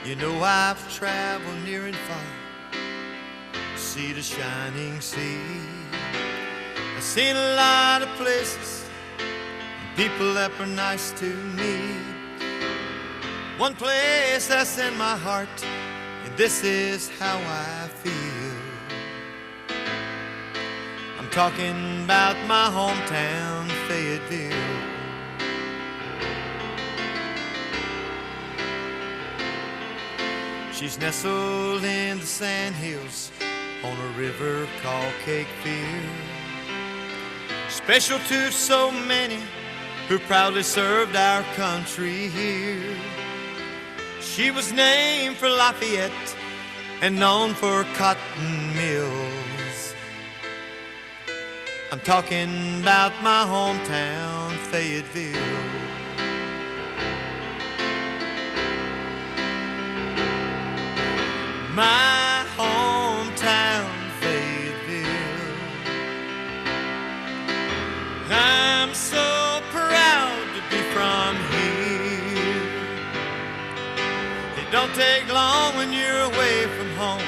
You know I've traveled near and far, see the shining sea. I've seen a lot of places, and people that were nice to me. One place that's in my heart, and this is how I feel. I'm talking about my hometown, Fayetteville. She's nestled in the sand hills on a river called Feasibility. Special to so many who proudly served our country here. She was named for Lafayette and known for cotton mills. I'm talking about my hometown, Fayetteville. My hometown, Fayetteville. I'm so proud to be from here. It don't take long when you're away from home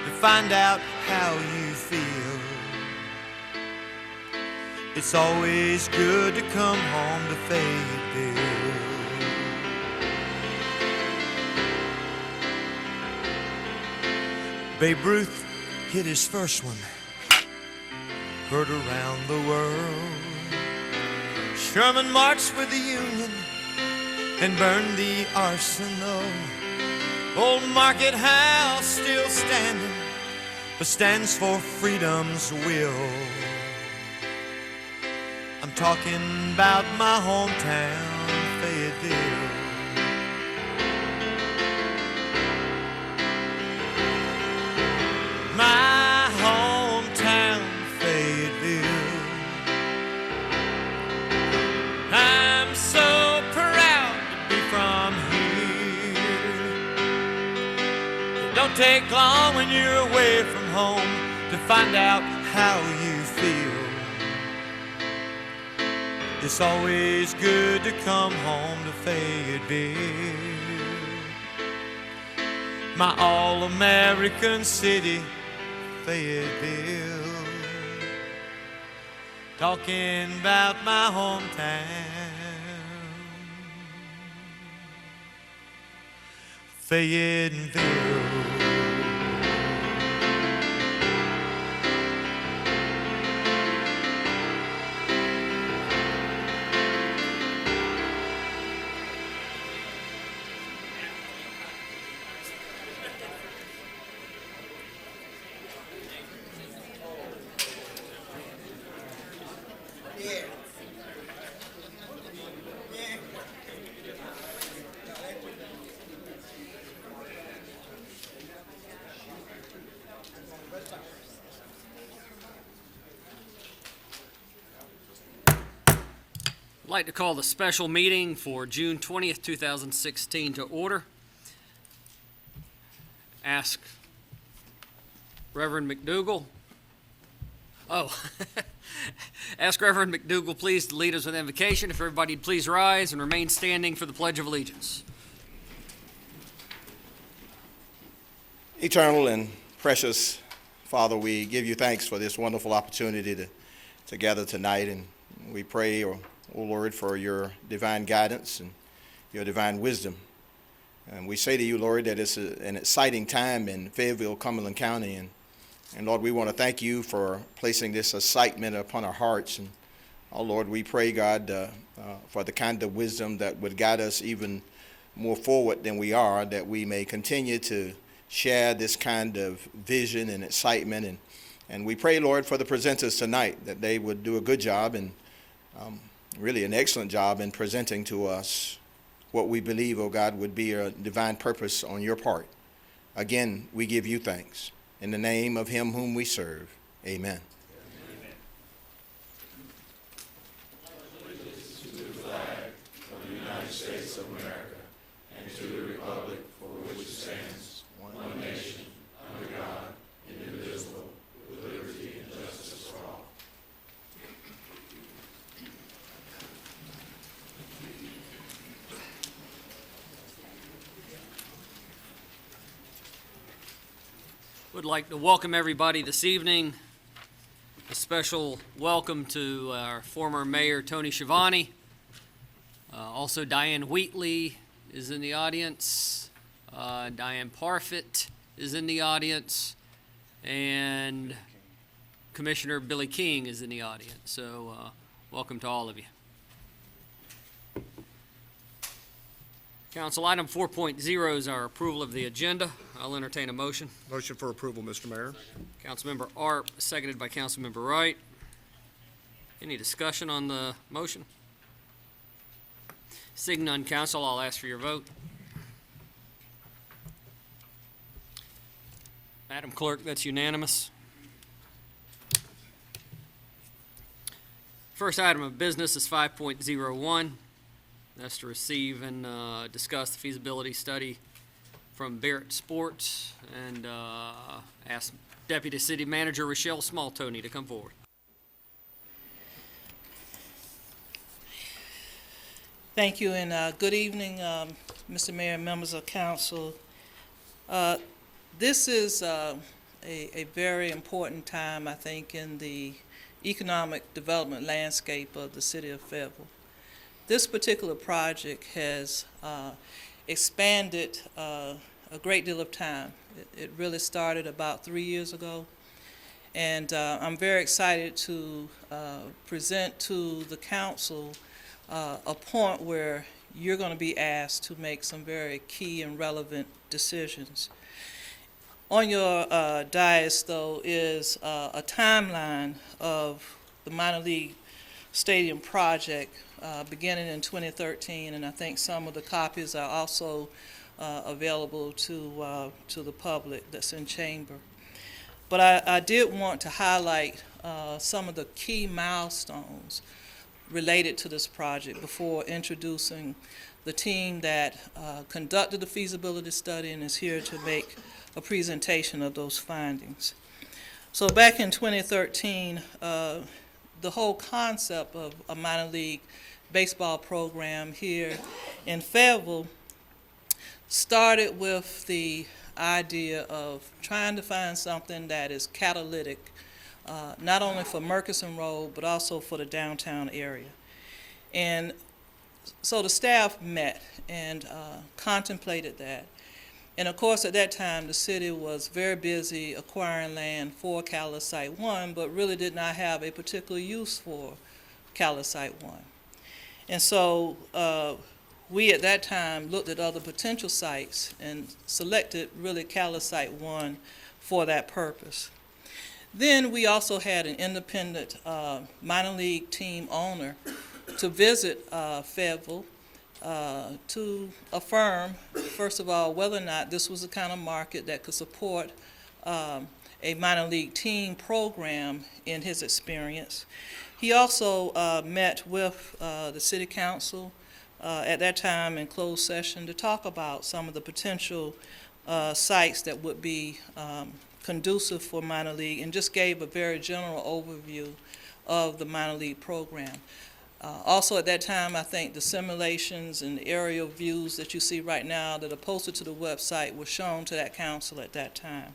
to find out how you feel. It's always good to come home to Fayetteville. Babe Ruth hit his first one, heard around the world. Sherman marched with the Union and burned the arsenal. Old Market House still standing, but stands for freedom's will. I'm talking about my hometown, Fayetteville. My hometown, Fayetteville. I'm so proud to be from here. It don't take long when you're away from home to find out how you feel. It's always good to come home to Fayetteville. My all-American city, Fayetteville. Talking about my hometown, Fayetteville. I'd like to call the special meeting for June 20th, 2016 to order. Ask Reverend McDougall. Ask Reverend McDougall, please, to lead us with invocation. If everybody would please rise and remain standing for the Pledge of Allegiance. Eternal and precious Father, we give you thanks for this wonderful opportunity to gather tonight, and we pray, O Lord, for your divine guidance and your divine wisdom. And we say to you, Lord, that it's an exciting time in Fayetteville, Cumberland County, and Lord, we want to thank you for placing this excitement upon our hearts. And oh Lord, we pray, God, for the kind of wisdom that would guide us even more forward than we are, that we may continue to share this kind of vision and excitement. And we pray, Lord, for the presenters tonight, that they would do a good job and really an excellent job in presenting to us what we believe, oh God, would be a divine purpose on your part. Again, we give you thanks. In the name of him whom we serve, amen. To the flag of the United States of America and to the republic for which it stands, one nation, under God, indivisible, with liberty and justice for all. Would like to welcome everybody this evening. A special welcome to our former mayor, Tony Schiavone. Also, Diane Wheatley is in the audience. Diane Parfit is in the audience. And Commissioner Billy King is in the audience. So welcome to all of you. Council item 4.0 is our approval of the agenda. I'll entertain a motion. Motion for approval, Mr. Mayor. Councilmember Arp, seconded by Councilmember Wright. Any discussion on the motion? Seeing none, council, I'll ask for your vote. Madam Clerk, that's unanimous. First item of business is 5.01. That's to receive and discuss the feasibility study from Barrett Sports, and ask Deputy City Manager Rochelle Smalltoney to come forward. Thank you, and good evening, Mr. Mayor and members of council. This is a very important time, I think, in the economic development landscape of the city of Fayetteville. This particular project has expanded a great deal of time. It really started about 3 years ago, and I'm very excited to present to the council a point where you're going to be asked to make some very key and relevant decisions. On your dais, though, is a timeline of the minor league stadium project beginning in 2013, and I think some of the copies are also available to the public that's in chamber. But I did want to highlight some of the key milestones related to this project before introducing the team that conducted the feasibility study and is here to make a presentation of those findings. So back in 2013, the whole concept of a minor league baseball program here in Fayetteville started with the idea of trying to find something that is catalytic, not only for Murchison Road, but also for the downtown area. And so the staff met and contemplated that. And of course, at that time, the city was very busy acquiring land for Catalyst Site 1, but really did not have a particular use for Catalyst Site 1. And so we at that time looked at other potential sites and selected really Catalyst Site 1 for that purpose. Then we also had an independent minor league team owner to visit Fayetteville to affirm, first of all, whether or not this was the kind of market that could support a minor league team program in his experience. He also met with the city council at that time in closed session to talk about some of the potential sites that would be conducive for minor league, and just gave a very general overview of the minor league program. Also at that time, I think the simulations and the aerial views that you see right now that are posted to the website were shown to that council at that time.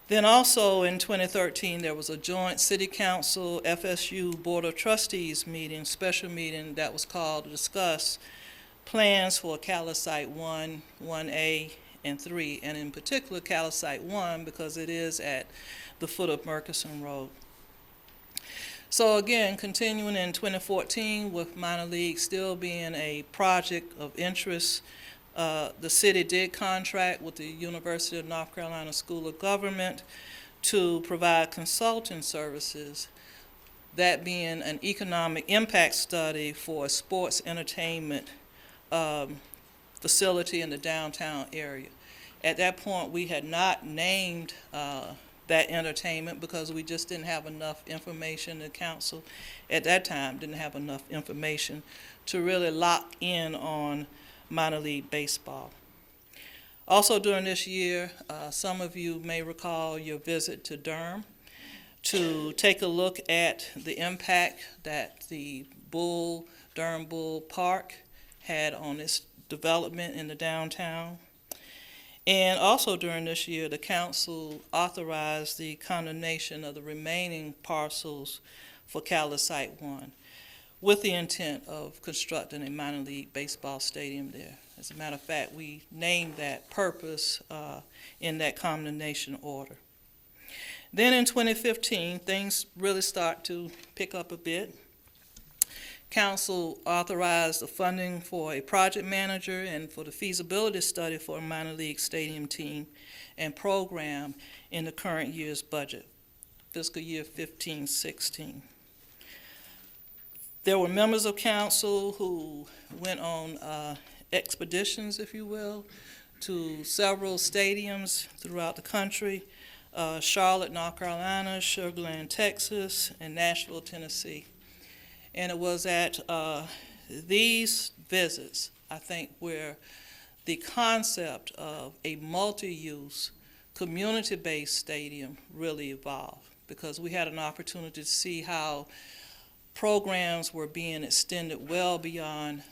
Then also in 2013, there was a joint City Council FSU Board of Trustees meeting, special meeting that was called to discuss plans for Catalyst Site 1, 1A, and 3, and in particular Catalyst Site 1 because it is at the foot of Murchison Road. So again, continuing in 2014 with minor league still being a project of interest, the city did contract with the University of North Carolina School of Government to provide consulting services, that being an economic impact study for a sports entertainment facility in the downtown area. At that point, we had not named that entertainment because we just didn't have enough information. The council at that time didn't have enough information to really lock in on minor league baseball. Also during this year, some of you may recall your visit to Durham to take a look at the impact that the Durham Bull Park had on its development in the downtown. And also during this year, the council authorized the condemnation of the remaining parcels for Cali Site 1 with the intent of constructing a minor league baseball stadium there. As a matter of fact, we named that purpose in that condemnation order. Then in 2015, things really start to pick up a bit. Council authorized the funding for a project manager and for the feasibility study for a minor league stadium team and program in the current year's budget, fiscal year 15-16. There were members of council who went on expeditions, if you will, to several stadiums throughout the country, Charlotte, North Carolina, Sugar Land, Texas, and Nashville, Tennessee. And it was at these visits, I think, where the concept of a multi-use, community-based stadium really evolved, because we had an opportunity to see how programs were being extended well beyond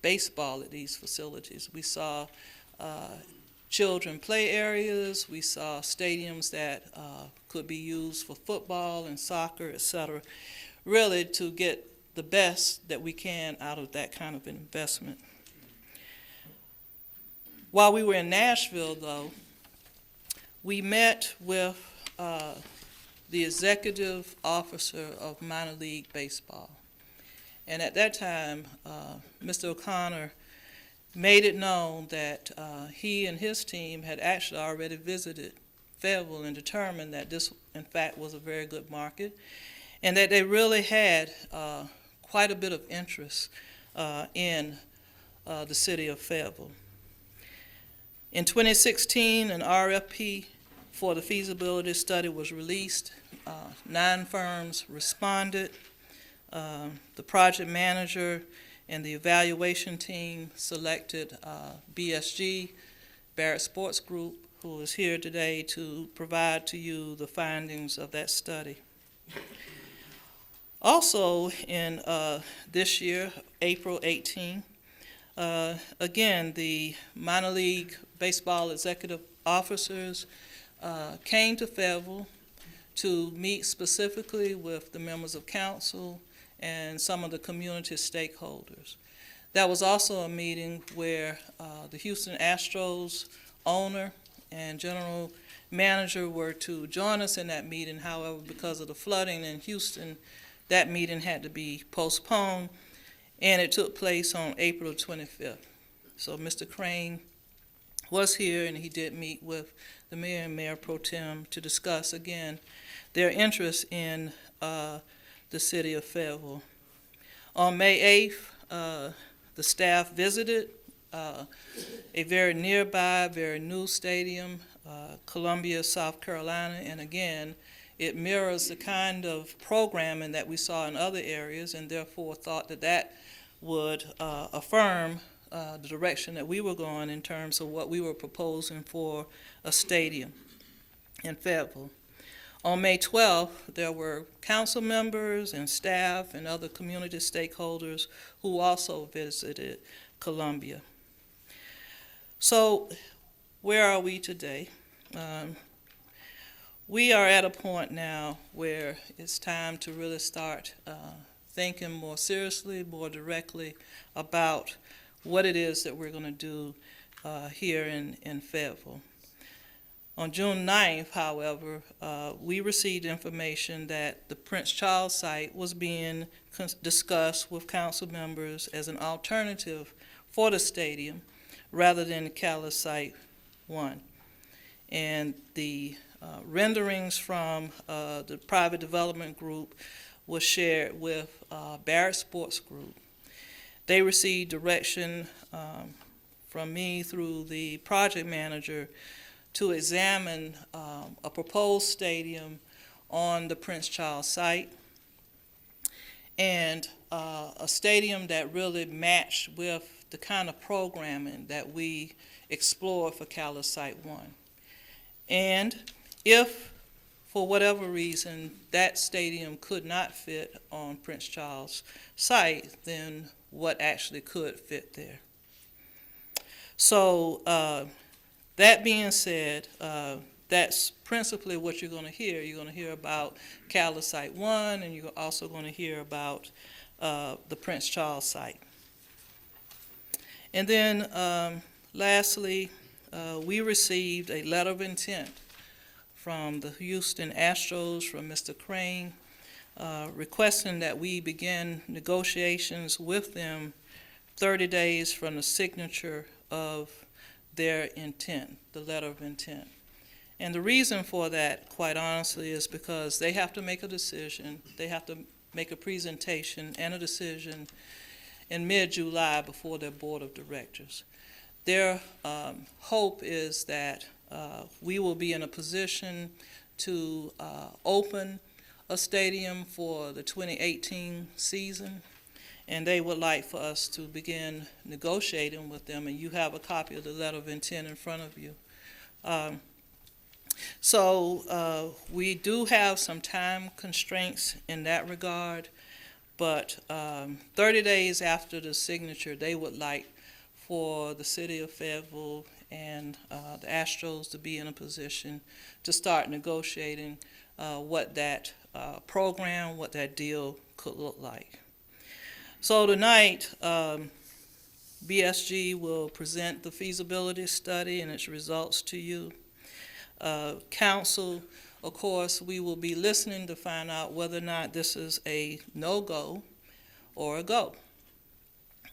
baseball at these facilities. We saw children play areas, we saw stadiums that could be used for football and soccer, et cetera, really to get the best that we can out of that kind of investment. While we were in Nashville, though, we met with the executive officer of minor league baseball. And at that time, Mr. O'Connor made it known that he and his team had actually already visited Fayetteville and determined that this, in fact, was a very good market, and that they really had quite a bit of interest in the city of Fayetteville. In 2016, an RFP for the feasibility study was released. 9 firms responded. The project manager and the evaluation team selected BSG, Barrett Sports Group, who is here today to provide to you the findings of that study. Also in this year, April 18, again, the minor league baseball executive officers came to Fayetteville to meet specifically with the members of council and some of the community stakeholders. That was also a meeting where the Houston Astros owner and general manager were to join us in that meeting. However, because of the flooding in Houston, that meeting had to be postponed, and it took place on April 25th. So Mr. Crane was here, and he did meet with the mayor and mayor pro tem to discuss, again, their interest in the city of Fayetteville. On May 8th, the staff visited a very nearby, very new stadium, Columbia, South Carolina, and again, it mirrors the kind of programming that we saw in other areas, and therefore thought that that would affirm the direction that we were going in terms of what we were proposing for a stadium in Fayetteville. On May 12th, there were council members and staff and other community stakeholders who also visited Columbia. So where are we today? We are at a point now where it's time to really start thinking more seriously, more directly about what it is that we're going to do here in Fayetteville. On June 9th, however, we received information that the Prince Charles site was being discussed with council members as an alternative for the stadium rather than Cali Site 1. And the renderings from the private development group was shared with Barrett Sports Group. They received direction from me through the project manager to examine a proposed stadium on the Prince Charles site, and a stadium that really matched with the kind of programming that we explored for Cali Site 1. And if, for whatever reason, that stadium could not fit on Prince Charles site, then what actually could fit there? So That being said, that's principally what you're going to hear. You're going to hear about Site 1, and you're also going to hear about the Prince Charles site. And then lastly, we received a letter of intent from the Houston Astros, from Mr. Crane, requesting that we begin negotiations with them 30 days from the signature of their intent, the letter of intent. And the reason for that, quite honestly, is because they have to make a decision. They have to make a presentation and a decision in mid-July before their board of directors. Their hope is that we will be in a position to open a stadium for the 2018 season, and they would like for us to begin negotiating with them, and you have a copy of the letter of intent in front of you. So we do have some time constraints in that regard, but 30 days after the signature, they would like for the city of Fayetteville and the Astros to be in a position to start negotiating what that program, what that deal could look like. So tonight, BSG will present the feasibility study and its results to you. Council, of course, we will be listening to find out whether or not this is a no-go or a go.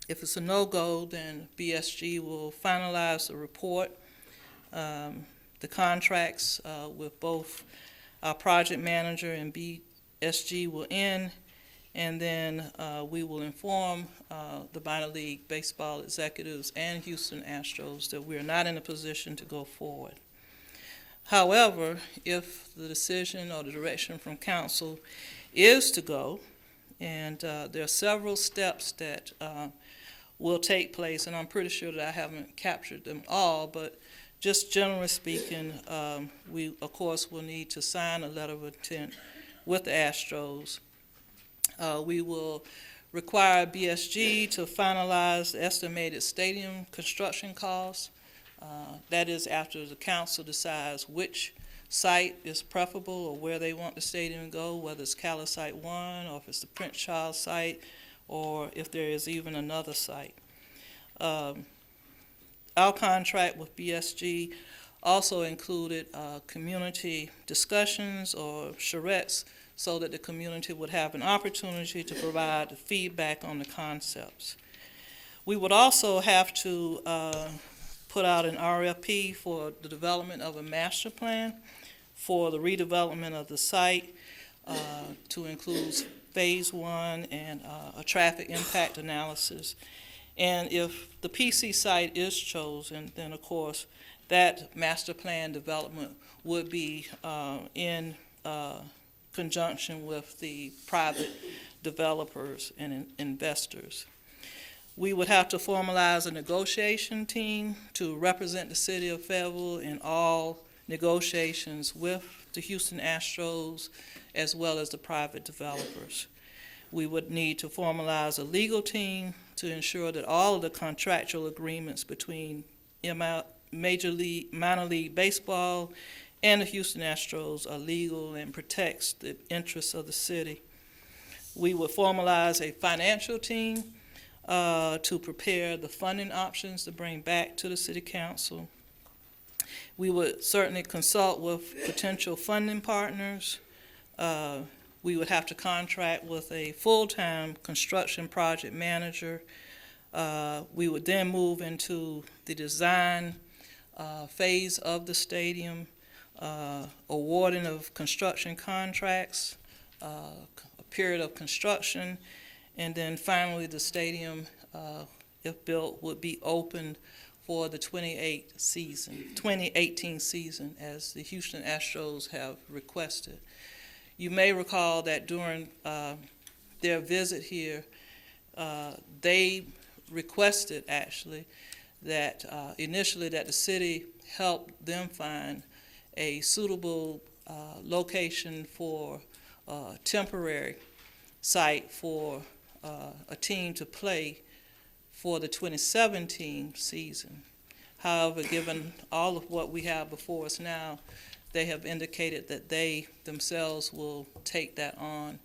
If it's a no-go, then BSG will finalize the report. The contracts with both our project manager and BSG will end, and then we will inform the minor league baseball executives and Houston Astros that we are not in a position to go forward. However, if the decision or the direction from council is to go, and there are several steps that will take place, and I'm pretty sure that I haven't captured them all, but just generally speaking, we, of course, will need to sign a letter of intent with the Astros. We will require BSG to finalize the estimated stadium construction costs. That is after the council decides which site is preferable or where they want the stadium to go, whether it's Site 1 or if it's the Prince Charles site or if there is even another site. Our contract with BSG also included community discussions or charrettes so that the community would have an opportunity to provide feedback on the concepts. We would also have to put out an RFP for the development of a master plan for the redevelopment of the site to include phase 1 and a traffic impact analysis. And if the PC site is chosen, then of course that master plan development would be in conjunction with the private developers and investors. We would have to formalize a negotiation team to represent the city of Fayetteville in all negotiations with the Houston Astros as well as the private developers. We would need to formalize a legal team to ensure that all of the contractual agreements between Major League, Minor League Baseball and the Houston Astros are legal and protects the interests of the city. We would formalize a financial team to prepare the funding options to bring back to the City Council. We would certainly consult with potential funding partners. We would have to contract with a full-time construction project manager. We would then move into the design phase of the stadium, awarding of construction contracts, a period of construction, and then finally the stadium, if built, would be opened for the 2018 season, as the Houston Astros have requested. You may recall that during their visit here, they requested actually that initially that the city help them find a suitable location for a temporary site for a team to play for the 2017 season. However, given all of what we have before us now, they have indicated that they themselves will take that on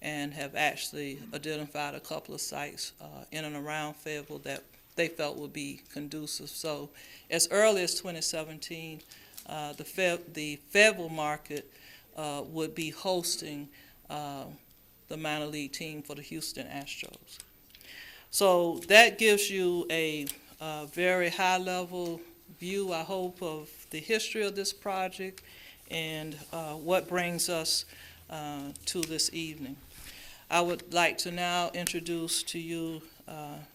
and have actually identified a couple of sites in and around Fayetteville that they felt would be conducive. So as early as 2017, the Fayetteville market would be hosting the minor league team for the Houston Astros. So that gives you a very high-level view, I hope, of the history of this project and what brings us to this evening. I would like to now introduce to you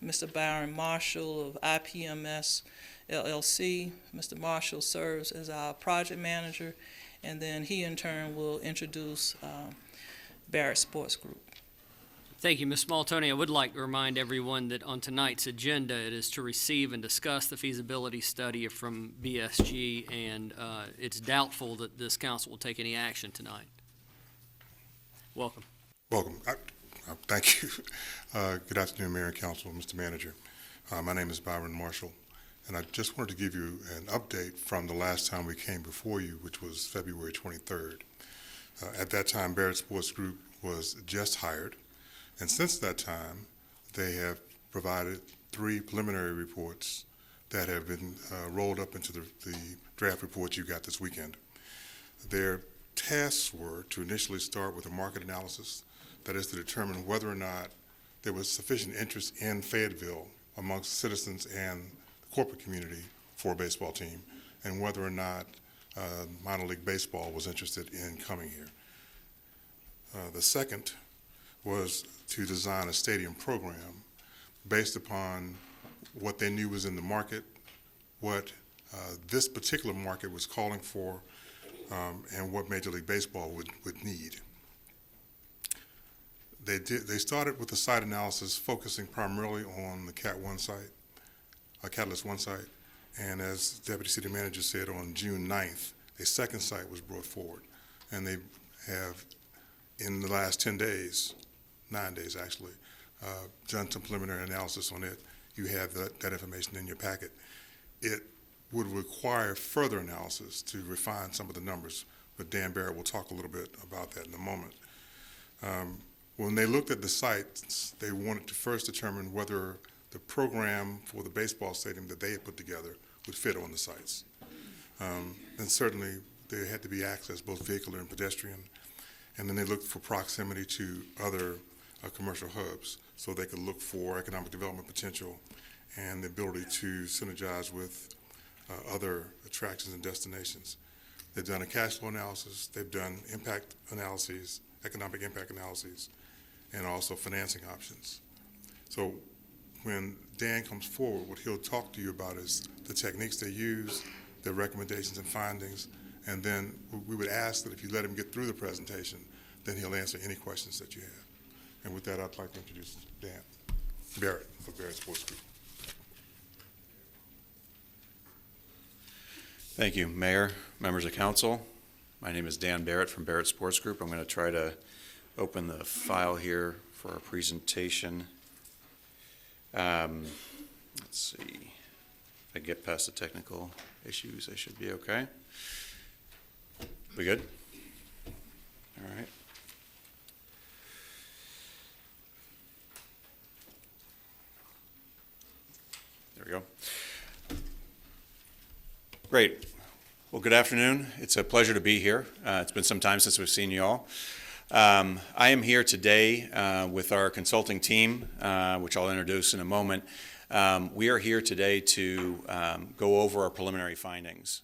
Mr. Byron Marshall of IPMS LLC. Mr. Marshall serves as our project manager, and then he in turn will introduce Barrett Sports Group. Thank you, Ms. Small-Tony. I would like to remind everyone that on tonight's agenda, it is to receive and discuss the feasibility study from BSG, and it's doubtful that this council will take any action tonight. Welcome. Welcome. Thank you. Good afternoon, Mayor and Council, Mr. Manager. My name is Byron Marshall, and I just wanted to give you an update from the last time we came before you, which was February 23rd. At that time, Barrett Sports Group was just hired, and since that time, they have provided 3 preliminary reports that have been rolled up into the draft report you got this weekend. Their tasks were to initially start with a market analysis, that is to determine whether or not there was sufficient interest in Fayetteville amongst citizens and the corporate community for a baseball team, and whether or not minor league baseball was interested in coming here. The second was to design a stadium program based upon what they knew was in the market, what this particular market was calling for, and what Major League Baseball would need. They started with a site analysis focusing primarily on the Catalyst 1 site, and as Deputy City Manager said, on June 9th, a second site was brought forward, and they have, in the last 10 days, 9 days actually, done some preliminary analysis on it. You have that information in your packet. It would require further analysis to refine some of the numbers, but Dan Barrett will talk a little bit about that in a moment. When they looked at the sites, they wanted to first determine whether the program for the baseball stadium that they had put together would fit on the sites. And certainly there had to be access, both vehicular and pedestrian. And then they looked for proximity to other commercial hubs, so they could look for economic development potential and the ability to synergize with other attractions and destinations. They've done a cash flow analysis, they've done impact analyses, economic impact analyses, and also financing options. So when Dan comes forward, what he'll talk to you about is the techniques they use, their recommendations and findings, and then we would ask that if you let him get through the presentation, then he'll answer any questions that you have. And with that, I'd like to introduce Dan Barrett of Barrett Sports Group. Thank you, Mayor, members of council. My name is Dan Barrett from Barrett Sports Group. I'm going to try to open the file here for our presentation. Let's see. If I get past the technical issues, I should be okay. We good? All right. There we go. Great. Well, good afternoon. It's a pleasure to be here. It's been some time since we've seen you all. I am here today with our consulting team, which I'll introduce in a moment. We are here today to go over our preliminary findings.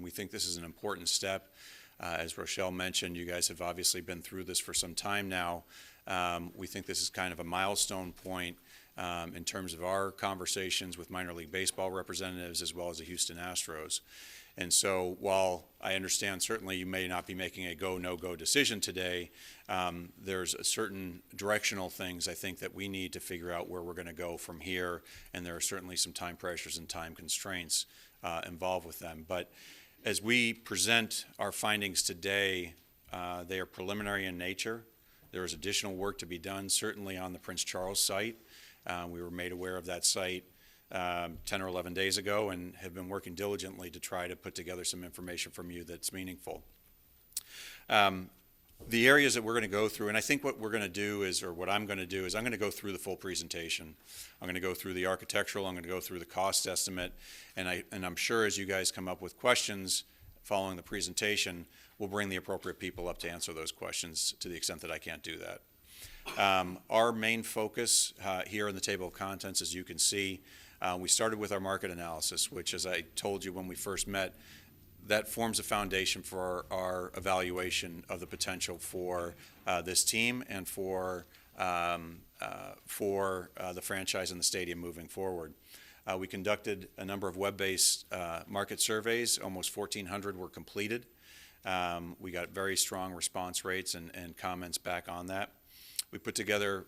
We think this is an important step. As Rochelle mentioned, you guys have obviously been through this for some time now. We think this is kind of a milestone point in terms of our conversations with minor league baseball representatives as well as the Houston Astros. And so while I understand certainly you may not be making a go, no-go decision today, there's a certain directional things I think that we need to figure out where we're going to go from here, and there are certainly some time pressures and time constraints involved with them. But as we present our findings today, they are preliminary in nature. There is additional work to be done, certainly on the Prince Charles site. We were made aware of that site 10 or 11 days ago and have been working diligently to try to put together some information from you that's meaningful. The areas that we're going to go through, and I think what we're going to do is, or what I'm going to do is I'm going to go through the full presentation. I'm going to go through the architectural, I'm going to go through the cost estimate, and I'm sure as you guys come up with questions following the presentation, we'll bring the appropriate people up to answer those questions to the extent that I can't do that. Our main focus here in the table of contents, as you can see, we started with our market analysis, which, as I told you when we first met, that forms a foundation for our evaluation of the potential for this team and for the franchise and the stadium moving forward. We conducted a number of web-based market surveys. Almost 1,400 were completed. We got very strong response rates and comments back on that. We put together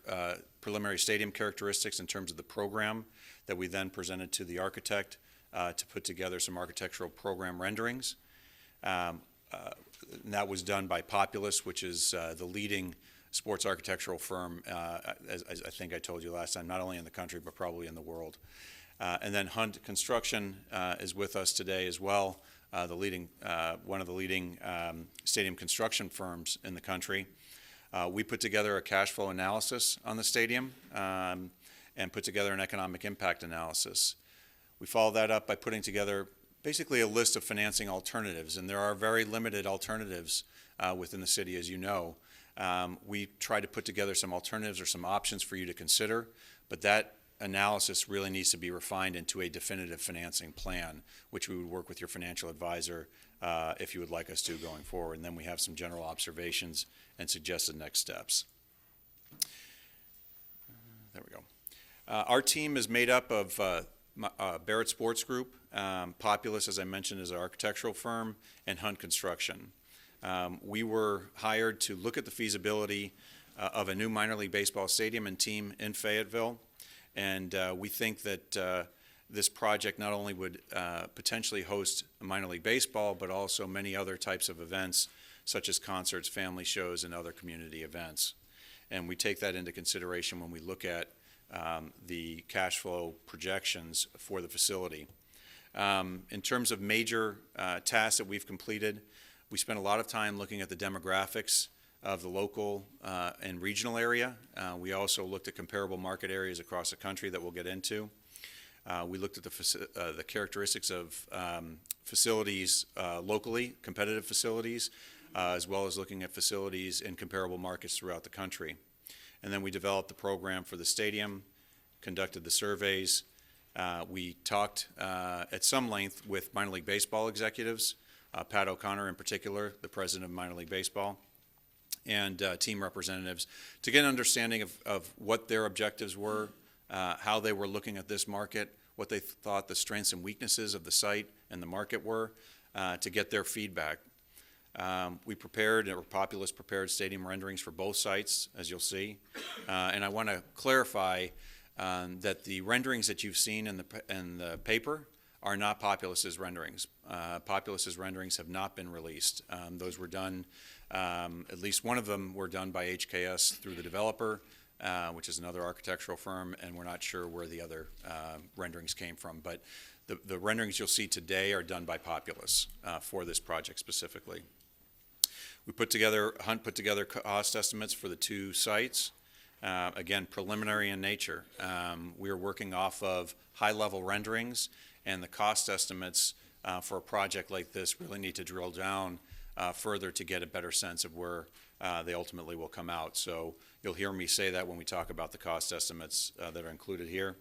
preliminary stadium characteristics in terms of the program that we then presented to the architect to put together some architectural program renderings. And that was done by Populous, which is the leading sports architectural firm, as I think I told you last time, not only in the country but probably in the world. And then Hunt Construction is with us today as well, one of the leading stadium construction firms in the country. We put together a cash flow analysis on the stadium and put together an economic impact analysis. We followed that up by putting together basically a list of financing alternatives, and there are very limited alternatives within the city, as you know. We tried to put together some alternatives or some options for you to consider, but that analysis really needs to be refined into a definitive financing plan, which we would work with your financial advisor if you would like us to going forward. And then we have some general observations and suggested next steps. There we go. Our team is made up of Barrett Sports Group, Populous, as I mentioned, is our architectural firm, and Hunt Construction. We were hired to look at the feasibility of a new minor league baseball stadium and team in Fayetteville, and we think that this project not only would potentially host minor league baseball, but also many other types of events, such as concerts, family shows, and other community events. And we take that into consideration when we look at the cash flow projections for the facility. In terms of major tasks that we've completed, we spent a lot of time looking at the demographics of the local and regional area. We also looked at comparable market areas across the country that we'll get into. We looked at the characteristics of facilities locally, competitive facilities, as well as looking at facilities in comparable markets throughout the country. And then we developed the program for the stadium, conducted the surveys. We talked at some length with minor league baseball executives, Pat O'Connor in particular, the president of minor league baseball, and team representatives to get an understanding of what their objectives were, how they were looking at this market, what they thought the strengths and weaknesses of the site and the market were, to get their feedback. We prepared, or Populous prepared, stadium renderings for both sites, as you'll see. And I want to clarify that the renderings that you've seen in the paper are not Populous's renderings. Populous's renderings have not been released. Those were done, at least one of them were done by HKS through the developer, which is another architectural firm, and we're not sure where the other renderings came from. But the renderings you'll see today are done by Populous for this project specifically. Hunt put together cost estimates for the two sites. Again, preliminary in nature. We are working off of high-level renderings, and the cost estimates for a project like this really need to drill down further to get a better sense of where they ultimately will come out. So you'll hear me say that when we talk about the cost estimates that are included here.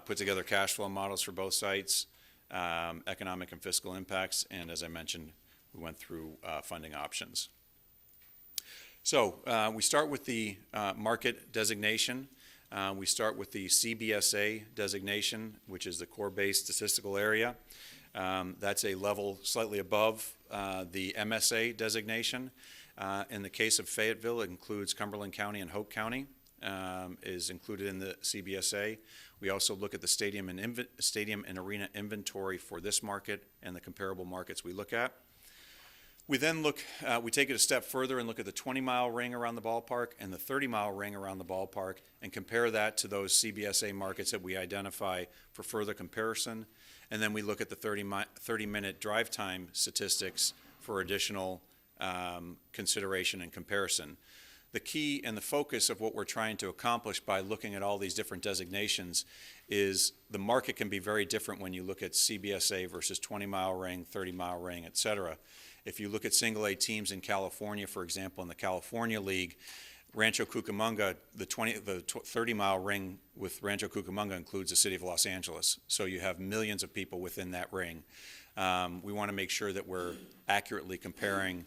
Put together cash flow models for both sites, economic and fiscal impacts, and as I mentioned, we went through funding options. So we start with the market designation. We start with the CBSA designation, which is the core-based statistical area. That's a level slightly above the MSA designation. In the case of Fayetteville, it includes Cumberland County and Hope County is included in the CBSA. We also look at the stadium and arena inventory for this market and the comparable markets we look at. We then we take it a step further and look at the 20-mile ring around the ballpark and the 30-mile ring around the ballpark and compare that to those CBSA markets that we identify for further comparison. And then we look at the 30-minute drive time statistics for additional consideration and comparison. The key and the focus of what we're trying to accomplish by looking at all these different designations is the market can be very different when you look at CBSA versus 20-mile ring, 30-mile ring, et cetera. If you look at single-A teams in California, for example, in the California League, Rancho Cucamonga, the 30-mile ring with Rancho Cucamonga includes the city of Los Angeles. So you have millions of people within that ring. We want to make sure that we're accurately comparing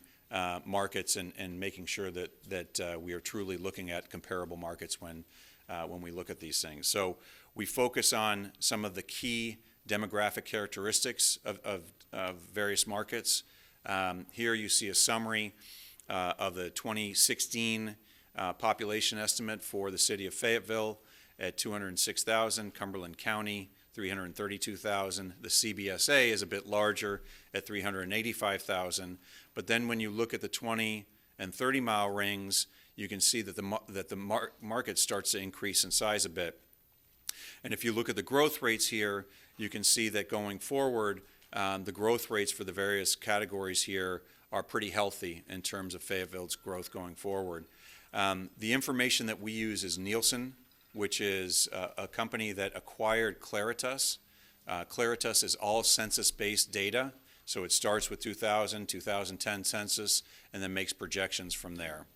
markets and making sure that we are truly looking at comparable markets when we look at these things. So we focus on some of the key demographic characteristics of various markets. Here you see a summary of the 2016 population estimate for the city of Fayetteville at 206,000, Cumberland County 332,000. The CBSA is a bit larger at 385,000. But then when you look at the 20 and 30-mile rings, you can see that the market starts to increase in size a bit. And if you look at the growth rates here, you can see that going forward, the growth rates for the various categories here are pretty healthy in terms of Fayetteville's growth going forward. The information that we use is Nielsen, which is a company that acquired Claritas. Claritas is all census-based data, so it starts with 2000, 2010 census, and then makes projections from there.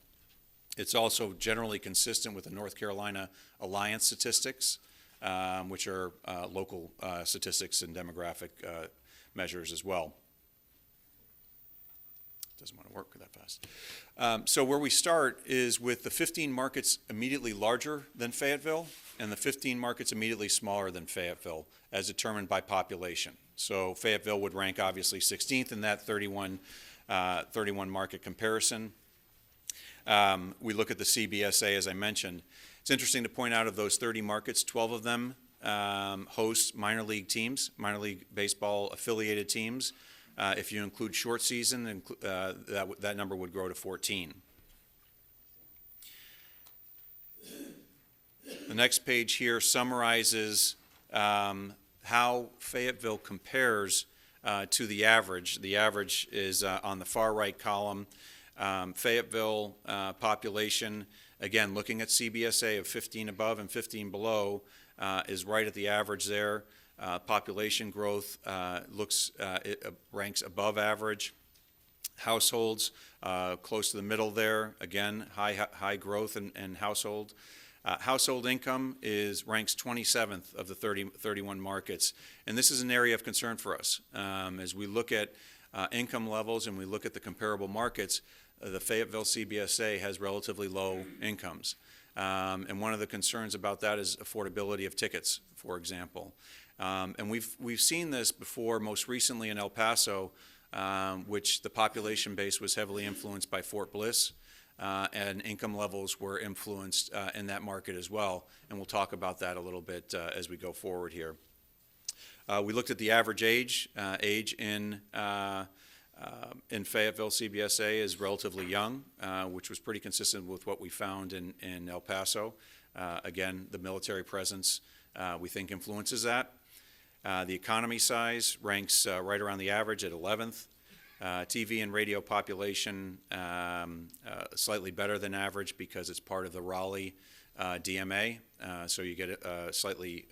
It's also generally consistent with the North Carolina Alliance statistics, which are local statistics and demographic measures as well. Doesn't want to work that fast. So where we start is with the 15 markets immediately larger than Fayetteville and the 15 markets immediately smaller than Fayetteville as determined by population. So Fayetteville would rank obviously 16th in that 31 market comparison. We look at the CBSA, as I mentioned. It's interesting to point out of those 30 markets, 12 of them host minor league teams, minor league baseball affiliated teams. If you include short season, that number would grow to 14. The next page here summarizes how Fayetteville compares to the average. The average is on the far right column. Fayetteville population, again, looking at CBSA of 15 above and 15 below, is right at the average there. Population growth ranks above average. Households close to the middle there. Again, high growth in household. Household income ranks 27th of the 31 markets, and this is an area of concern for us. As we look at income levels and we look at the comparable markets, the Fayetteville CBSA has relatively low incomes. And one of the concerns about that is affordability of tickets, for example. And we've seen this before, most recently in El Paso, which the population base was heavily influenced by Fort Bliss, and income levels were influenced in that market as well. And we'll talk about that a little bit as we go forward here. We looked at the average age. Age in Fayetteville CBSA is relatively young, which was pretty consistent with what we found in El Paso. Again, the military presence we think influences that. The economy size ranks right around the average at 11th. TV and radio population slightly better than average because it's part of the Raleigh DMA, so you get slightly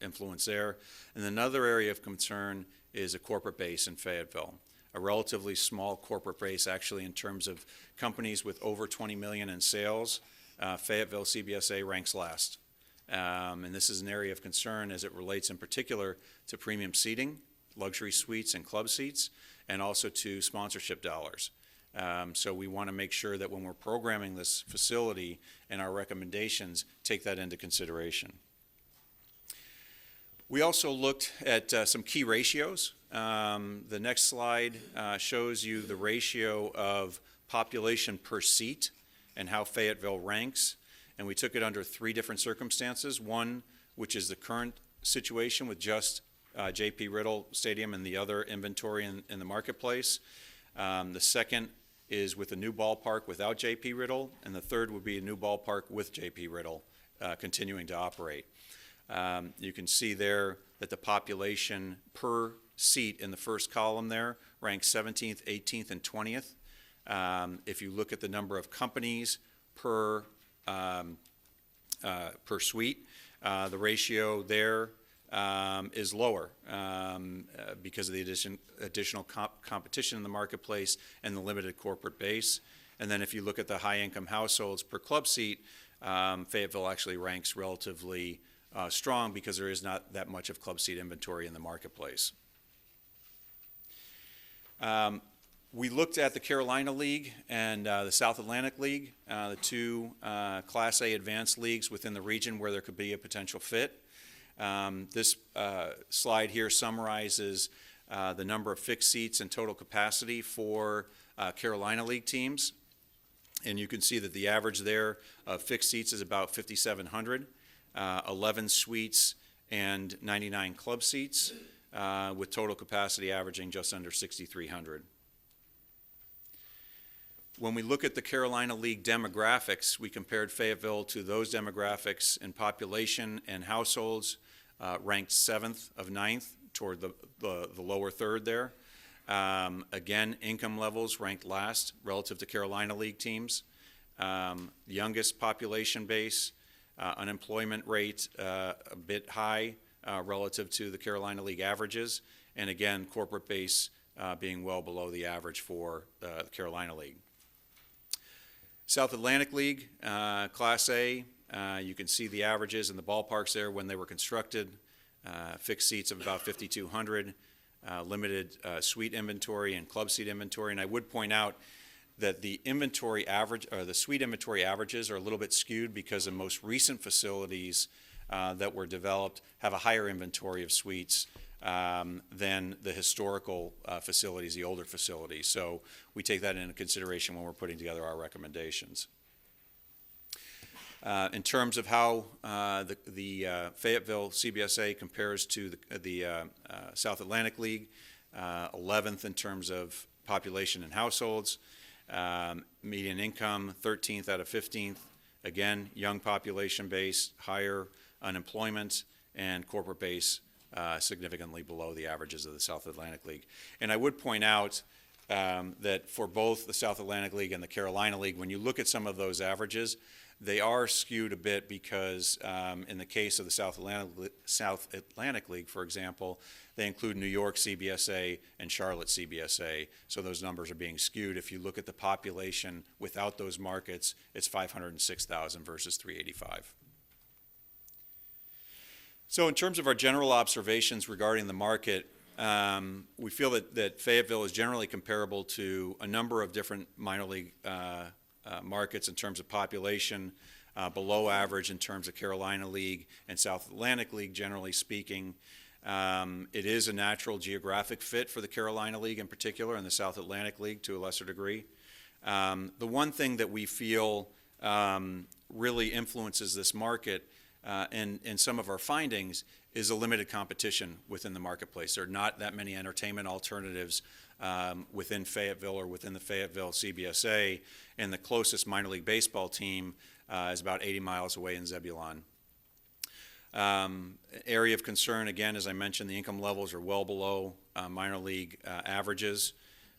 influence there. And another area of concern is a corporate base in Fayetteville. A relatively small corporate base, actually, in terms of companies with over 20 million in sales. Fayetteville CBSA ranks last. And this is an area of concern as it relates in particular to premium seating, luxury suites and club seats, and also to sponsorship dollars. So we want to make sure that when we're programming this facility and our recommendations, take that into consideration. We also looked at some key ratios. The next slide shows you the ratio of population per seat and how Fayetteville ranks. And we took it under three different circumstances. One, which is the current situation with just J.P. Riddle Stadium and the other inventory in the marketplace. The second is with a new ballpark without J.P. Riddle, and the third would be a new ballpark with J.P. Riddle continuing to operate. You can see there that the population per seat in the first column there ranks 17th, 18th, and 20th. If you look at the number of companies per suite, the ratio there is lower because of the additional competition in the marketplace and the limited corporate base. And then if you look at the high-income households per club seat, Fayetteville actually ranks relatively strong because there is not that much of club seat inventory in the marketplace. We looked at the Carolina League and the South Atlantic League, the two Class A advanced leagues within the region where there could be a potential fit. This slide here summarizes the number of fixed seats and total capacity for Carolina League teams. And you can see that the average there of fixed seats is about 5,700, 11 suites and 99 club seats, with total capacity averaging just under 6,300. When we look at the Carolina League demographics, we compared Fayetteville to those demographics in population and households, ranked 7th of 9th toward the lower third there. Again, income levels ranked last relative to Carolina League teams. Youngest population base, unemployment rate a bit high relative to the Carolina League averages, and again, corporate base being well below the average for the Carolina League. South Atlantic League, Class A, you can see the averages in the ballparks there when they were constructed. Fixed seats of about 5,200, limited suite inventory and club seat inventory. And I would point out that the inventory average, or the suite inventory averages, are a little bit skewed because the most recent facilities that were developed have a higher inventory of suites than the historical facilities, the older facilities. So we take that into consideration when we're putting together our recommendations. In terms of how the Fayetteville CBSA compares to the South Atlantic League, 11th in terms of population and households, median income 13th out of 15th. Again, young population base, higher unemployment, and corporate base significantly below the averages of the South Atlantic League. And I would point out that for both the South Atlantic League and the Carolina League, when you look at some of those averages, they are skewed a bit because in the case of the South Atlantic League, for example, they include New York CBSA and Charlotte CBSA, so those numbers are being skewed. If you look at the population without those markets, it's 506,000 versus 385. So in terms of our general observations regarding the market, we feel that Fayetteville is generally comparable to a number of different minor league markets in terms of population, below average in terms of Carolina League and South Atlantic League, generally speaking. It is a natural geographic fit for the Carolina League in particular and the South Atlantic League to a lesser degree. The one thing that we feel really influences this market and some of our findings is a limited competition within the marketplace. There are not that many entertainment alternatives within Fayetteville or within the Fayetteville CBSA, and the closest minor league baseball team is about 80 miles away in Zebulon. Area of concern, again, as I mentioned, the income levels are well below minor league averages,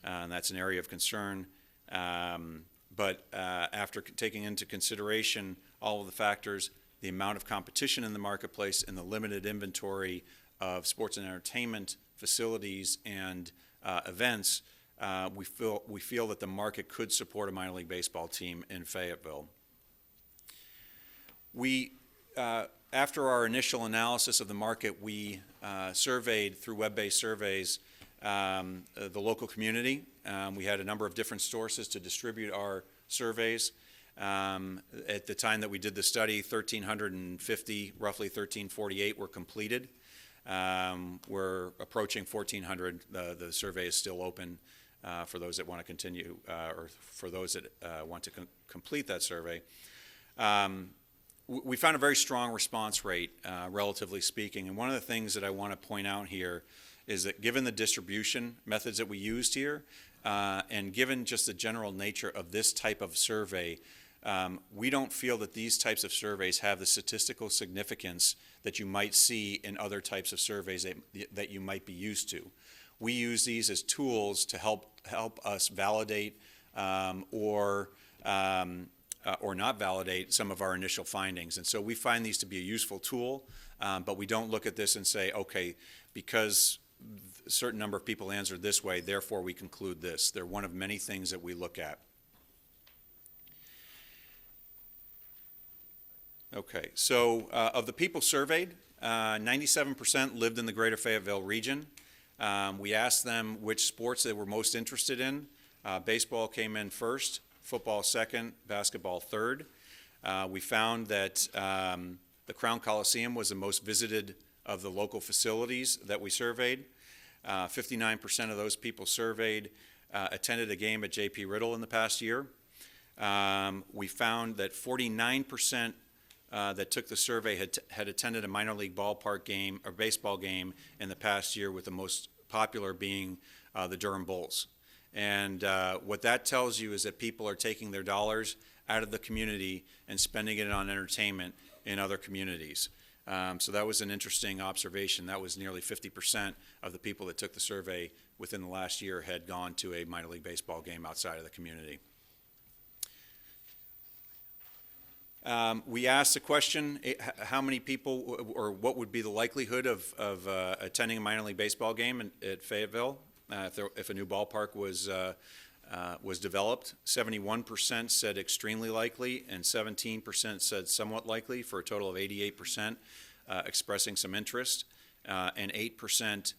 and that's an area of concern. But after taking into consideration all of the factors, the amount of competition in the marketplace and the limited inventory of sports and entertainment facilities and events, we feel that the market could support a minor league baseball team in Fayetteville. We, after our initial analysis of the market, we surveyed through web-based surveys the local community. We had a number of different sources to distribute our surveys. At the time that we did the study, 1,350, roughly 1,348 were completed. We're approaching 1,400. The survey is still open for those that want to continue or for those that want to complete that survey. We found a very strong response rate, relatively speaking. And one of the things that I want to point out here is that given the distribution methods that we used here, and given just the general nature of this type of survey, we don't feel that these types of surveys have the statistical significance that you might see in other types of surveys that you might be used to. We use these as tools to help us validate or not validate some of our initial findings. And so we find these to be a useful tool, but we don't look at this and say, okay, because a certain number of people answered this way, therefore we conclude this. They're one of many things that we look at. Okay, so of the people surveyed, 97% lived in the greater Fayetteville region. We asked them which sports they were most interested in. Baseball came in first, football second, basketball third. We found that the Crown Coliseum was the most visited of the local facilities that we surveyed. 59% of those people surveyed attended a game at J.P. Riddle in the past year. We found that 49% that took the survey had attended a minor league ballpark game or baseball game in the past year, with the most popular being the Durham Bulls. And what that tells you is that people are taking their dollars out of the community and spending it on entertainment in other communities. So that was an interesting observation. That was nearly 50% of the people that took the survey within the last year had gone to a minor league baseball game outside of the community. We asked the question, how many people, or what would be the likelihood of attending a minor league baseball game at Fayetteville if a new ballpark was developed. 71% said extremely likely, and 17% said somewhat likely, for a total of 88% expressing some interest, and 8%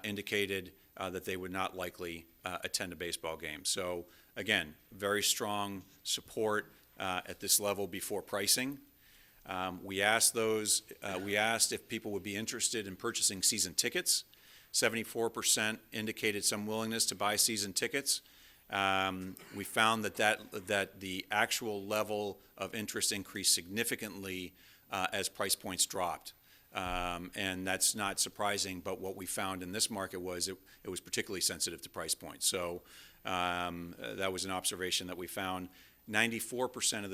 indicated that they would not likely attend a baseball game. So again, very strong support at this level before pricing. We asked if people would be interested in purchasing season tickets. 74% indicated some willingness to buy season tickets. We found that the actual level of interest increased significantly as price points dropped. And that's not surprising, but what we found in this market was it was particularly sensitive to price points. So that was an observation that we found. 94%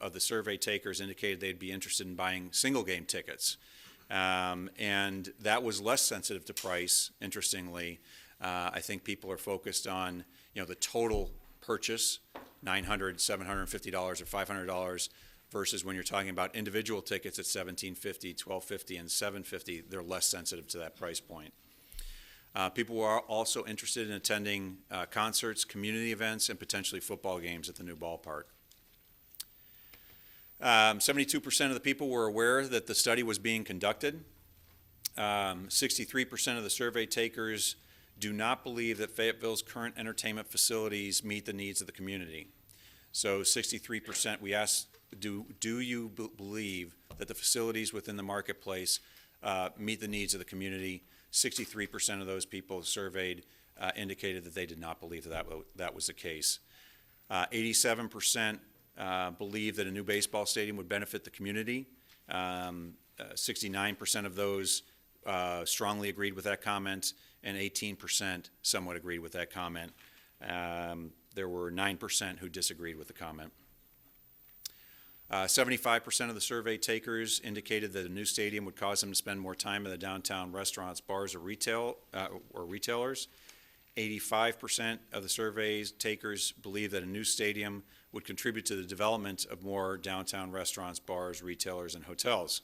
of the survey takers indicated they'd be interested in buying single game tickets. And that was less sensitive to price, interestingly. I think people are focused on, the total purchase, $900, $750, or $500, versus when you're talking about individual tickets at $1,750, $1,250, and $750, they're less sensitive to that price point. People were also interested in attending concerts, community events, and potentially football games at the new ballpark. 72% of the people were aware that the study was being conducted. 63% of the survey takers do not believe that Fayetteville's current entertainment facilities meet the needs of the community. So 63%, we asked, do you believe that the facilities within the marketplace meet the needs of the community? 63% of those people surveyed indicated that they did not believe that was the case. 87% believe that a new baseball stadium would benefit the community. 69% of those strongly agreed with that comment, and 18% somewhat agreed with that comment. There were 9% who disagreed with the comment. 75% of the survey takers indicated that a new stadium would cause them to spend more time in the downtown restaurants, bars, or retailers. 85% of the survey takers believe that a new stadium would contribute to the development of more downtown restaurants, bars, retailers, and hotels.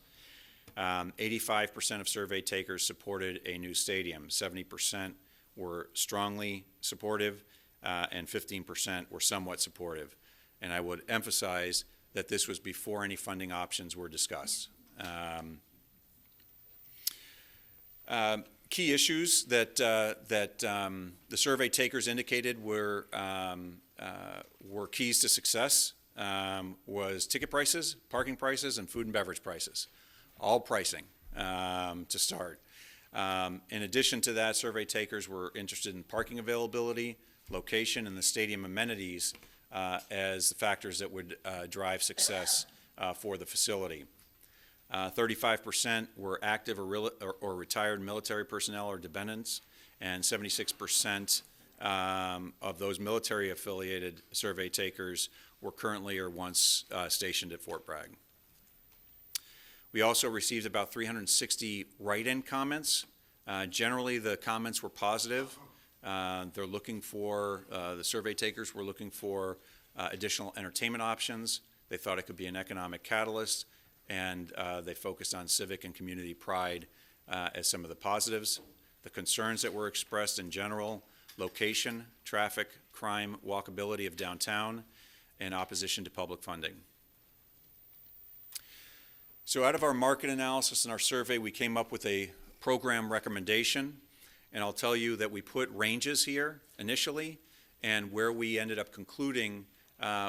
85% of survey takers supported a new stadium. 70% were strongly supportive, and 15% were somewhat supportive. And I would emphasize that this was before any funding options were discussed. Key issues that the survey takers indicated were keys to success was ticket prices, parking prices, and food and beverage prices. All pricing to start. In addition to that, survey takers were interested in parking availability, location, and the stadium amenities as the factors that would drive success for the facility. 35% were active or retired military personnel or dependents, and 76% of those military-affiliated survey takers were currently or once stationed at Fort Bragg. We also received about 360 write-in comments. Generally, the comments were positive. They're looking for, the survey takers were looking for additional entertainment options. They thought it could be an economic catalyst, and they focused on civic and community pride as some of the positives. The concerns that were expressed in general: location, traffic, crime, walkability of downtown, and opposition to public funding. So out of our market analysis and our survey, we came up with a program recommendation, and I'll tell you that we put ranges here initially, and where we ended up concluding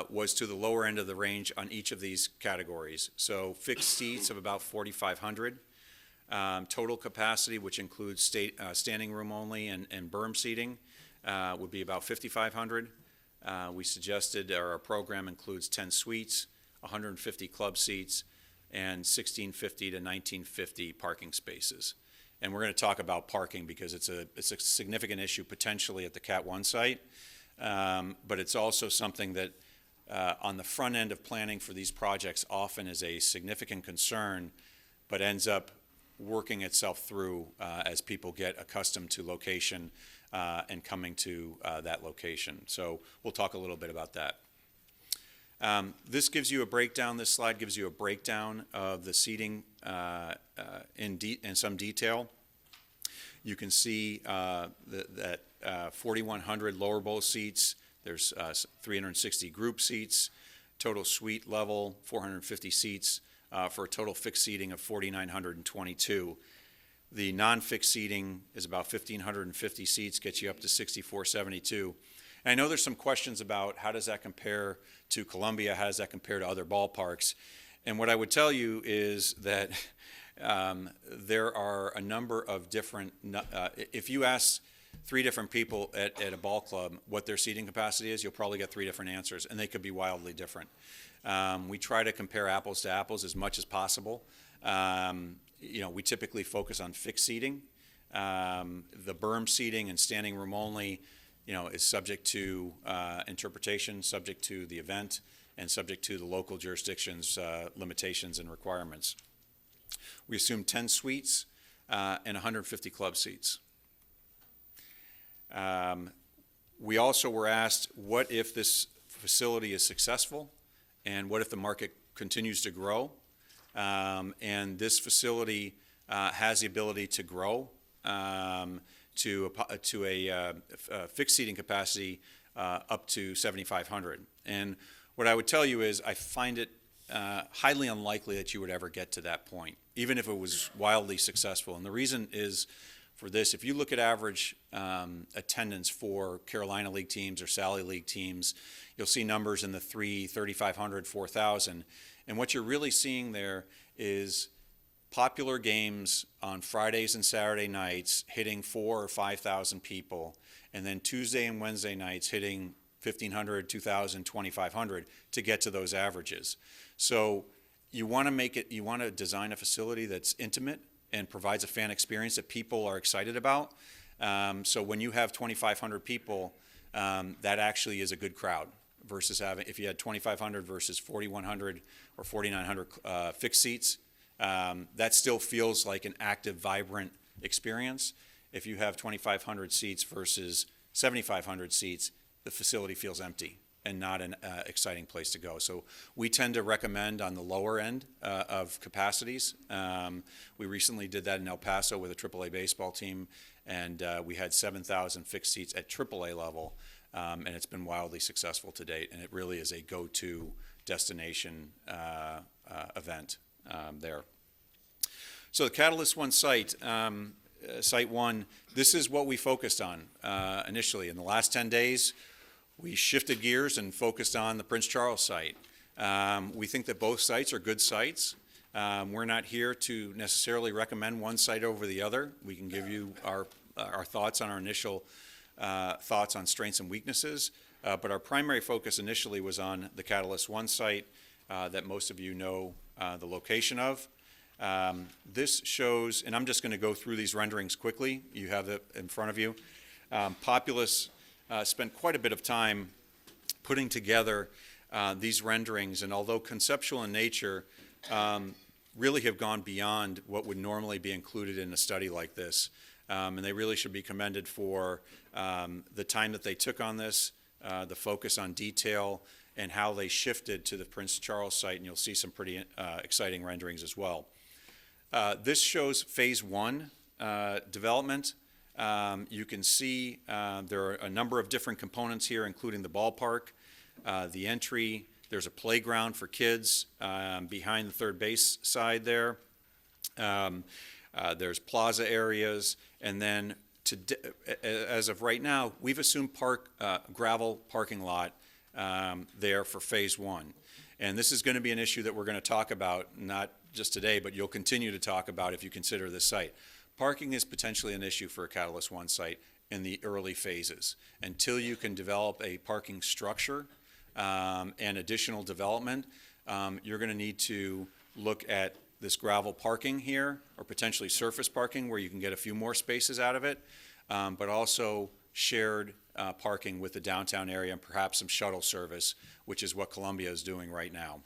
was to the lower end of the range on each of these categories. So fixed seats of about 4,500, total capacity, which includes standing room only and berm seating, would be about 5,500. We suggested our program includes 10 suites, 150 club seats, and 1,650 to 1,950 parking spaces. And we're going to talk about parking because it's a significant issue potentially at the Cat 1 site, but it's also something that on the front end of planning for these projects often is a significant concern, but ends up working itself through as people get accustomed to location and coming to that location. So we'll talk a little bit about that. This gives you a breakdown, this slide gives you a breakdown of the seating in some detail. You can see that 4,100 lower bowl seats, there's 360 group seats, total suite level, 450 seats, for a total fixed seating of 4,922. The non-fixed seating is about 1,550 seats, gets you up to 6,472. And I know there's some questions about how does that compare to Columbia, how does that compare to other ballparks? And what I would tell you is that there are a number of different, if you ask 3 different people at a ball club what their seating capacity is, you'll probably get 3 different answers, and they could be wildly different. We try to compare apples to apples as much as possible. We typically focus on fixed seating. The berm seating and standing room only, is subject to interpretation, subject to the event, and subject to the local jurisdiction's limitations and requirements. We assume 10 suites and 150 club seats. We also were asked, what if this facility is successful, and what if the market continues to grow? And this facility has the ability to grow to a fixed seating capacity up to 7,500. And what I would tell you is I find it highly unlikely that you would ever get to that point, even if it was wildly successful. And the reason is for this: if you look at average attendance for Carolina League teams or Sally League teams, you'll see numbers in the 3,500, 4,000. And what you're really seeing there is popular games on Fridays and Saturday nights hitting 4,000 or 5,000 people, and then Tuesday and Wednesday nights hitting 1,500, 2,000, 2,500 to get to those averages. So you want to design a facility that's intimate and provides a fan experience that people are excited about. So when you have 2,500 people, that actually is a good crowd versus if you had 2,500 versus 4,100 or 4,900 fixed seats. That still feels like an active, vibrant experience. If you have 2,500 seats versus 7,500 seats, the facility feels empty and not an exciting place to go. So we tend to recommend on the lower end of capacities. We recently did that in El Paso with a AAA baseball team, and we had 7,000 fixed seats at AAA level, and it's been wildly successful to date, and it really is a go-to destination event there. So the Catalyst 1 site, Site 1, this is what we focused on initially. In the last 10 days, we shifted gears and focused on the Prince Charles site. We think that both sites are good sites. We're not here to necessarily recommend one site over the other. We can give you our thoughts on our initial thoughts on strengths and weaknesses, but our primary focus initially was on the Catalyst 1 site that most of you know the location of. This shows, and I'm just going to go through these renderings quickly. You have it in front of you. Populous spent quite a bit of time putting together these renderings, and although conceptual in nature, really have gone beyond what would normally be included in a study like this. And they really should be commended for the time that they took on this, the focus on detail, and how they shifted to the Prince Charles site, and you'll see some pretty exciting renderings as well. This shows phase one development. You can see there are a number of different components here, including the ballpark, the entry. There's a playground for kids behind the third base side there. There's plaza areas, and then as of right now, we've assumed gravel parking lot there for phase one. And this is going to be an issue that we're going to talk about, not just today, but you'll continue to talk about if you consider this site. Parking is potentially an issue for a Catalyst One site in the early phases. Until you can develop a parking structure and additional development, you're going to need to look at this gravel parking here, or potentially surface parking where you can get a few more spaces out of it, but also shared parking with the downtown area and perhaps some shuttle service, which is what Columbia is doing right now.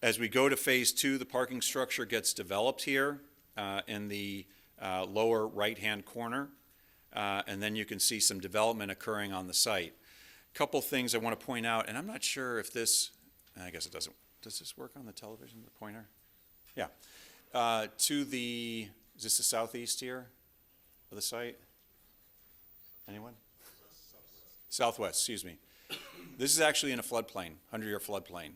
As we go to phase two, the parking structure gets developed here in the lower right-hand corner, and then you can see some development occurring on the site. A couple things I want to point out, and I'm not sure if this, I guess it doesn't, does this work on the television, the pointer? Yeah. To the, is this the southeast here of the site? Anyone? Southwest, excuse me. This is actually in a floodplain, 100-year floodplain.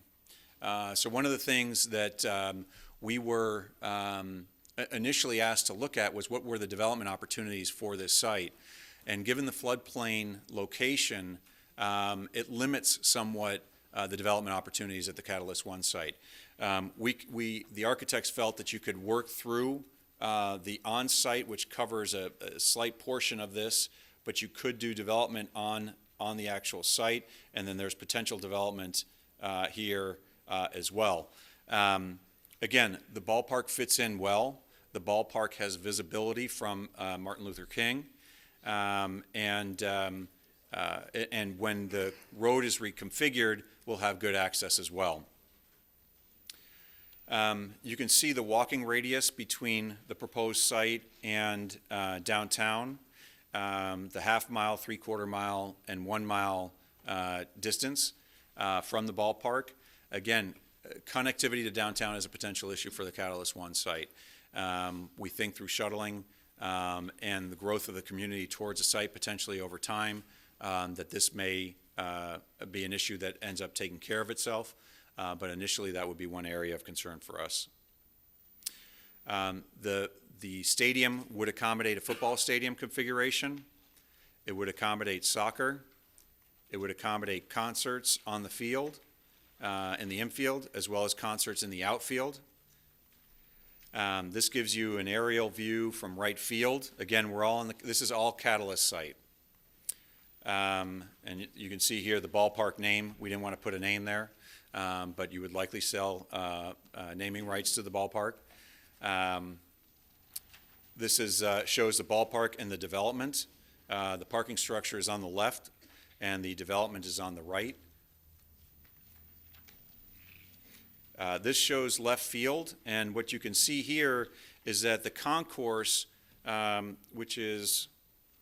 So one of the things that we were initially asked to look at was what were the development opportunities for this site. And given the floodplain location, it limits somewhat the development opportunities at the Catalyst One site. The architects felt that you could work through the on-site, which covers a slight portion of this, but you could do development on the actual site, and then there's potential development here as well. Again, the ballpark fits in well. The ballpark has visibility from Martin Luther King, and when the road is reconfigured, we'll have good access as well. You can see the walking radius between the proposed site and downtown, the half-mile, three-quarter-mile, and 1 mile distance from the ballpark. Again, connectivity to downtown is a potential issue for the Catalyst One site. We think through shuttling and the growth of the community towards the site potentially over time, that this may be an issue that ends up taking care of itself, but initially that would be one area of concern for us. The stadium would accommodate a football stadium configuration. It would accommodate soccer. It would accommodate concerts on the field, in the infield, as well as concerts in the outfield. This gives you an aerial view from right field. Again, we're all this is all Catalyst site. And you can see here the ballpark name. We didn't want to put a name there, but you would likely sell naming rights to the ballpark. This shows the ballpark and the development. The parking structure is on the left, and the development is on the right. This shows left field, and what you can see here is that the concourse, which is,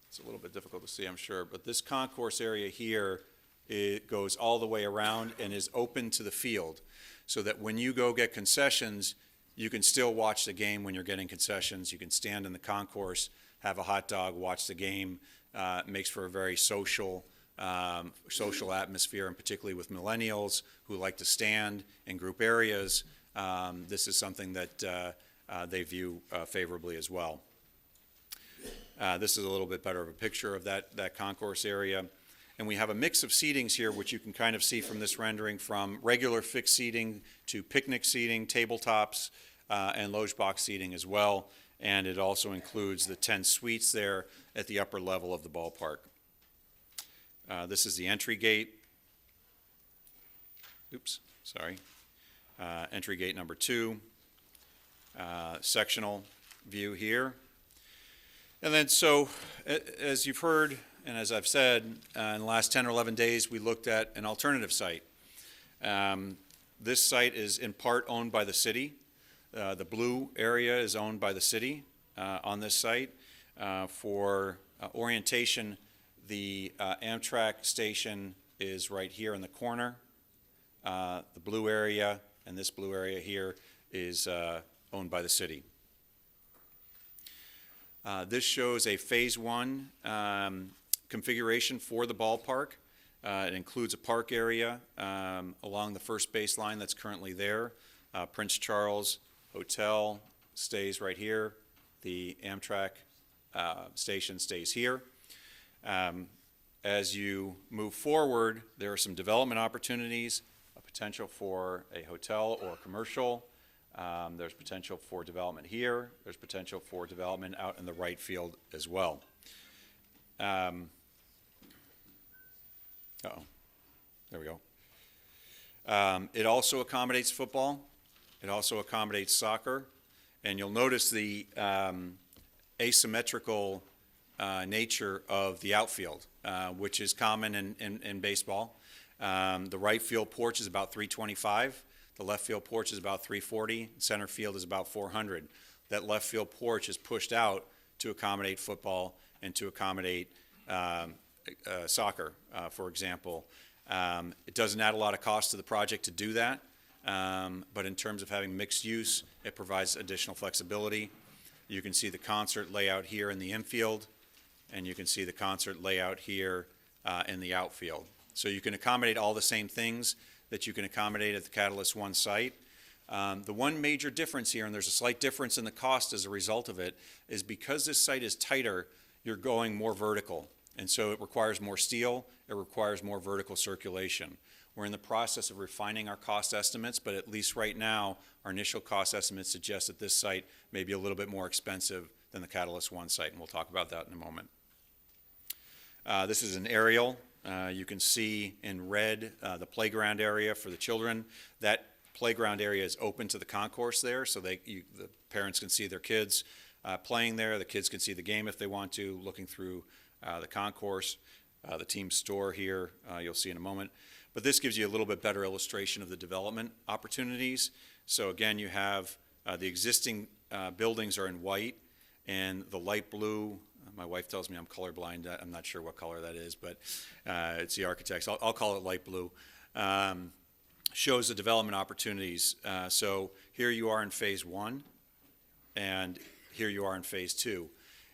it's a little bit difficult to see, I'm sure, but this concourse area here, it goes all the way around and is open to the field, so that when you go get concessions, you can still watch the game when you're getting concessions. You can stand in the concourse, have a hot dog, watch the game. It makes for a very social atmosphere, and particularly with millennials who like to stand in group areas. This is something that they view favorably as well. This is a little bit better of a picture of that concourse area. And we have a mix of seatings here, which you can kind of see from this rendering, from regular fixed seating to picnic seating, tabletops, and loge box seating as well. And it also includes the 10 suites there at the upper level of the ballpark. This is the entry gate. Oops, sorry. entry gate number 2, sectional view here. And then so, as you've heard, and as I've said, in the last 10 or 11 days, we looked at an alternative site. This site is in part owned by the city. The blue area is owned by the city on this site. For orientation, the Amtrak station is right here in the corner. The blue area and this blue area here is owned by the city. This shows a Phase 1 configuration for the ballpark. It includes a park area along the first baseline that's currently there. Prince Charles Hotel stays right here. The Amtrak station stays here. As you move forward, there are some development opportunities, a potential for a hotel or commercial. There's potential for development here. There's potential for development out in the right field as well. There we go. It also accommodates football. It also accommodates soccer. And you'll notice the asymmetrical nature of the outfield, which is common in baseball. The right field porch is about 325. The left field porch is about 340. Center field is about 400. That left field porch is pushed out to accommodate football and to accommodate soccer, for example. It doesn't add a lot of cost to the project to do that, but in terms of having mixed use, it provides additional flexibility. You can see the concert layout here in the infield, and you can see the concert layout here in the outfield. So you can accommodate all the same things that you can accommodate at the Catalyst One site. The one major difference here, and there's a slight difference in the cost as a result of it, is because this site is tighter, you're going more vertical. And so it requires more steel, it requires more vertical circulation. We're in the process of refining our cost estimates, but at least right now, our initial cost estimates suggest that this site may be a little bit more expensive than the Catalyst One site, and we'll talk about that in a moment. This is an aerial. You can see in red the playground area for the children. That playground area is open to the concourse there, so the parents can see their kids playing there. The kids can see the game if they want to, looking through the concourse. The team store here, you'll see in a moment. But this gives you a little bit better illustration of the development opportunities. So again, you have the existing buildings are in white, and the light blue, my wife tells me I'm colorblind. I'm not sure what color that is, but it's the architects. I'll call it light blue. Shows the development opportunities. So here you are in Phase 1, and here you are in Phase 2.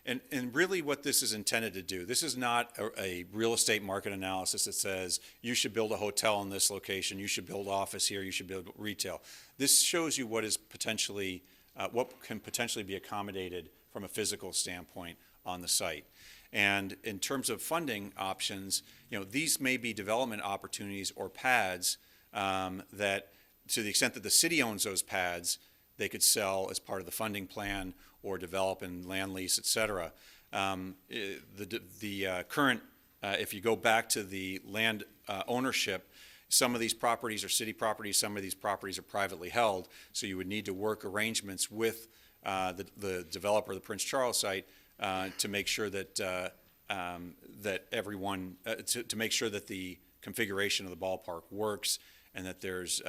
And really what this is intended to do, this is not a real estate market analysis that says you should build a hotel in this location, you should build office here, you should build retail. This shows you what is potentially, what can potentially be accommodated from a physical standpoint on the site. And in terms of funding options, these may be development opportunities or pads that, to the extent that the city owns those pads, they could sell as part of the funding plan or develop in land lease, et cetera. The current, if you go back to the land ownership, some of these properties are city properties, some of these properties are privately held, so you would need to work arrangements with the developer of the Prince Charles site to make sure that that everyone, to make sure that the configuration of the ballpark works and that there's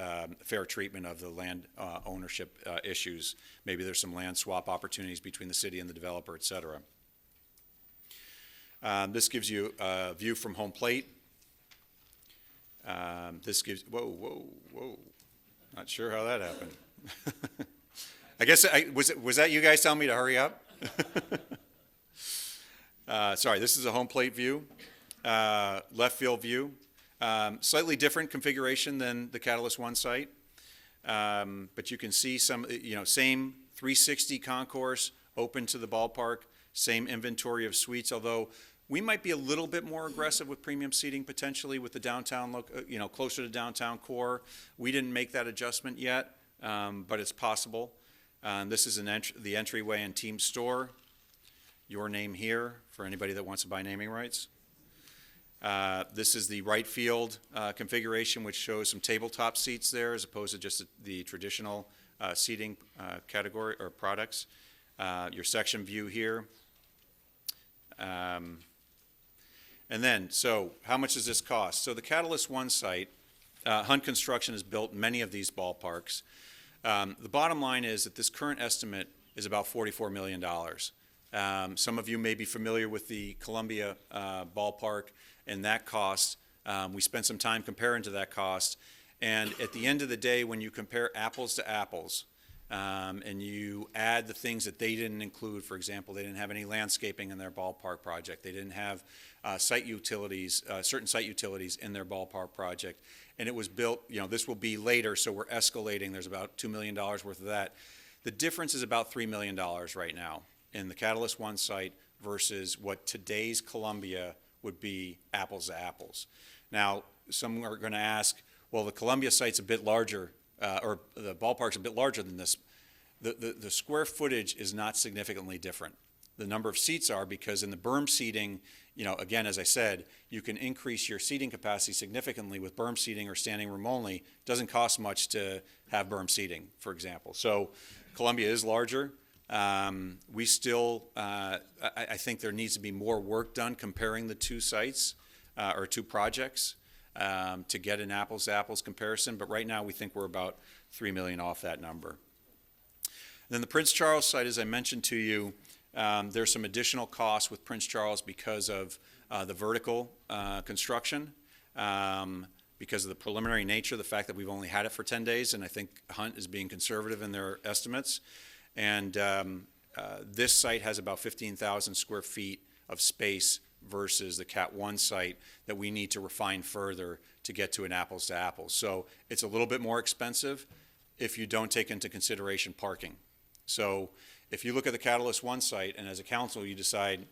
fair treatment of the land ownership issues. Maybe there's some land swap opportunities between the city and the developer, et cetera. This gives you a view from home plate. This gives, whoa. Not sure how that happened. I guess, was that you guys telling me to hurry up? Sorry, this is a home plate view, left field view. Slightly different configuration than the Catalyst One site, but you can see some, same 360 concourse, open to the ballpark, same inventory of suites, although we might be a little bit more aggressive with premium seating potentially with the downtown, closer to downtown core. We didn't make that adjustment yet, but it's possible. This is the entryway and team store. Your name here for anybody that wants to buy naming rights. This is the right field configuration, which shows some tabletop seats there as opposed to just the traditional seating category or products. Your section view here. And then, so how much does this cost? So the Catalyst One site, Hunt Construction has built many of these ballparks. The bottom line is that this current estimate is about $44 million. Some of you may be familiar with the Columbia ballpark and that cost. We spent some time comparing to that cost. And at the end of the day, when you compare apples to apples, and you add the things that they didn't include, for example, they didn't have any landscaping in their ballpark project. They didn't have site utilities, certain site utilities in their ballpark project. And it was built, this will be later, so we're escalating. There's about $2 million worth of that. The difference is about $3 million right now in the Catalyst One site versus what today's Columbia would be apples to apples. Now, some are going to ask, well, the Columbia site's a bit larger, or the ballpark's a bit larger than this. The square footage is not significantly different. The number of seats are, because in the berm seating, again, as I said, you can increase your seating capacity significantly with berm seating or standing room only. It doesn't cost much to have berm seating, for example. So Columbia is larger. We still, I think there needs to be more work done comparing the two sites or two projects to get an apples-to-apples comparison. But right now, we think we're about $3 million off that number. Then the Prince Charles site, as I mentioned to you, there's some additional costs with Prince Charles because of the vertical construction, because of the preliminary nature, the fact that we've only had it for 10 days, and I think Hunt is being conservative in their estimates. And this site has about 15,000 square feet of space versus the Cat 1 site that we need to refine further to get to an apples to apples. So it's a little bit more expensive if you don't take into consideration parking. So if you look at the Catalyst One site and as a council you decide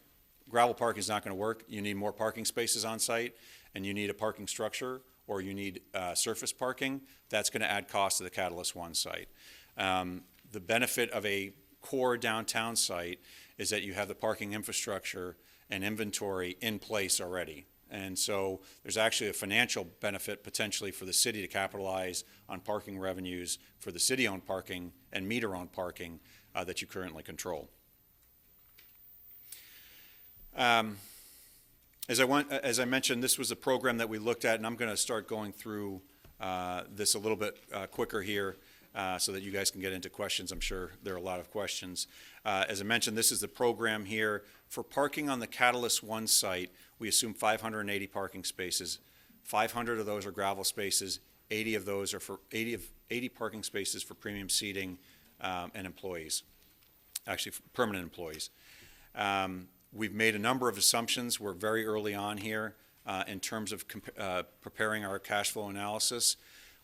gravel parking is not going to work, you need more parking spaces on site and you need a parking structure or you need surface parking, that's going to add cost to the Catalyst One site. The benefit of a core downtown site is that you have the parking infrastructure and inventory in place already. And so there's actually a financial benefit potentially for the city to capitalize on parking revenues for the city-owned parking and meter-owned parking that you currently control. As I mentioned, this was a program that we looked at, and I'm going to start going through this a little bit quicker here so that you guys can get into questions. I'm sure there are a lot of questions. As I mentioned, this is the program here. For parking on the Catalyst One site, we assume 580 parking spaces. 500 of those are gravel spaces. 80 of those are for 80 parking spaces for premium seating and employees, actually permanent employees. We've made a number of assumptions. We're very early on here in terms of preparing our cash flow analysis.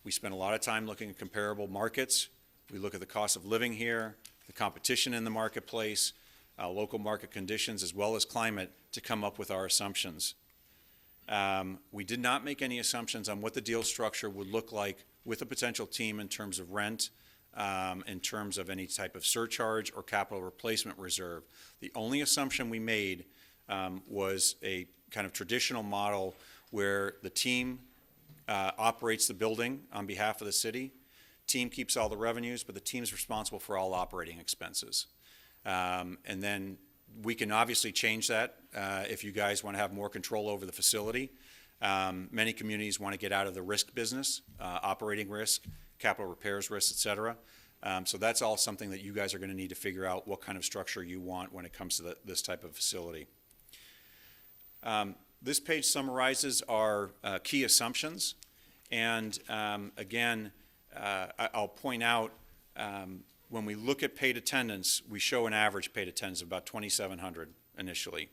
We spend a lot of time looking at comparable markets. We look at the cost of living here, the competition in the marketplace, local market conditions, as well as climate to come up with our assumptions. We did not make any assumptions on what the deal structure would look like with a potential team in terms of rent, in terms of any type of surcharge or capital replacement reserve. The only assumption we made was a kind of traditional model where the team operates the building on behalf of the city. Team keeps all the revenues, but the team's responsible for all operating expenses. And then we can obviously change that if you guys want to have more control over the facility. Many communities want to get out of the risk business, operating risk, capital repairs risk, et cetera. So that's all something that you guys are going to need to figure out what kind of structure you want when it comes to this type of facility. This page summarizes our key assumptions. And again, I'll point out when we look at paid attendance, we show an average paid attendance of about 2,700 initially.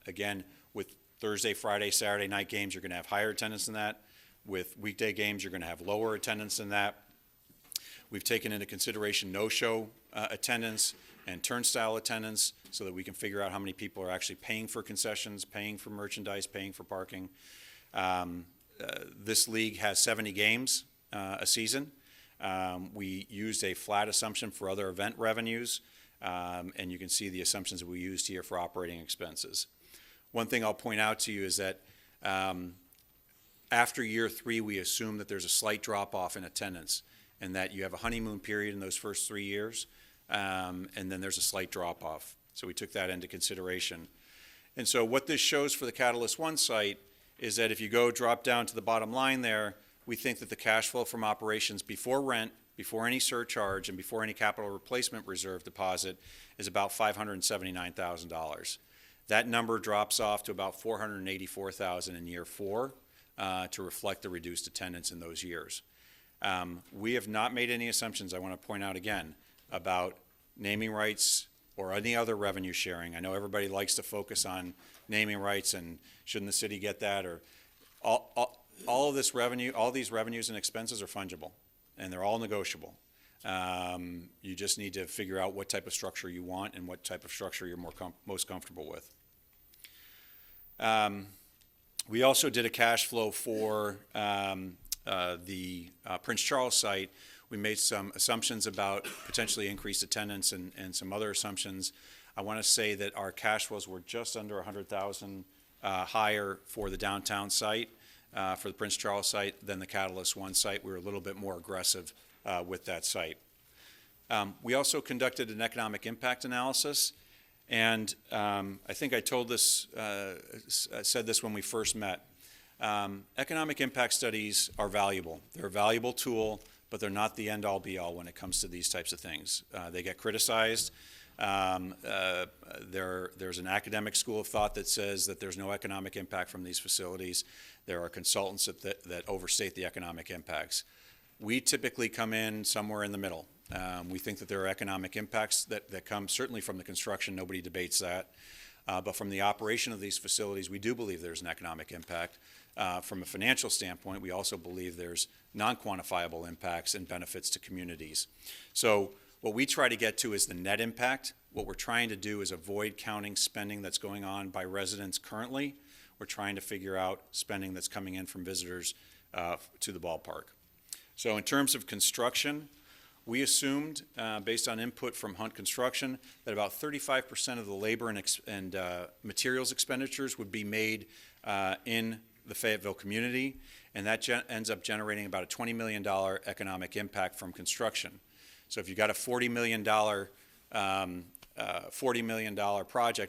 Again, with Thursday, Friday, Saturday night games, you're going to have higher attendance than that. With weekday games, you're going to have lower attendance than that. We've taken into consideration no-show attendance and turnstile attendance so that we can figure out how many people are actually paying for concessions, paying for merchandise, paying for parking. This league has 70 games a season. We used a flat assumption for other event revenues, and you can see the assumptions that we used here for operating expenses. One thing I'll point out to you is that after year 3, we assume that there's a slight drop-off in attendance and that you have a honeymoon period in those first 3 years, and then there's a slight drop-off. So we took that into consideration. And so what this shows for the Catalyst One site is that if you go drop down to the bottom line there, we think that the cash flow from operations before rent, before any surcharge, and before any capital replacement reserve deposit is about $579,000. That number drops off to about $484,000 in year 4 to reflect the reduced attendance in those years. We have not made any assumptions, I want to point out again, about naming rights or any other revenue sharing. I know everybody likes to focus on naming rights and shouldn't the city get that, or all of this revenue, all these revenues and expenses are fungible and they're all negotiable. You just need to figure out what type of structure you want and what type of structure you're most comfortable with. We also did a cash flow for the Prince Charles site. We made some assumptions about potentially increased attendance and some other assumptions. I want to say that our cash flows were just under $100,000 higher for the downtown site, for the Prince Charles site, than the Catalyst One site. We were a little bit more aggressive with that site. We also conducted an economic impact analysis, and I think I told this, said this when we first met. Economic impact studies are valuable. They're a valuable tool, but they're not the end-all be-all when it comes to these types of things. They get criticized. There's an academic school of thought that says that there's no economic impact from these facilities. There are consultants that overstate the economic impacts. We typically come in somewhere in the middle. We think that there are economic impacts that come certainly from the construction. Nobody debates that. But from the operation of these facilities, we do believe there's an economic impact. From a financial standpoint, we also believe there's non-quantifiable impacts and benefits to communities. So what we try to get to is the net impact. What we're trying to do is avoid counting spending that's going on by residents currently. We're trying to figure out spending that's coming in from visitors to the ballpark. So in terms of construction, we assumed, based on input from Hunt Construction, that about 35% of the labor and materials expenditures would be made in the Fayetteville community, and that ends up generating about a $20 million economic impact from construction. So if you've got a $40 million project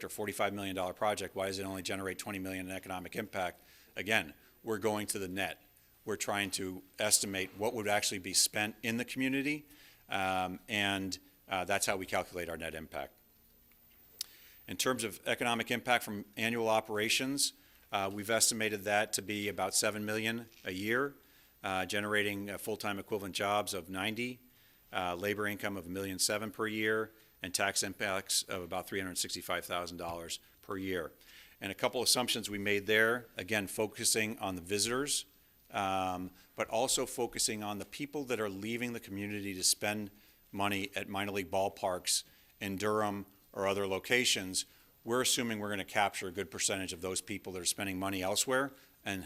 or $45 million project, why does it only generate $20 million in economic impact? Again, we're going to the net. We're trying to estimate what would actually be spent in the community, and that's how we calculate our net impact. In terms of economic impact from annual operations, we've estimated that to be about $7 million a year, generating full-time equivalent jobs of 90, labor income of $1.7 million per year, and tax impacts of about $365,000 per year. And a couple assumptions we made there, again, focusing on the visitors, but also focusing on the people that are leaving the community to spend money at minor league ballparks in Durham or other locations. We're assuming we're going to capture a good percentage of those people that are spending money elsewhere and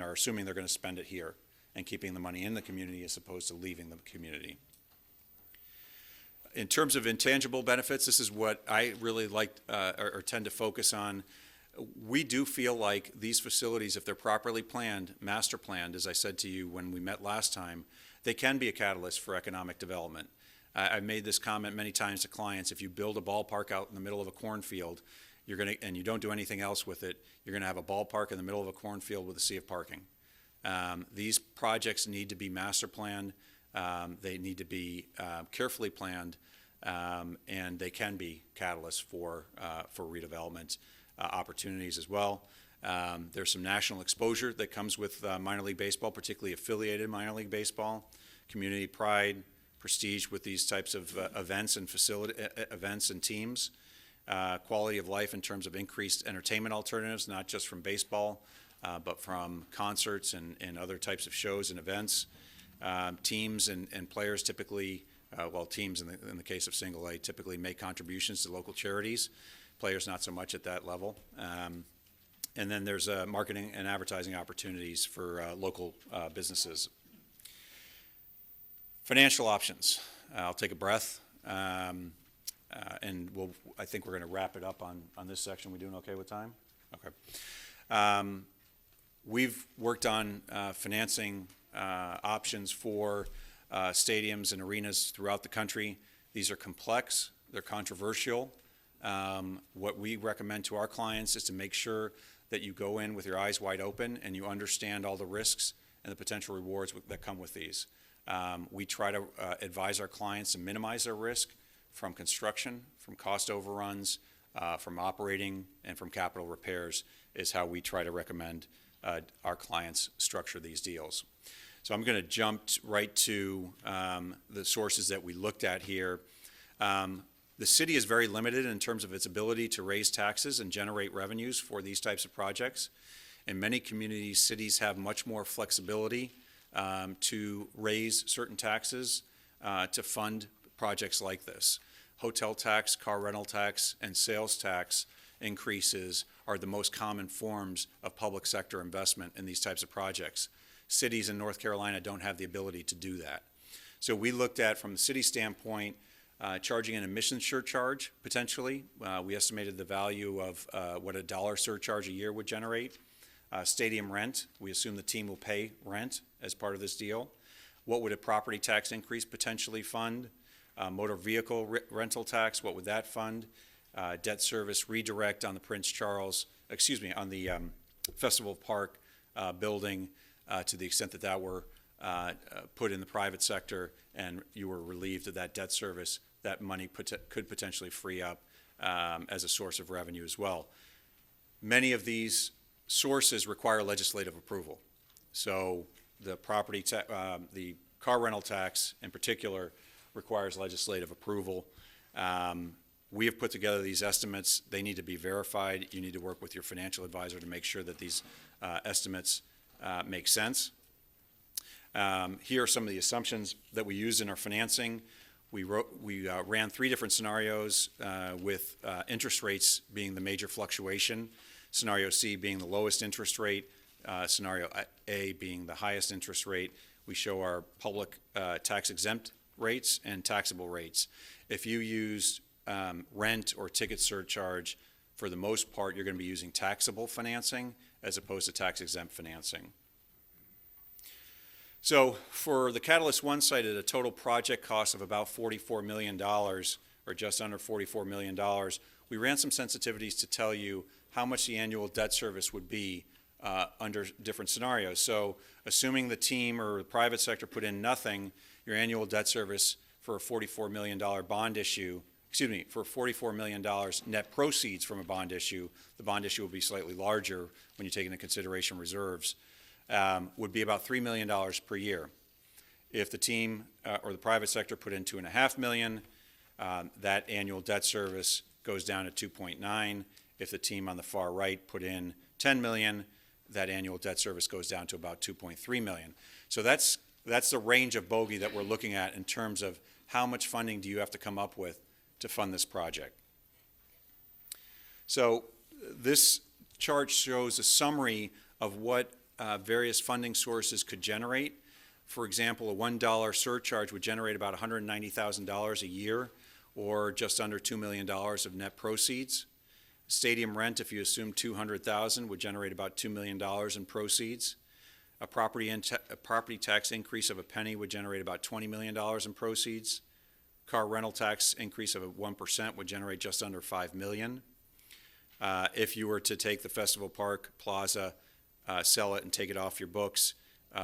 are assuming they're going to spend it here and keeping the money in the community as opposed to leaving the community. In terms of intangible benefits, this is what I really like or tend to focus on. We do feel like these facilities, if they're properly planned, master planned, as I said to you when we met last time, they can be a catalyst for economic development. I've made this comment many times to clients. If you build a ballpark out in the middle of a cornfield, and you don't do anything else with it, you're going to have a ballpark in the middle of a cornfield with a sea of parking. These projects need to be master planned. They need to be carefully planned, and they can be catalysts for redevelopment opportunities as well. There's some national exposure that comes with minor league baseball, particularly affiliated minor league baseball, community pride, prestige with these types of events and teams, quality of life in terms of increased entertainment alternatives, not just from baseball, but from concerts and other types of shows and events. Teams and players typically, teams in the case of single A typically make contributions to local charities. Players not so much at that level. And then there's marketing and advertising opportunities for local businesses. Financial options. I'll take a breath. And I think we're going to wrap it up on this section. We doing okay with time? Okay. We've worked on financing options for stadiums and arenas throughout the country. These are complex, they're controversial. What we recommend to our clients is to make sure that you go in with your eyes wide open and you understand all the risks and the potential rewards that come with these. We try to advise our clients to minimize their risk from construction, from cost overruns, from operating, and from capital repairs is how we try to recommend our clients structure these deals. So I'm going to jump right to the sources that we looked at here. The city is very limited in terms of its ability to raise taxes and generate revenues for these types of projects. In many communities, cities have much more flexibility to raise certain taxes to fund projects like this. Hotel tax, car rental tax, and sales tax increases are the most common forms of public sector investment in these types of projects. Cities in North Carolina don't have the ability to do that. So we looked at, from the city standpoint, charging an emissions surcharge, potentially. We estimated the value of what a $1 surcharge a year would generate. Stadium rent, we assume the team will pay rent as part of this deal. What would a property tax increase potentially fund? Motor vehicle rental tax, what would that fund? Debt service redirect on the on the Festival Park building to the extent that that were put in the private sector and you were relieved of that debt service, that money could potentially free up as a source of revenue as well. Many of these sources require legislative approval. So the the car rental tax in particular requires legislative approval. We have put together these estimates. They need to be verified. You need to work with your financial advisor to make sure that these estimates make sense. Here are some of the assumptions that we used in our financing. We ran 3 different scenarios with interest rates being the major fluctuation, scenario C being the lowest interest rate, scenario A being the highest interest rate. We show our public tax-exempt rates and taxable rates. If you used rent or ticket surcharge, for the most part, you're going to be using taxable financing as opposed to tax-exempt financing. So for the Catalyst One site at a total project cost of about $44 million, or just under $44 million, we ran some sensitivities to tell you how much the annual debt service would be under different scenarios. So assuming the team or the private sector put in nothing, your annual debt service for a $44 million bond issue, for $44 million net proceeds from a bond issue, the bond issue will be slightly larger when you take into consideration reserves, would be about $3 million per year. If the team or the private sector put in $2.5 million, that annual debt service goes down to 2.9. If the team on the far right put in $10 million, that annual debt service goes down to about 2.3 million. So that's the range of bogey that we're looking at in terms of how much funding do you have to come up with to fund this project. So this chart shows a summary of what various funding sources could generate. For example, a $1 surcharge would generate about $190,000 a year, or just under $2 million of net proceeds. Stadium rent, if you assume $200,000, would generate about $2 million in proceeds. A property tax increase of a penny would generate about $20 million in proceeds. Car rental tax increase of 1% would generate just under $5 million. If you were to take the Festival Park Plaza, sell it and take it off your books,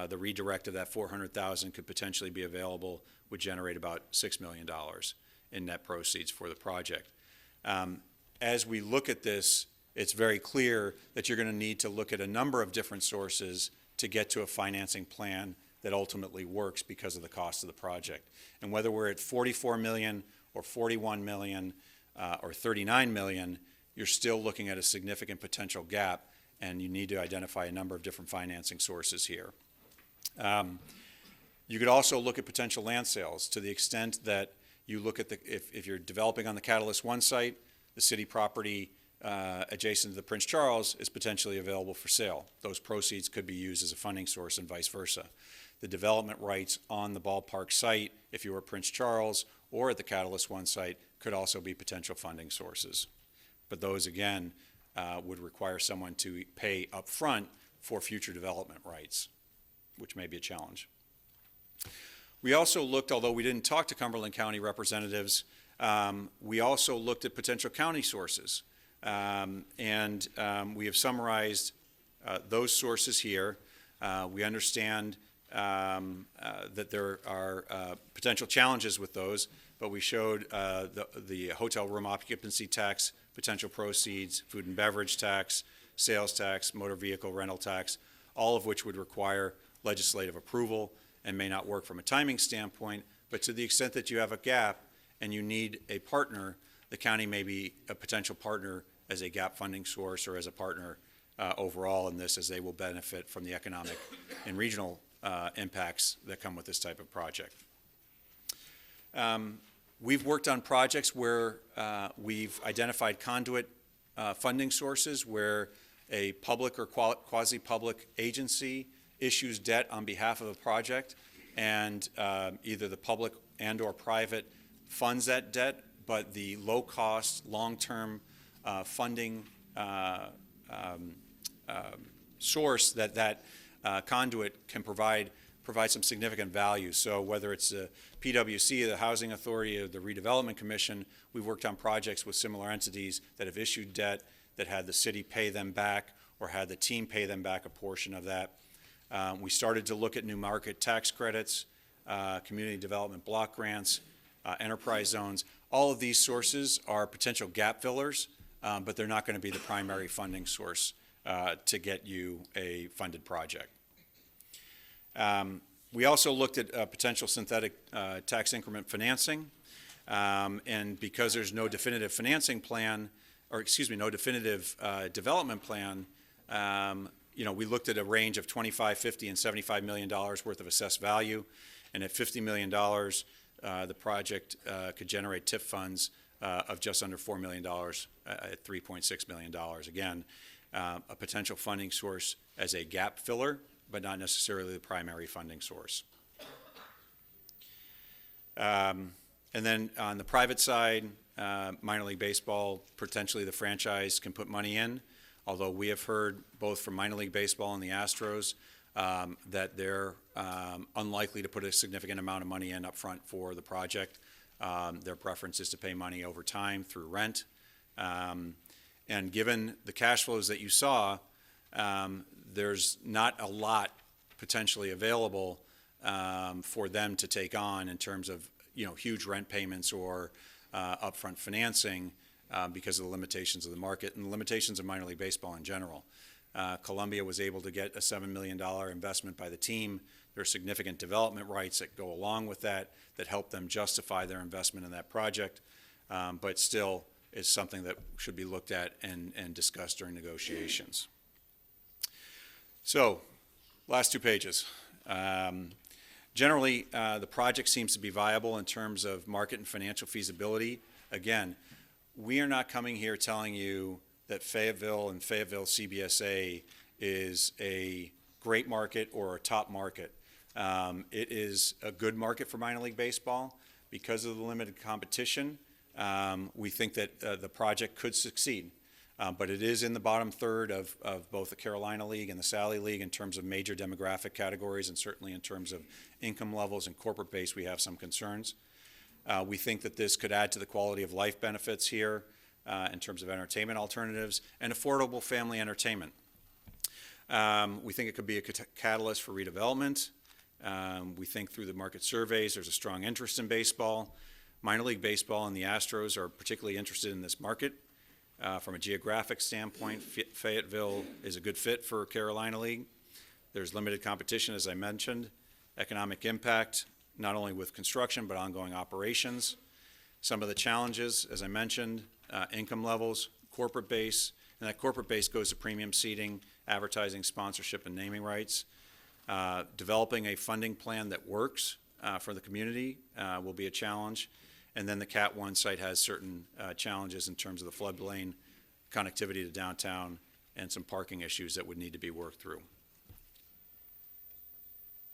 the redirect of that $400,000 could potentially be available, would generate about $6 million in net proceeds for the project. As we look at this, it's very clear that you're going to need to look at a number of different sources to get to a financing plan that ultimately works because of the cost of the project. And whether we're at $44 million or $41 million or $39 million, you're still looking at a significant potential gap, and you need to identify a number of different financing sources here. You could also look at potential land sales to the extent that you look at if you're developing on the Catalyst One site, the city property adjacent to the Prince Charles is potentially available for sale. Those proceeds could be used as a funding source and vice versa. the development rights on the ballpark site, if you were Prince Charles, or at the Catalyst One site, could also be potential funding sources. But those, again, would require someone to pay upfront for future development rights, which may be a challenge. We also looked, although we didn't talk to Cumberland County representatives, we also looked at potential county sources. We have summarized those sources here. We understand that there are potential challenges with those, but we showed the hotel room occupancy tax, potential proceeds, food and beverage tax, sales tax, motor vehicle rental tax, all of which would require legislative approval and may not work from a timing standpoint, but to the extent that you have a gap and you need a partner, the county may be a potential partner as a gap funding source or as a partner overall in this, as they will benefit from the economic and regional impacts that come with this type of project. We've worked on projects where we've identified conduit funding sources where a public or quasi-public agency issues debt on behalf of a project, and either the public and or private funds that debt, but the low-cost, long-term funding source that conduit can provide some significant value. So whether it's the PWC, the Housing Authority, or the Redevelopment Commission, we've worked on projects with similar entities that have issued debt, that had the city pay them back or had the team pay them back a portion of that. We started to look at new market tax credits, community development block grants, enterprise zones. All of these sources are potential gap fillers, but they're not going to be the primary funding source to get you a funded project. We also looked at potential synthetic tax increment financing, and because there's no definitive financing plan, or excuse me, no definitive development plan, we looked at a range of $25, $50, and $75 million worth of assessed value, and at $50 million, the project could generate TIF funds of just under $4 million at $3.6 million. Again, a potential funding source as a gap filler, but not necessarily the primary funding source. And then on the private side, minor league baseball, potentially the franchise can put money in, although we have heard both from minor league baseball and the Astros that they're unlikely to put a significant amount of money in up front for the project. Their preference is to pay money over time through rent. And given the cash flows that you saw, there's not a lot potentially available for them to take on in terms of huge rent payments or upfront financing because of the limitations of the market and the limitations of minor league baseball in general. Columbia was able to get a $7 million investment by the team. There are significant development rights that go along with that help them justify their investment in that project, but still is something that should be looked at and discussed during negotiations. So, last 2 pages. Generally, the project seems to be viable in terms of market and financial feasibility. Again, we are not coming here telling you that Fayetteville and Fayetteville CBSA is a great market or a top market. It is a good market for minor league baseball. Because of the limited competition, we think that the project could succeed. But it is in the bottom third of both the Carolina League and the Sally League in terms of major demographic categories, and certainly in terms of income levels and corporate base, we have some concerns. We think that this could add to the quality of life benefits here in terms of entertainment alternatives and affordable family entertainment. We think it could be a catalyst for redevelopment. We think through the market surveys there's a strong interest in baseball. Minor league baseball and the Astros are particularly interested in this market. From a geographic standpoint, Fayetteville is a good fit for Carolina League. There's limited competition, as I mentioned. Economic impact, not only with construction, but ongoing operations. Some of the challenges, as I mentioned, income levels, corporate base, and that corporate base goes to premium seating, advertising, sponsorship, and naming rights. Developing a funding plan that works for the community will be a challenge. And then the Cat 1 site has certain challenges in terms of the floodplain, connectivity to downtown, and some parking issues that would need to be worked through.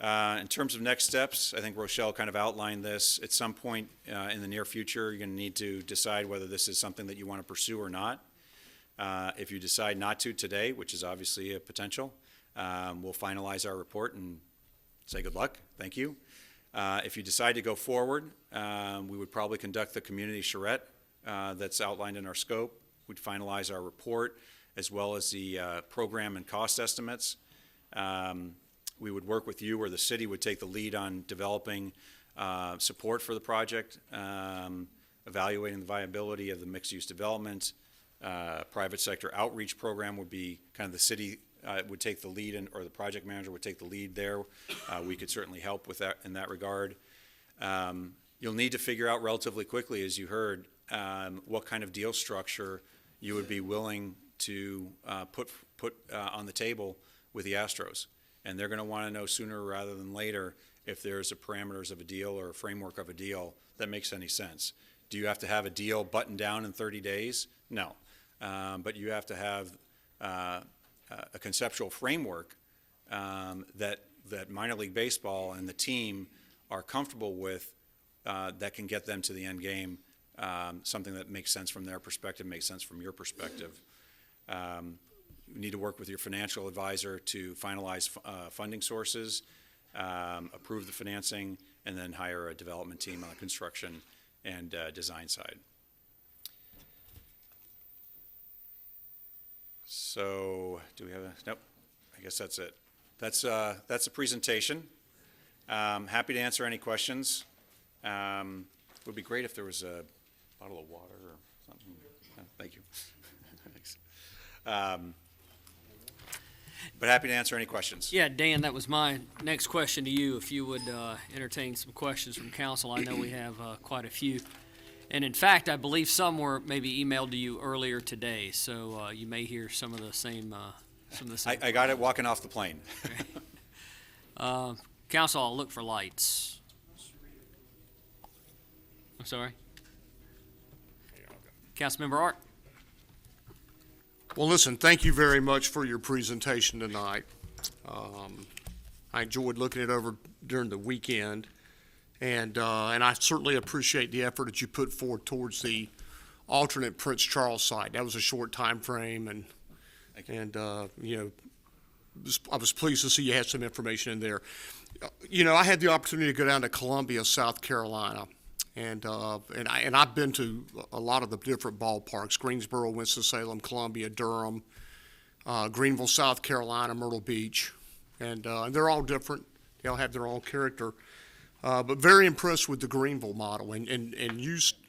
In terms of next steps, I think Rochelle kind of outlined this. At some point in the near future, you're going to need to decide whether this is something that you want to pursue or not. If you decide not to today, which is obviously a potential, we'll finalize our report and say good luck. Thank you. If you decide to go forward, we would probably conduct the community charrette that's outlined in our scope. We'd finalize our report as well as the program and cost estimates. We would work with you, or the city would take the lead on developing support for the project, evaluating the viability of the mixed-use development. Private sector outreach program would be kind of the city would take the lead, or the project manager would take the lead there. We could certainly help with that in that regard. You'll need to figure out relatively quickly, as you heard, what kind of deal structure you would be willing to put on the table with the Astros. And they're going to want to know sooner rather than later if there's a parameters of a deal or a framework of a deal that makes any sense. Do you have to have a deal buttoned down in 30 days? No. But you have to have a conceptual framework that minor league baseball and the team are comfortable with that can get them to the end game, something that makes sense from their perspective, makes sense from your perspective. You need to work with your financial advisor to finalize funding sources, approve the financing, and then hire a development team on the construction and design side. So, do we have a, nope, I guess that's it. That's a presentation. Happy to answer any questions. It would be great if there was a bottle of water or something. Thank you. Thanks. But happy to answer any questions. Yeah, Dan, that was my next question to you, if you would entertain some questions from council. I know we have quite a few. And in fact, I believe some were maybe emailed to you earlier today, so you may hear some of the same. I got it walking off the plane. Council, I'll look for lights. I'm sorry? Councilmember Art? Well, listen, thank you very much for your presentation tonight. I enjoyed looking it over during the weekend, and I certainly appreciate the effort that you put forward towards the alternate Prince Charles site. That was a short time frame, and you know, I was pleased to see you had some information in there. You know, I had the opportunity to go down to Columbia, South Carolina. And I've been to a lot of the different ballparks: Greensboro, Winston-Salem, Columbia, Durham, Greenville, South Carolina, Myrtle Beach, and they're all different. They all have their own character. But very impressed with the Greenville model. And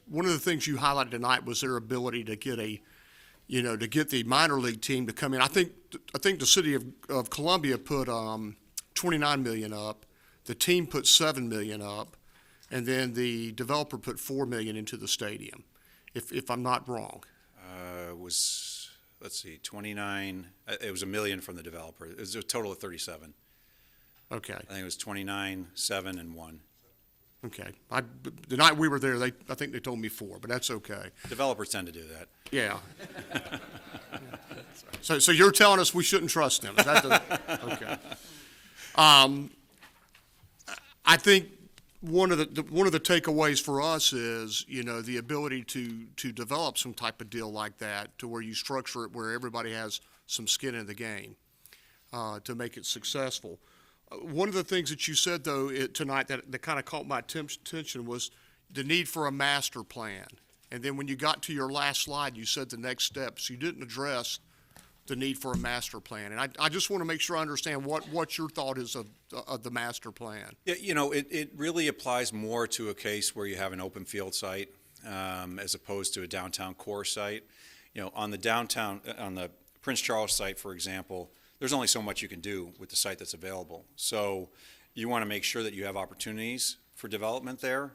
one of the things you highlighted tonight was their ability to get to get the minor league team to come in. I think the city of Columbia put $29 million up. The team put $7 million up. And then the developer put $4 million into the stadium, if I'm not wrong. Was, let's see, 29, it was $1 million from the developer. It was a total of 37. Okay. I think it was 29, 7, and 1. Okay. The night we were there, I think they told me 4, but that's okay. Developers tend to do that. Yeah. So you're telling us we shouldn't trust them? Is that okay. I think one of the takeaways for us is, you know, the ability to develop some type of deal like that, to where you structure it where everybody has some skin in the game to make it successful. One of the things that you said, though, tonight that kind of caught my attention was the need for a master plan. And then when you got to your last slide, you said the next steps. You didn't address the need for a master plan. And I just want to make sure I understand what your thought is of the master plan. Yeah, you know, it really applies more to a case where you have an open field site as opposed to a downtown core site. You know, on the Prince Charles site, for example, there's only so much you can do with the site that's available. So you want to make sure that you have opportunities for development there.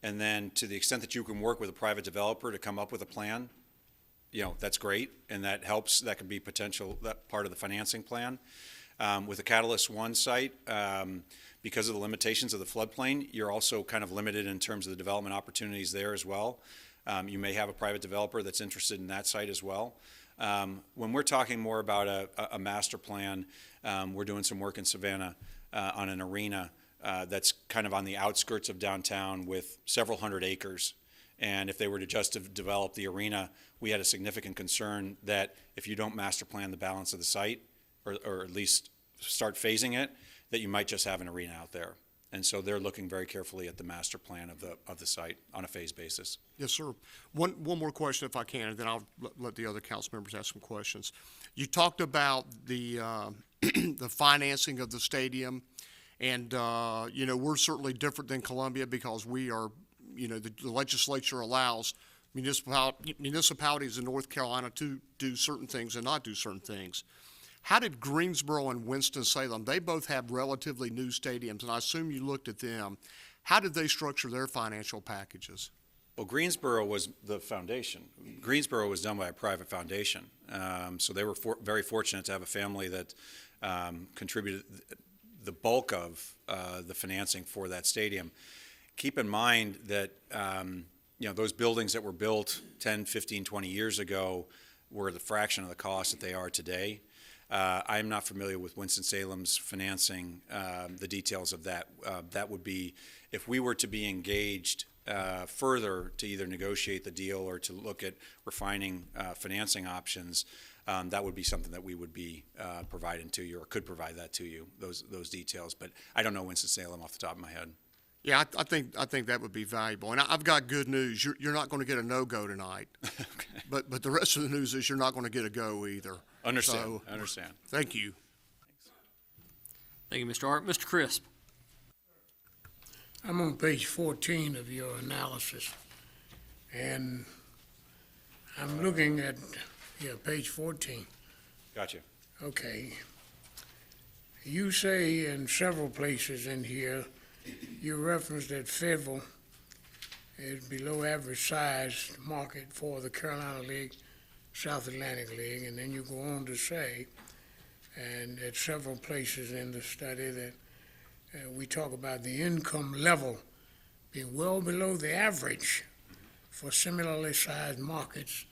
And then to the extent that you can work with a private developer to come up with a plan, you know, that's great, and that helps. That could be that part of the financing plan. With the Catalyst 1 site, because of the limitations of the floodplain, you're also kind of limited in terms of the development opportunities there as well. You may have a private developer that's interested in that site as well. When we're talking more about a master plan, we're doing some work in Savannah on an arena that's kind of on the outskirts of downtown with several hundred acres. And if they were to just have developed the arena, we had a significant concern that if you don't master plan the balance of the site, or at least start phasing it, that you might just have an arena out there. And so they're looking very carefully at the master plan of the site on a phase basis. Yes, sir. One more question if I can, and then I'll let the other council members ask some questions. You talked about the the financing of the stadium, and we're certainly different than Columbia because we are, the legislature allows municipalities in North Carolina to do certain things and not do certain things. How did Greensboro and Winston-Salem, they both have relatively new stadiums, and I assume you looked at them. How did they structure their financial packages? Well, Greensboro was the foundation. Greensboro was done by a private foundation. So they were very fortunate to have a family that contributed the bulk of the financing for that stadium. Keep in mind that those buildings that were built 10, 15, 20 years ago were the fraction of the cost that they are today. I'm not familiar with Winston-Salem's financing, the details of that. That would be, if we were to be engaged further to either negotiate the deal or to look at refining financing options, that would be something that we would be providing to you, or could provide that to you, those details. But I don't know Winston-Salem off the top of my head. Yeah, I think that would be valuable. And I've got good news. You're not going to get a no-go tonight. Okay. But the rest of the news is you're not going to get a go either. Understand. So, I understand. Thank you. Thank you, Mr. Art. Mr. Crisp. I'm on page 14 of your analysis, and I'm looking at, page 14. Gotcha. Okay. You say in several places in here, you reference that Fayetteville is below average size market for the Carolina League, South Atlantic League, and then you go on to say, and at several places in the study that we talk about the income level being well below the average for similarly sized markets,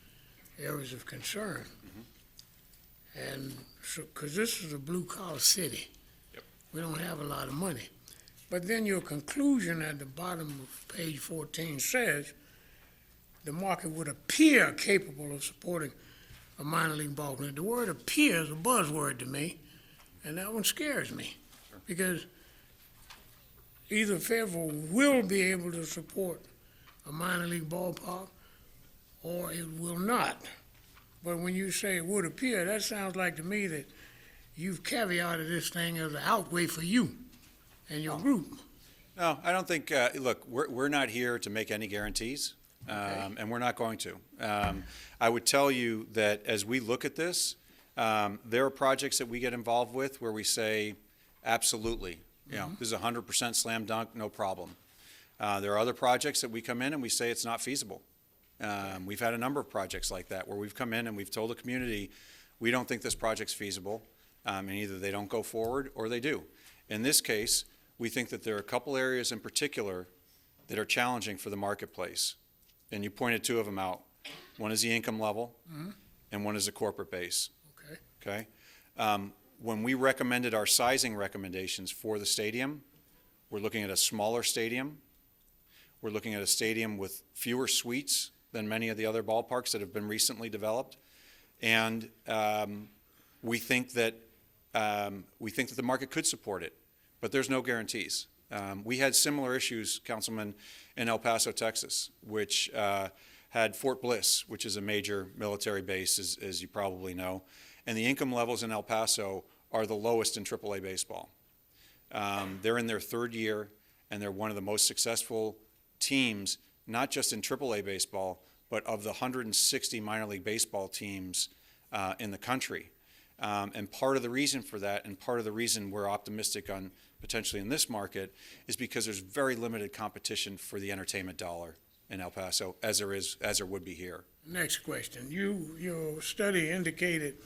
areas of concern. And so, because this is a blue-collar city, Yep. we don't have a lot of money. But then your conclusion at the bottom of page 14 says the market would appear capable of supporting a minor league ball club. The word appear is a buzzword to me, and that one scares me. Sure. Because either Fayetteville will be able to support a minor league ballpark or it will not. But when you say it would appear, that sounds like to me that you've caveated this thing as an outweigh for you and your group. No, I don't think, look, we're not here to make any guarantees, and we're not going to. I would tell you that as we look at this, there are projects that we get involved with where we say, absolutely, this is 100% slam dunk, no problem. There are other projects that we come in and we say it's not feasible. We've had a number of projects like that where we've come in and we've told the community, we don't think this project's feasible, and either they don't go forward or they do. In this case, we think that there are a couple areas in particular that are challenging for the marketplace. And you pointed two of them out. One is the income level, and one is the corporate base. Okay. Okay? When we recommended our sizing recommendations for the stadium, we're looking at a smaller stadium. We're looking at a stadium with fewer suites than many of the other ballparks that have been recently developed. And we think that the market could support it, but there's no guarantees. We had similar issues, Councilman, in El Paso, Texas, which had Fort Bliss, which is a major military base, as you probably know. And the income levels in El Paso are the lowest in AAA baseball. They're in their third year, and they're one of the most successful teams, not just in AAA baseball, but of the 160 minor league baseball teams in the country. And part of the reason for that, and part of the reason we're optimistic on potentially in this market, is because there's very limited competition for the entertainment dollar in El Paso, as there would be here. Next question. Your study indicated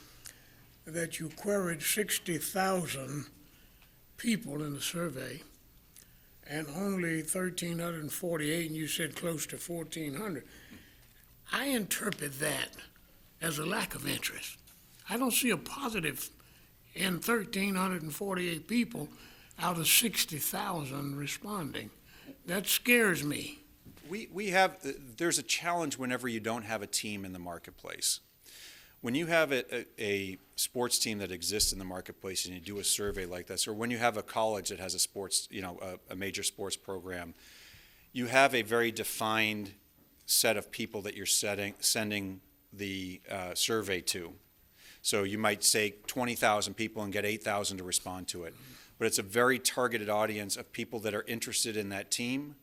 that you queried 60,000 people in the survey, and only 1,348, and you said close to 1,400. I interpret that as a lack of interest. I don't see a positive in 1,348 people out of 60,000 responding. That scares me. We have, there's a challenge whenever you don't have a team in the marketplace. When you have a sports team that exists in the marketplace and you do a survey like this, or when you have a college that has a sports, a major sports program, you have a very defined set of people that you're sending the survey to. So you might say 20,000 people and get 8,000 to respond to it. But it's a very targeted audience of people that are interested in that team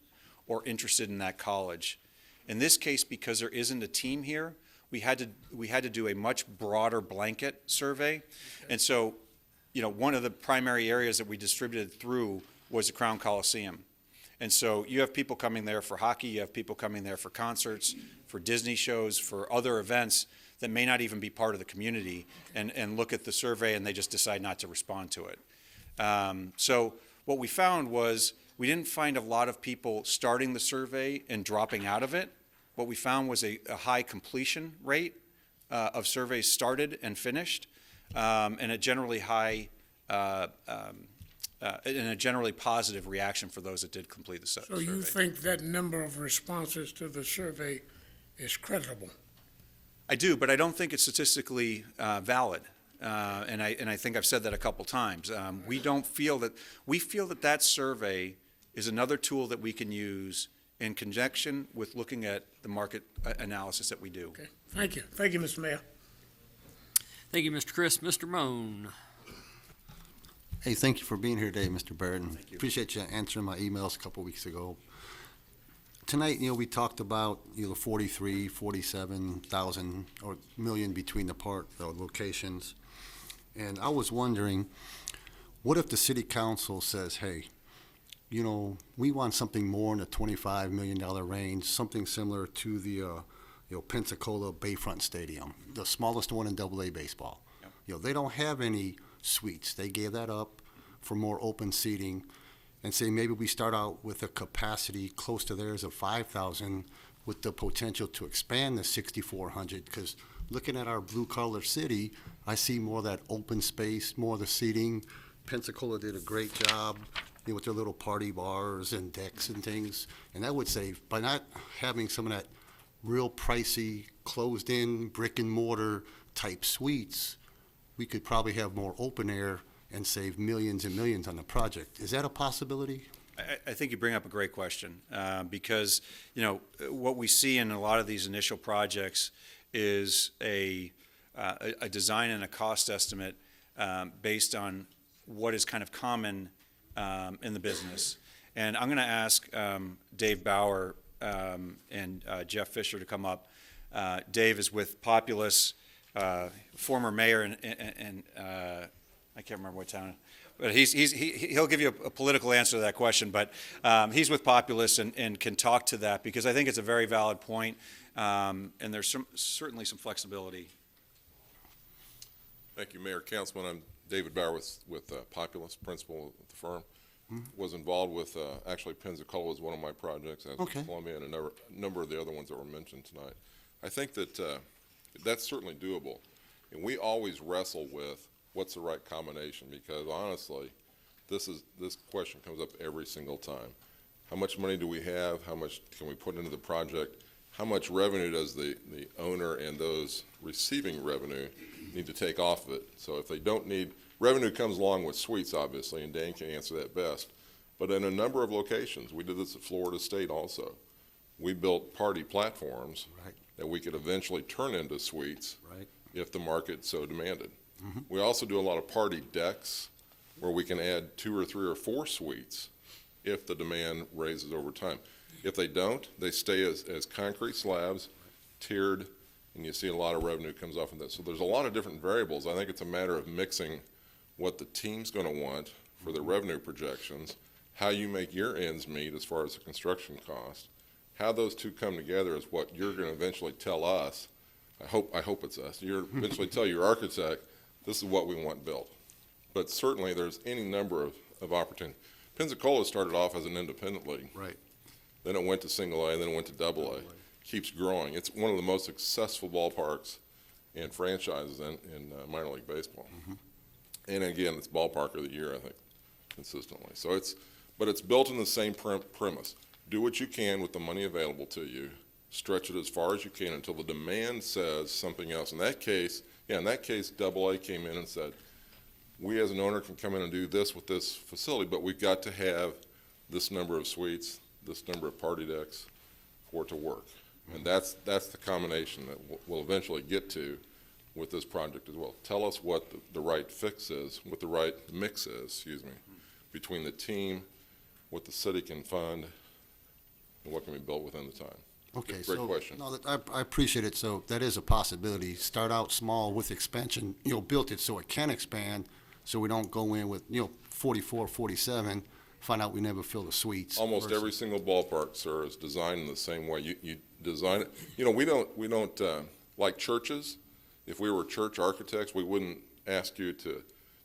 or interested in that college. In this case, because there isn't a team here, we had to do a much broader blanket survey. And so, one of the primary areas that we distributed through was the Crown Coliseum. And so you have people coming there for hockey, you have people coming there for concerts, for Disney shows, for other events that may not even be part of the community, and look at the survey and they just decide not to respond to it. So what we found was we didn't find a lot of people starting the survey and dropping out of it. What we found was a high completion rate of surveys started and finished, and a generally high and a generally positive reaction for those that did complete the survey. So you think that number of responses to the survey is credible? I do, but I don't think it's statistically valid. And I think I've said that a couple times. We feel that survey is another tool that we can use in conjunction with looking at the market analysis that we do. Okay, thank you. Thank you, Mr. Mayor. Thank you, Mr. Chris. Mr. Moan. Hey, thank you for being here today, Mr. Barrett. Thank you. Appreciate you answering my emails a couple weeks ago. Tonight, we talked about 43, 47,000 or million between the locations. And I was wondering, what if the city council says, hey, we want something more in the $25 million range, something similar to the Pensacola Bayfront Stadium, the smallest one in AA baseball. Yep. They don't have any suites. They gave that up for more open seating, and say maybe we start out with a capacity close to theirs of 5,000 with the potential to expand the 6,400, because looking at our blue-collar city, I see more of that open space, more of the seating. Pensacola did a great job with their little party bars and decks and things, and that would save, by not having some of that real pricey, closed-in, brick-and-mortar type suites, we could probably have more open air and save millions and millions on the project. Is that a possibility? I think you bring up a great question, because what we see in a lot of these initial projects is a design and a cost estimate based on what is kind of common in the business. And I'm going to ask Dave Bauer and Jeff Fisher to come up. Dave is with Populous, former mayor, and I can't remember what town, but he'll give you a political answer to that question. But he's with Populous and can talk to that, because I think it's a very valid point, and there's certainly some flexibility. Thank you, Mayor, Councilman. I'm David Bauer with Populous, principal at the firm. Was involved with, actually Pensacola was one of my projects, as Okay. was Columbia, and a number of the other ones that were mentioned tonight. I think that that's certainly doable. And we always wrestle with what's the right combination, because honestly, this question comes up every single time. How much money do we have? How much can we put into the project? How much revenue does the owner and those receiving revenue need to take off of it? So if they don't need, revenue comes along with suites, obviously, and Dan can answer that best. But in a number of locations, we did this at Florida State also. We built party platforms Right. that we could eventually turn into suites Right. if the market so demanded. We also do a lot of party decks where we can add 2 or 3 or 4 suites if the demand raises over time. If they don't, they stay as concrete slabs, tiered, and you see a lot of revenue comes off of that. So there's a lot of different variables. I think it's a matter of mixing what the team's going to want for the revenue projections, how you make your ends meet as far as the construction cost, how those two come together is what you're going to eventually tell us. I hope it's us. You're eventually tell your architect, this is what we want built. But certainly there's any number of opportunities. Pensacola started off as an independent league. Right. Then it went to single A, and then it went to double A. Keeps growing. It's one of the most successful ballparks and franchises in minor league baseball. And again, it's ballpark of the year, I think. consistently. So but it's built in the same premise. Do what you can with the money available to you, stretch it as far as you can until the demand says something else. In that case, AA came in and said, we as an owner can come in and do this with this facility, but we've got to have this number of suites, this number of party decks for it to work. And that's the combination that we'll eventually get to with this project as well. Tell us what the right fix is, what the right mix is, between the team, what the city can fund, and what can be built within the time. Okay, Great question. No, I appreciate it. So that is a possibility. Start out small with expansion, built it so it can expand, so we don't go in with, 44, 47, find out we never fill the suites. Almost every single ballpark, sir, is designed in the same way. You design it. We don't like churches. If we were church architects, we wouldn't ask you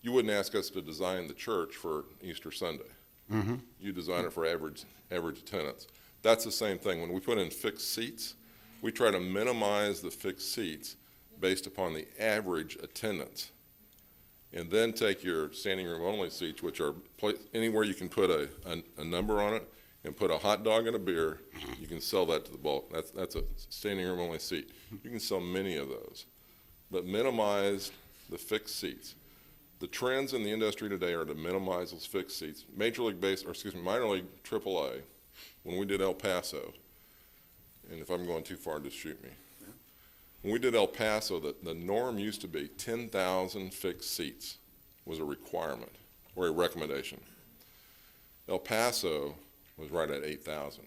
wouldn't ask us to design the church for Easter Sunday. Mm-hmm. You design it for average attendance. That's the same thing. When we put in fixed seats, we try to minimize the fixed seats based upon the average attendance. And then take your standing room only seats, which are anywhere you can put a number on it and put a hot dog and a beer, you can sell that to the bulk. That's a standing room only seat. You can sell many of those, but minimize the fixed seats. The trends in the industry today are to minimize those fixed seats. Minor League AAA, when we did El Paso, and if I'm going too far, just shoot me. When we did El Paso, the norm used to be 10,000 fixed seats was a requirement or a recommendation. El Paso was right at 8,000.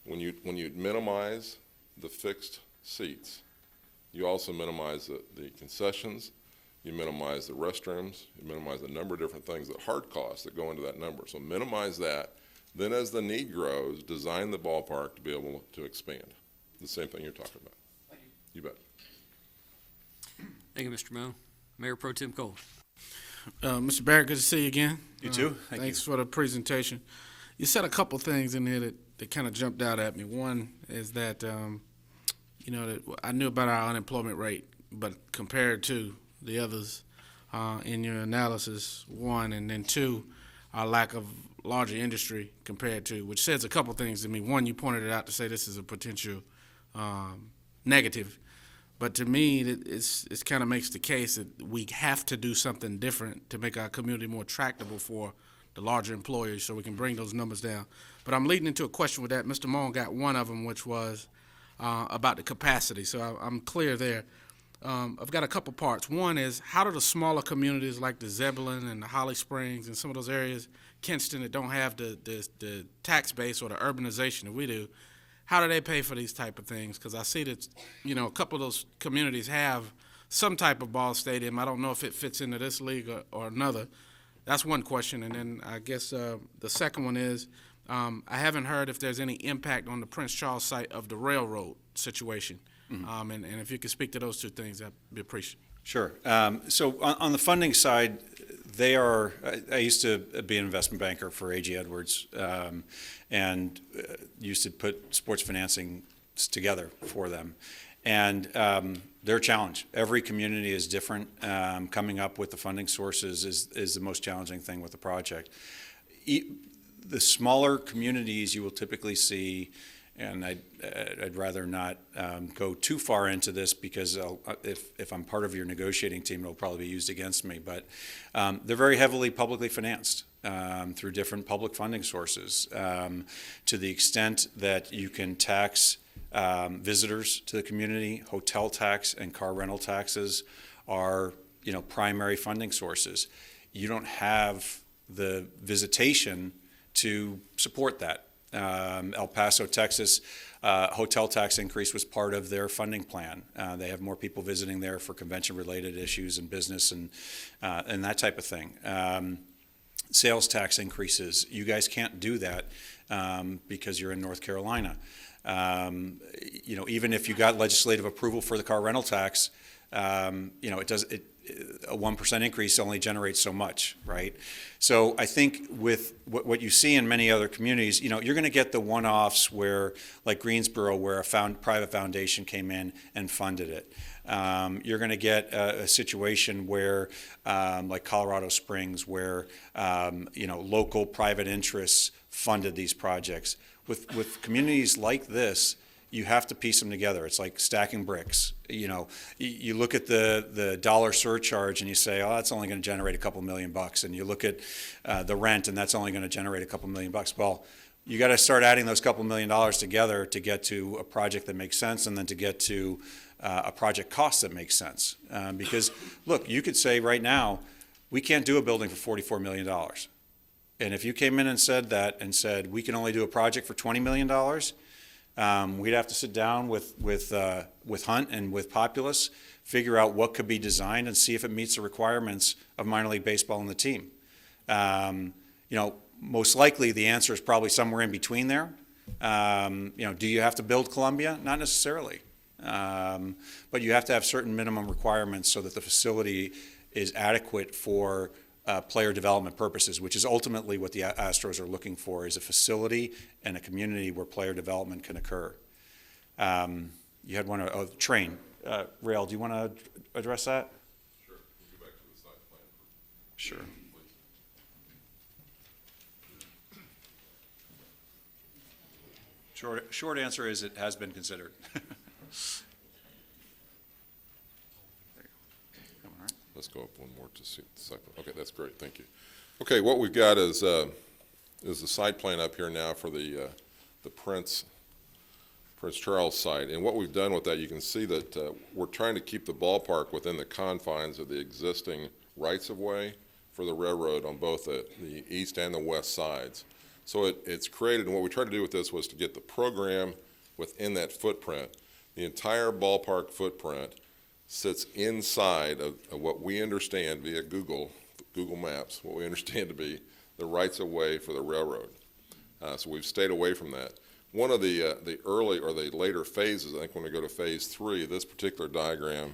When you minimize the fixed seats, you also minimize the concessions, you minimize the restrooms, you minimize a number of different things, the hard costs that go into that number. So minimize that. Then as the need grows, design the ballpark to be able to expand. The same thing you're talking about. You bet. Thank you, Mr. Moe. Mayor Pro Tem Cole. Mr. Barrett, good to see you again. You too. Thanks for the presentation. You said a couple things in there that kind of jumped out at me. One is that, that I knew about our unemployment rate, but compared to the others in your analysis, one, and then two, our lack of larger industry compared to, which says a couple things to me. One, you pointed it out to say this is a potential negative. But to me, it kind of makes the case that we have to do something different to make our community more tractable for the larger employers so we can bring those numbers down. But I'm leading into a question with that. Mr. Moen got one of them, which was about the capacity. So I'm clear there. I've got a couple parts. One is, how do the smaller communities like the Zebulon and the Holly Springs and some of those areas, Kinston, that don't have the tax base or the urbanization that we do, how do they pay for these type of things? Because I see that, a couple of those communities have some type of ball stadium. I don't know if it fits into this league or another. That's one question. And then I guess the second one is, I haven't heard if there's any impact on the Prince Charles site of the railroad situation. Mm-hmm. And if you could speak to those two things, that'd be appreciated. Sure. So on the funding side, I used to be an investment banker for A.G. Edwards and used to put sports financing together for them. And they're a challenge. Every community is different. Coming up with the funding sources is the most challenging thing with the project. The smaller communities you will typically see, and I'd rather not go too far into this because if I'm part of your negotiating team, it'll probably be used against me. But they're very heavily publicly financed through different public funding sources to the extent that you can tax visitors to the community. Hotel tax and car rental taxes are primary funding sources. You don't have the visitation to support that. El Paso, Texas, hotel tax increase was part of their funding plan. They have more people visiting there for convention-related issues and business and that type of thing. Sales tax increases, you guys can't do that because you're in North Carolina. Even if you got legislative approval for the car rental tax, you know, a 1% increase only generates so much, right? So I think with what you see in many other communities, you know, you're going to get the one-offs where, like Greensboro, where a private foundation came in and funded it. You're going to get a situation where, like Colorado Springs, where you know, local private interests funded these projects. With communities like this, you have to piece them together. It's like stacking bricks. You know, you look at the dollar surcharge and you say, oh, that's only going to generate a couple $1,000,000. And you look at the rent and that's only going to generate a couple $1,000,000. Well, you got to start adding those couple $1,000,000 together to get to a project that makes sense, and then to get to a project cost that makes sense. Because look, you could say right now, we can't do a building for $44 million. And if you came in and said that, and said we can only do a project for $20 million, we'd have to sit down with Hunt and with Populous, figure out what could be designed and see if it meets the requirements of minor league baseball and the team. You know, most likely the answer is probably somewhere in between there. You know, do you have to build Columbia? Not necessarily. But you have to have certain minimum requirements so that the facility is adequate for player development purposes, which is ultimately what the Astros are looking for, is a facility and a community where player development can occur. You had one, train. Rail, do you want to address that? Sure. We'll go back to the site plan. Sure. Short answer is it has been considered. Let's go up one more to see the site plan. Okay, that's great, thank you. Okay, what we've got is the site plan up here now for the Prince Charles site. And what we've done with that, you can see that we're trying to keep the ballpark within the confines of the existing rights-of-way for the railroad on both the east and the west sides. So it's created, and what we tried to do with this was to get the program within that footprint. The entire ballpark footprint sits inside of what we understand via Google Maps, what we understand to be the rights-of-way for the railroad. So we've stayed away from that. One of the early or the later phases, I think when we go to phase 3, this particular diagram,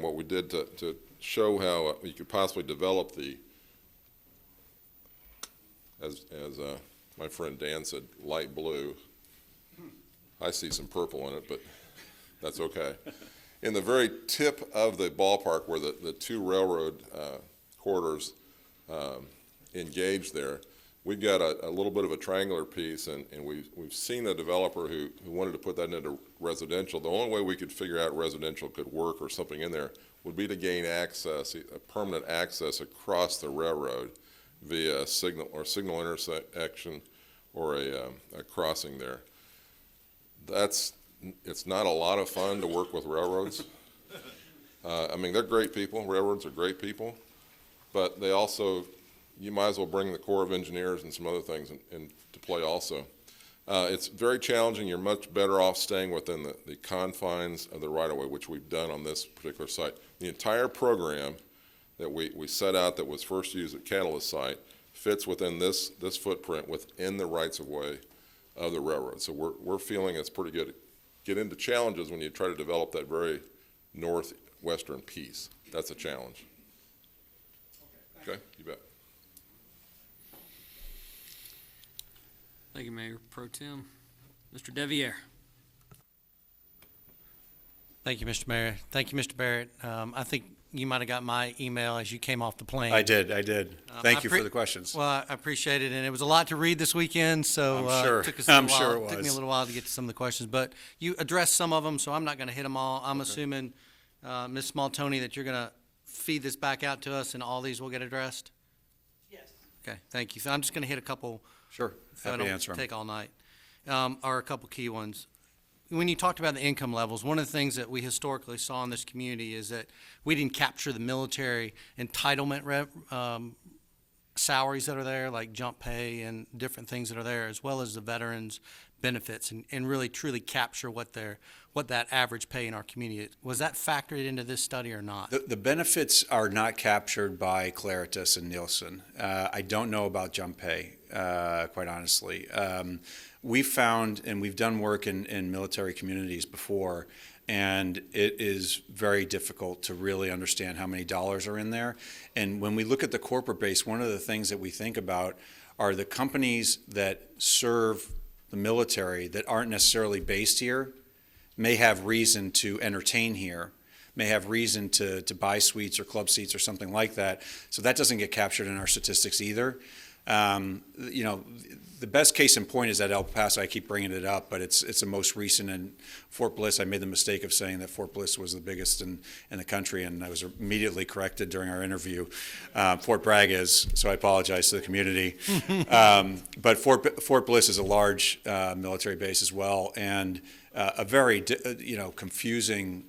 what we did to show how you could possibly develop as my friend Dan said, light blue. I see some purple in it, but that's okay. In the very tip of the ballpark where the two railroad corridors engage there, we've got a little bit of a triangular piece, and we've seen a developer who wanted to put that into residential. The only way we could figure out residential could work or something in there would be to gain access, a permanent access across the railroad via a signal intersection or a crossing there. It's not a lot of fun to work with railroads. I mean, they're great people. Railroads are great people, but they also, you might as well bring the Corps of Engineers and some other things into play also. It's very challenging. You're much better off staying within the confines of the right-of-way, which we've done on this particular site. The entire program that we set out that was first used at Catalyst site fits within this footprint within the rights-of-way of the railroad. So we're feeling it's pretty good. Get into challenges when you try to develop that very northwestern piece. That's a challenge. Okay, you bet. Thank you, Mayor Pro Tem. Mr. Deviere. Thank you, Mr. Mayor. Thank you, Mr. Barrett. I think you might have got my email as you came off the plane. I did. Thank you for the questions. Well, I appreciate it, and it was a lot to read this weekend, so I'm sure. it took us I'm sure it was. took me a little while to get to some of the questions, but you addressed some of them, so I'm not going to hit them all. I'm assuming, Ms. Small-Tony, that you're going to feed this back out to us, and all these will get addressed? Yes. Okay, thank you. So I'm just going to hit a couple. Sure. So I Happy to don't answer 'em. take all night, or a couple key ones. When you talked about the income levels, one of the things that we historically saw in this community is that we didn't capture the military entitlement salaries that are there, like jump pay and different things that are there, as well as the veterans' benefits, and really truly capture what that average pay in our community is. Was that factored into this study or not? The benefits are not captured by Claritas and Nielsen. I don't know about jump pay, quite honestly. We've found, and we've done work in military communities before, and it is very difficult to really understand how many dollars are in there. And when we look at the corporate base, one of the things that we think about are the companies that serve the military that aren't necessarily based here may have reason to entertain here, may have reason to buy suites or club seats or something like that. So that doesn't get captured in our statistics either. You know, the best case in point is at El Paso. I keep bringing it up, but it's the most recent. And Fort Bliss, I made the mistake of saying that Fort Bliss was the biggest in the country, and I was immediately corrected during our interview. Fort Bragg is, so I apologize to the community. But Fort Bliss is a large military base as well, and a very confusing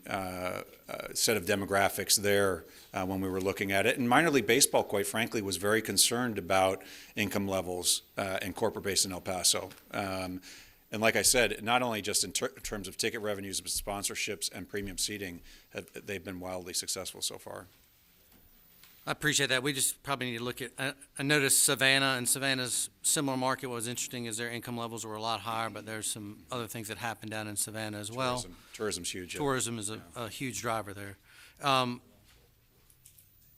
set of demographics there when we were looking at it. And minor league baseball, quite frankly, was very concerned about income levels and corporate base in El Paso. And like I said, not only just in terms of ticket revenues, but sponsorships and premium seating, they've been wildly successful so far. I appreciate that. We just probably need to look at, I noticed Savannah, and Savannah's similar market. What was interesting is their income levels were a lot higher, but there's some other things that happened down in Savannah as well. Tourism's huge. Tourism is a huge driver there.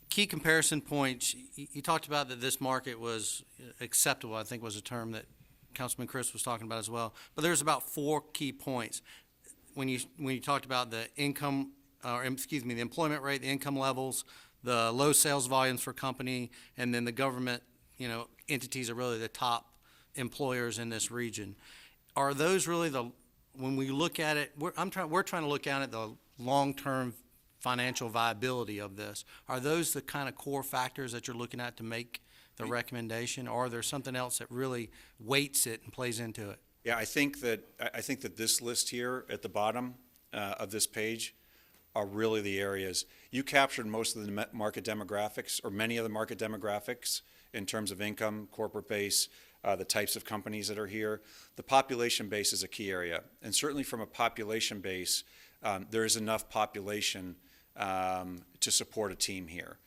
Key comparison points, you talked about that this market was acceptable, I think was a term that Councilman Chris was talking about as well. But there's about 4 key points. When you talked about the income, or excuse me, the employment rate, the income levels, the low sales volumes for company, and then the government, entities are really the top employers in this region. Are those really when we look at it, we're trying to look at the long-term financial viability of this. Are those the kind of core factors that you're looking at to make the recommendation, or are there something else that really weights it and plays into it? Yeah, I think that this list here at the bottom of this page are really the areas. You captured most of the market demographics, or many of the market demographics, in terms of income, corporate base, the types of companies that are here. The population base is a key area, and certainly from a population base, there is enough population to support a team here.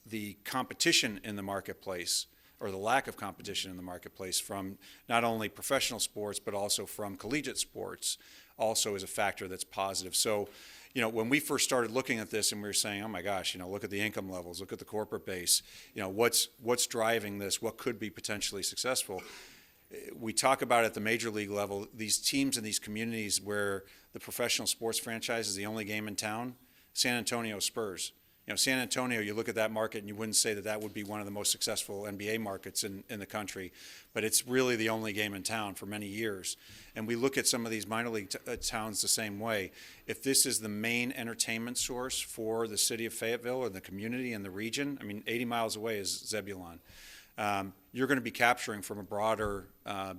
The competition in the marketplace, or the lack of competition in the marketplace from not only professional sports but also from collegiate sports, also is a factor that's positive. So, when we first started looking at this and we were saying, oh my gosh, look at the income levels, look at the corporate base, what's driving this, what could be potentially successful? We talk about at the major league level, these teams in these communities where the professional sports franchise is the only game in town. San Antonio Spurs. San Antonio, you look at that market and you wouldn't say that would be one of the most successful NBA markets in the country, but it's really the only game in town for many years. And we look at some of these minor league towns the same way. If this is the main entertainment source for the city of Fayetteville or the community and the region, 80 miles away is Zebulon. You're going to be capturing from a broader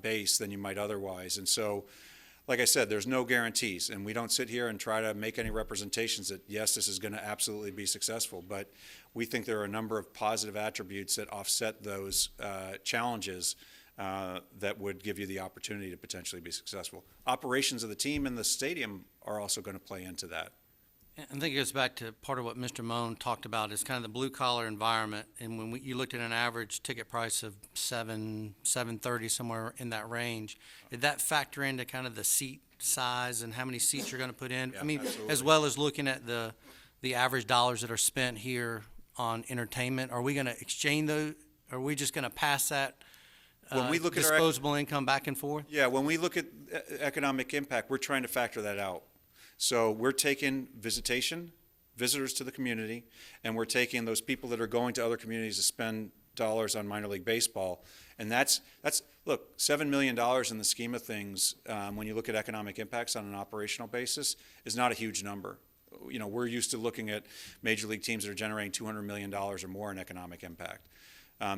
base than you might otherwise. And so, like I said, there's no guarantees, and we don't sit here and try to make any representations that, yes, this is going to absolutely be successful, but we think there are a number of positive attributes that offset those challenges that would give you the opportunity to potentially be successful. Operations of the team and the stadium are also going to play into that. I think it goes back to part of what Mr. Moan talked about is kind of the blue-collar environment. And when you looked at an average ticket price of $7.30, somewhere in that range, did that factor into kind of the seat size and how many seats you're going to put in? Yeah, absolutely. As well as looking at the average dollars that are spent here on entertainment. Are we going to exchange those? Are we just going to pass that when we look disposable income back and forth? Yeah, when we look at economic impact, we're trying to factor that out. So we're taking visitors to the community, and we're taking those people that are going to other communities to spend dollars on minor league baseball. And that's look, $7 million in the scheme of things, when you look at economic impacts on an operational basis, is not a huge number. We're used to looking at major league teams that are generating $200 million or more in economic impact.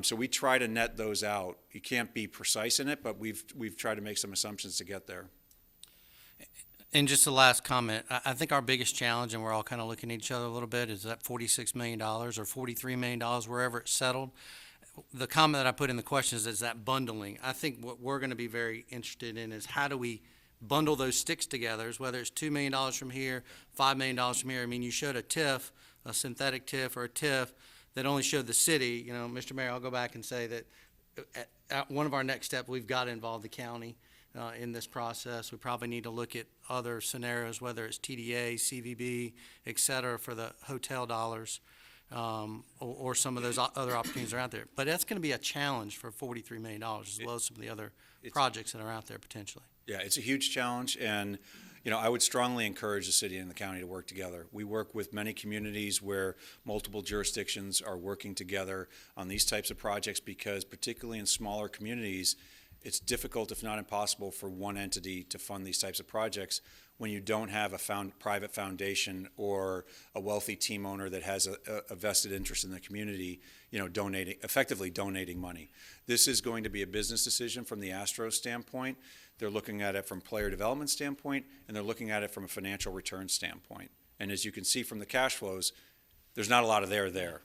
So we try to net those out. You can't be precise in it, but we've tried to make some assumptions to get there. And just the last comment, I think our biggest challenge, and we're all kind of looking at each other a little bit, is that $46 million or $43 million, wherever it's settled. The comment that I put in the question is that bundling. I think what we're going to be very interested in is how do we bundle those sticks together, whether it's $2 million from here, $5 million from here. You showed a TIF, a synthetic TIF or a TIF that only showed the city. Mr. Mayor, I'll go back and say that at one of our next steps, we've got to involve the county. in this process. We probably need to look at other scenarios, whether it's TDA, CVB, et cetera, for the hotel dollars, or some of those other opportunities are out there. But that's going to be a challenge for $43 million, as well as some of the other projects that are out there potentially. Yeah, it's a huge challenge, and I would strongly encourage the city and the county to work together. We work with many communities where multiple jurisdictions are working together on these types of projects because, particularly in smaller communities, it's difficult, if not impossible, for one entity to fund these types of projects when you don't have a private foundation or a wealthy team owner that has a vested interest in the community, effectively donating money. This is going to be a business decision from the Astros standpoint. They're looking at it from player development standpoint, and they're looking at it from a financial return standpoint. And as you can see from the cash flows, there's not a lot of there.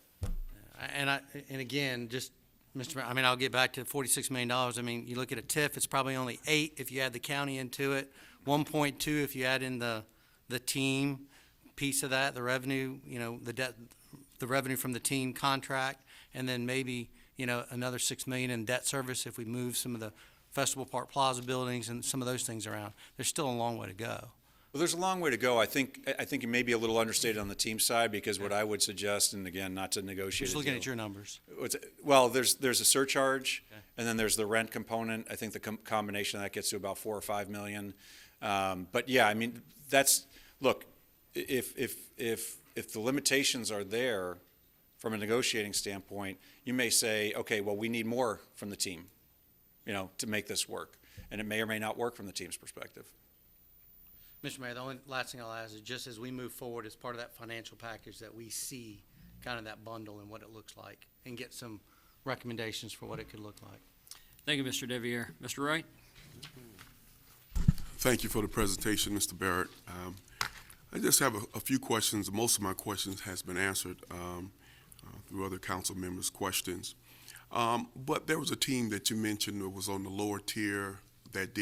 And again, just Mr. Mayor, I'll get back to $46 million. You look at a TIF, it's probably only 8 if you add the county into it, 1.2 if you add in the team piece of that, the revenue, the revenue from the team contract, and then maybe, another $6 million in debt service if we move some of the Festival Park Plaza buildings and some of those things around. There's still a long way to go. Well, there's a long way to go. I think it may be a little understated on the team side because what I would suggest, and again, not to negotiate. Just looking at your numbers. Well, there's a surcharge, and then there's the rent component. I think the combination of that gets to about $4 or $5 million. But yeah, look, if the limitations are there from a negotiating standpoint, you may say, okay, well, we need more from the team, to make this work, and it may or may not work from the team's perspective. Mr. Mayor, the only last thing I'll add is just as we move forward as part of that financial package that we see kind of that bundle and what it looks like and get some recommendations for what it could look like. Thank you, Mr. Deviere. Mr. Wright? Thank you for the presentation, Mr. Barrett. I just have a few questions. Most of my questions has been answered through other council members' questions. But there was a team that you mentioned that was on the lower tier that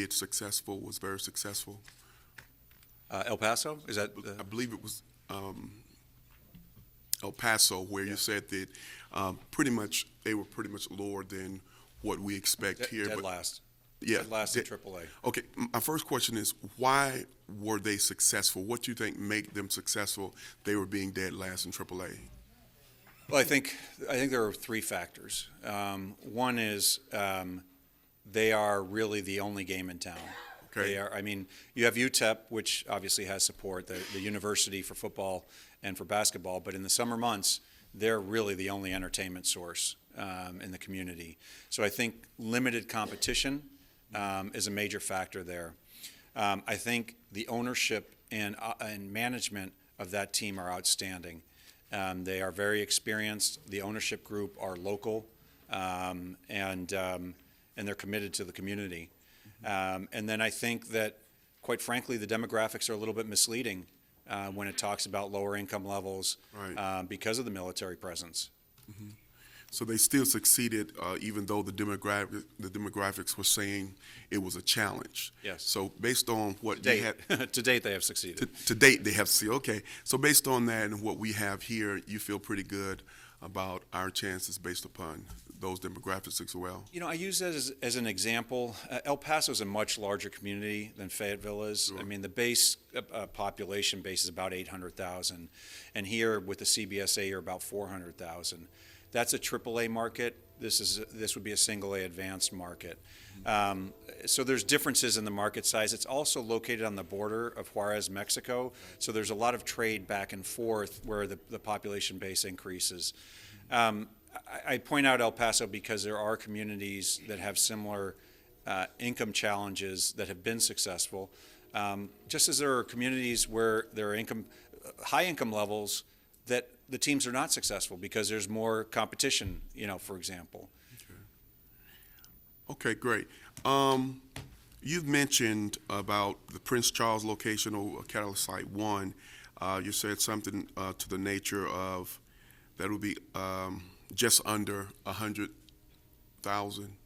was very successful. El Paso? Is that? I believe it was El Paso, where you said that they were pretty much lower than what we expect here. Dead last. Yeah. Dead last in AAA. Okay. My first question is, why were they successful? What do you think made them successful? They were being dead last in AAA. Well, I think there are 3 factors. One is they are really the only game in town. Okay. You have UTEP, which obviously has support, the university for football and for basketball, but in the summer months, they're really the only entertainment source in the community. So I think limited competition is a major factor there. I think the ownership and management of that team are outstanding. They are very experienced. The ownership group are local, and they're committed to the community. And then I think that, quite frankly, the demographics are a little bit misleading when it talks about lower income levels because of the military presence. Mm-hmm. So they still succeeded, even though the demographics were saying it was a challenge. Yes. So based on what to date, they have succeeded. To date, they have succeeded. Okay. So based on that and what we have here, you feel pretty good about our chances based upon those demographics as well? I use that as an example. El Paso is a much larger community than Fayetteville is. Sure. The base population base is about 800,000, and here with the CBSA, you're about 400,000. That's a AAA market. This would be a single A advanced market. So there's differences in the market size. It's also located on the border of Juarez, Mexico. So there's a lot of trade back and forth where the population base increases. I point out El Paso because there are communities that have similar income challenges that have been successful, just as there are communities where there are high income levels that the teams are not successful because there's more competition, for example. Okay, great. You've mentioned about the Prince Charles location or Catalyst Site 1. You said something to the nature of that would be just under 100,000.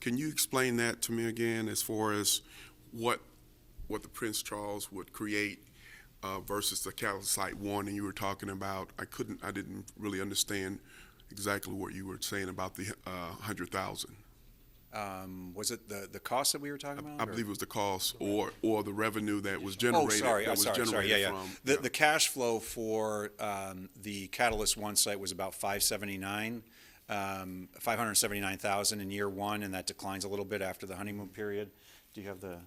Can you explain that to me again as far as what the Prince Charles would create versus the Catalyst Site 1? And you were talking about, I didn't really understand exactly what you were saying about the 100,000. Was it the cost that we were talking about? I believe it was the cost or the revenue that was generated. Yeah. From. The cash flow for the Catalyst 1 site was about 579,000 in year one, and that declines a little bit after the honeymoon period. Do you have the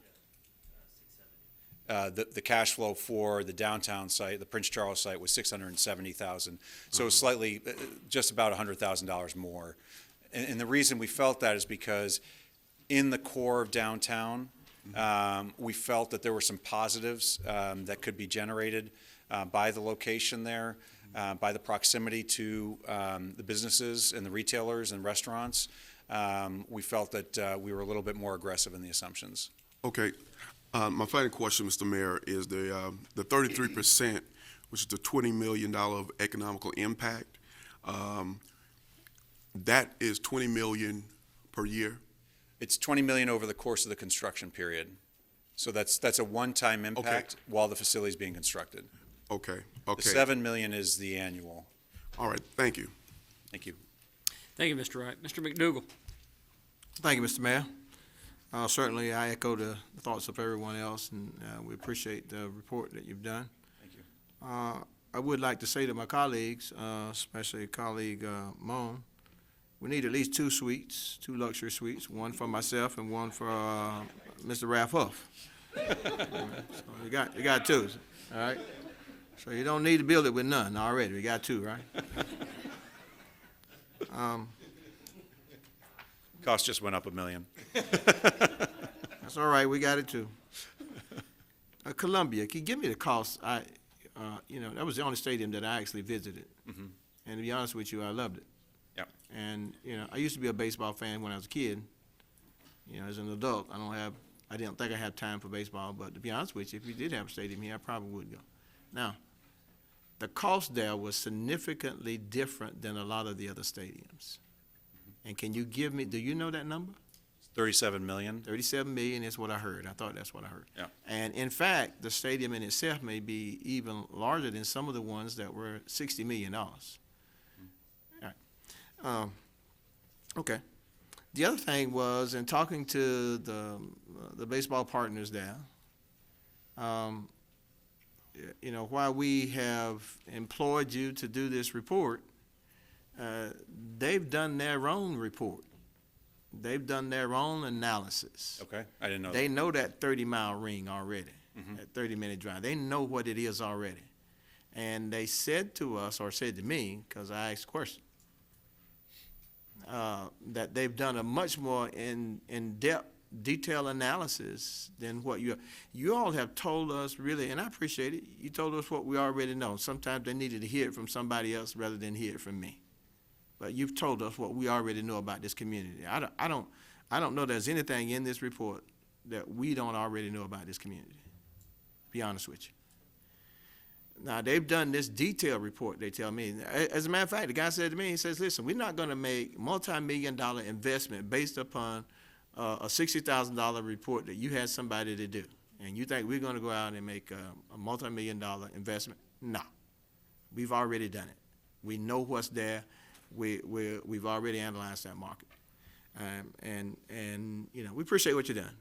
cash flow for the downtown site, the Prince Charles site, was 670,000. So slightly, just about $100,000 more. And the reason we felt that is because in the core of downtown, we felt that there were some positives that could be generated by the location there, by the proximity to the businesses and the retailers and restaurants. We felt that we were a little bit more aggressive in the assumptions. Okay. My final question, Mr. Mayor, is the 33%, which is the $20 million of economical impact. That is $20 million per year. It's $20 million over the course of the construction period. So that's a one-time impact while the facility is being constructed. Okay. The $7 million is the annual. All right. Thank you. Thank you. Thank you, Mr. Wright. Mr. McDougall. Thank you, Mr. Mayor. Certainly, I echo the thoughts of everyone else, and we appreciate the report that you've done. Thank you. I would like to say to my colleagues, especially colleague Moan, we need at least 2 suites, 2 luxury suites, one for myself and one for Mr. Ralph Huff. So you got 2, all right? So you don't need to build it with none already. We got 2, right? Cost just went up $1 million. That's all right. We got it too. Columbia, can you give me the cost? That was the only stadium that I actually visited. Mm-hmm. And to be honest with you, I loved it. Yeah. And, I used to be a baseball fan when I was a kid. As an adult, I didn't think I had time for baseball, but to be honest with you, if we did have a stadium here, I probably would go. Now, the cost there was significantly different than a lot of the other stadiums. And can you give me, do you know that number? $37 million. 37 million is what I heard. I thought that's what I heard. Yeah. And in fact, the stadium in itself may be even larger than some of the ones that were $60 million. All right. Okay. The other thing was, in talking to the baseball partners there, while we have employed you to do this report, they've done their own report. They've done their own analysis. Okay, I didn't know They that. know that 30-mile ring already, that 30-minute drive. They know what it is already. And they said to us, or said to me, because I asked a question, that they've done a much more in-depth, detailed analysis than what you all have told us, really, and I appreciate it. You told us what we already know. Sometimes they needed to hear it from somebody else rather than hear it from me. But you've told us what we already know about this community. I don't know there's anything in this report that we don't already know about this community, to be honest with you. Now, they've done this detailed report, they tell me. As a matter of fact, the guy said to me, he says, listen, we're not going to make multi-million-dollar investment based upon a $60,000 report that you had somebody to do. And you think we're going to go out and make a multi-million-dollar investment? No. We've already done it. We know what's there. We've already analyzed that market. And we appreciate what you've done.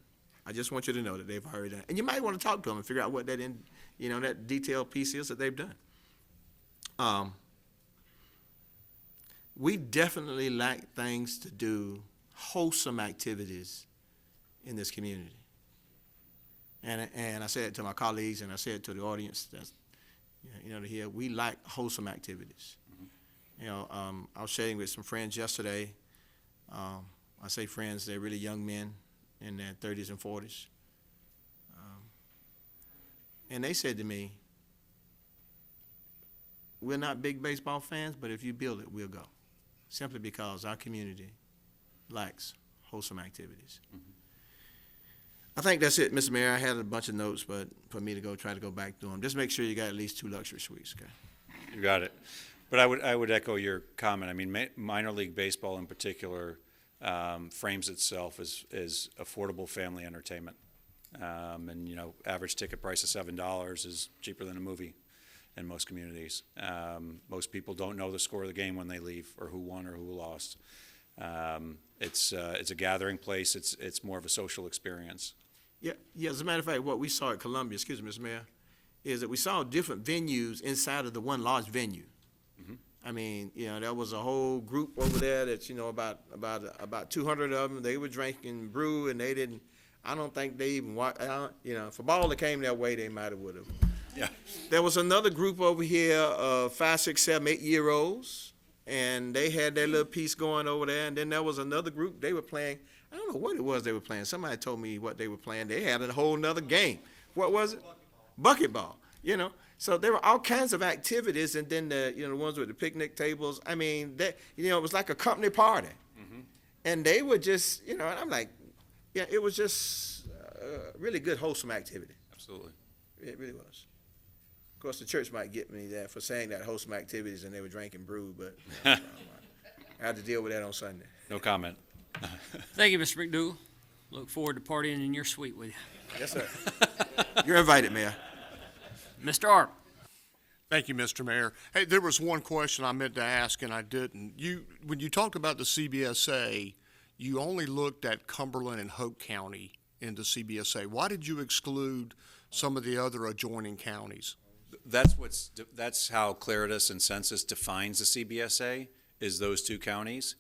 I just want you to know that they've already done it. And you might want to talk to them and figure out what that that detailed piece is that they've done. We definitely lack things to do, wholesome activities in this community. And I said it to my colleagues, and I said it to the audience that's, to hear, we lack wholesome activities. I was sharing with some friends yesterday. I say friends, they're really young men in their 30s and 40s. And they said to me, we're not big baseball fans, but if you build it, we'll go. Simply because our community lacks wholesome activities. I think that's it, Mr. Mayor. I had a bunch of notes, but for me to try to go back through them. Just make sure you got at least 2 luxury suites, okay? You got it. But I would echo your comment. I mean, minor league baseball in particular frames itself as affordable family entertainment. And average ticket price of $7 is cheaper than a movie in most communities. Most people don't know the score of the game when they leave, or who won or who lost. It's a gathering place. It's more of a social experience. Yeah, as a matter of fact, what we saw at Columbia, excuse me, Mr. Mayor, is that we saw different venues inside of the one large venue. I mean, there was a whole group over there that's, about 200 of them. They were drinking brew, and they didn't, I don't think they even if a ball that came their way, they might have would have. Yeah. There was another group over here of 5, 6, 7, 8-year-olds, and they had their little piece going over there. And then there was another group, they were playing, I don't know what it was they were playing. Somebody told me what they were playing. They had a whole nother game. What was it? Bucketball, So there were all kinds of activities, and then the ones with the picnic tables. I mean, it was like a company party, and they were just, and I'm like, it was just really good, wholesome activity. Absolutely. It really was. Of course, the church might get me there for saying that wholesome activities and they were drinking brew, but I had to deal with that on Sunday. No comment. Thank you, Mr. McDougal. Look forward to partying in your suite with you. Yes, sir. You're invited, Mayor. Mr. Arp. Thank you, Mr. Mayor. Hey, there was one question I meant to ask and I didn't. When you talked about the CBSA, you only looked at Cumberland and Hope County in the CBSA. Why did you exclude some of the other adjoining counties? That's how Claritas and Census defines the CBSA, is those 2 counties.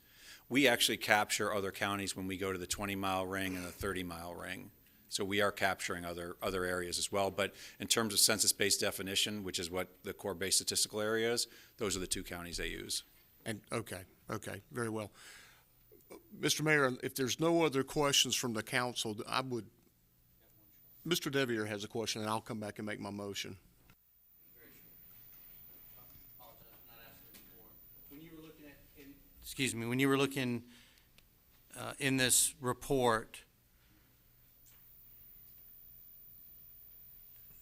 We actually capture other counties when we go to the 20-mile ring and the 30-mile ring. So we are capturing other areas as well. But in terms of census-based definition, which is what the core base statistical area is, those are the 2 counties they use. And okay, very well. Mr. Mayor, if there's no other questions from the council, Mr. Devier has a question, and I'll come back and make my motion. When you were looking in this report,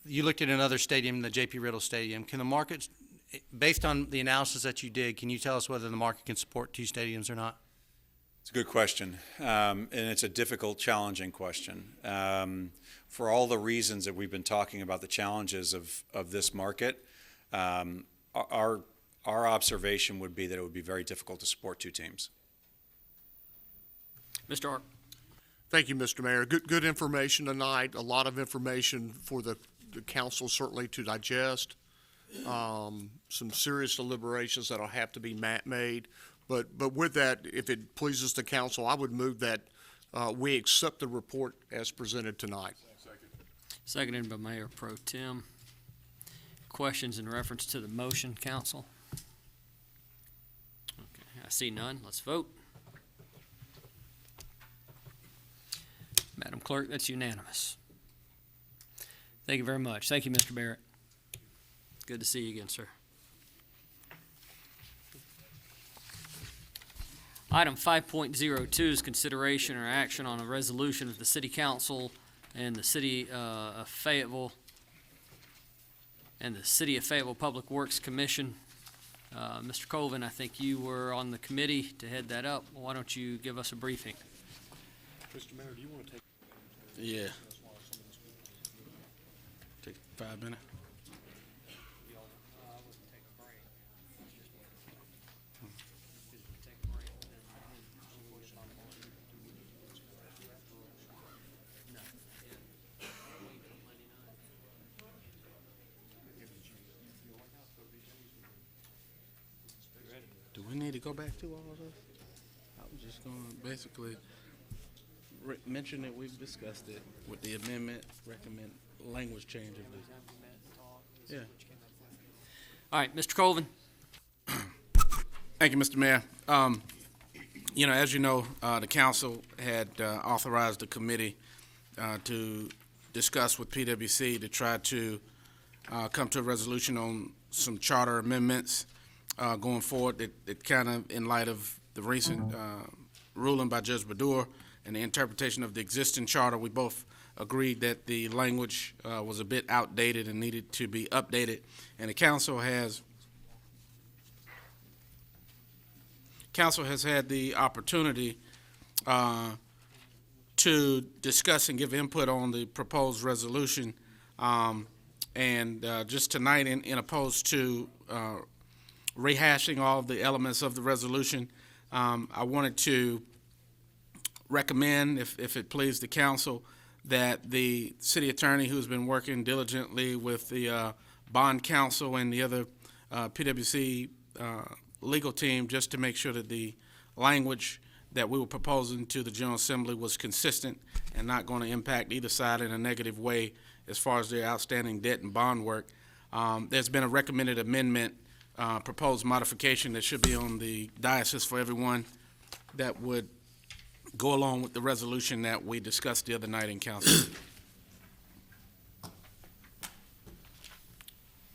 you looked at another stadium, the J.P. Riddle Stadium. Can the market, based on the analysis that you did, can you tell us whether the market can support 2 stadiums or not? It's a good question, and it's a difficult, challenging question. For all the reasons that we've been talking about, the challenges of this market, our observation would be that it would be very difficult to support 2 teams. Mr. Arp. Thank you, Mr. Mayor. Good information tonight. A lot of information for the council certainly to digest. Some serious deliberations that'll have to be made. But with that, if it pleases the council, I would move that we accept the report as presented tonight. Seconded by Mayor Pro Tem. Questions in reference to the motion, council? Okay, I see none. Let's vote. Madam Clerk, that's unanimous. Thank you very much. Thank you, Mr. Barrett. Good to see you again, sir. Item 5.02 is consideration or action on a resolution of the City Council and the City of Fayetteville and the City of Fayetteville Public Works Commission. Mr. Colvin, I think you were on the committee to head that up. Why don't you give us a briefing? Mr. Mayor, do you want to take? Yeah. Take 5 minutes. Do we need to go back to all of this? I was just going to basically mention that we've discussed it with the amendment, recommend language change of this. Yeah. All right, Mr. Colvin. Thank you, Mr. Mayor. As you know, the council had authorized the committee to discuss with PwC to try to come to a resolution on some charter amendments going forward. It kind of, in light of the recent ruling by Judge Badur and the interpretation of the existing charter, we both agreed that the language was a bit outdated and needed to be updated. And the council has had the opportunity to discuss and give input on the proposed resolution. And just tonight, in opposed to rehashing all of the elements of the resolution, I wanted to recommend, if it please the council, that the city attorney, who's been working diligently with the bond counsel and the other PwC legal team, just to make sure that the language that we were proposing to the General Assembly was consistent and not going to impact either side in a negative way as far as their outstanding debt and bond work. There's been a recommended amendment, proposed modification that should be on the diocese for everyone, that would go along with the resolution that we discussed the other night in council.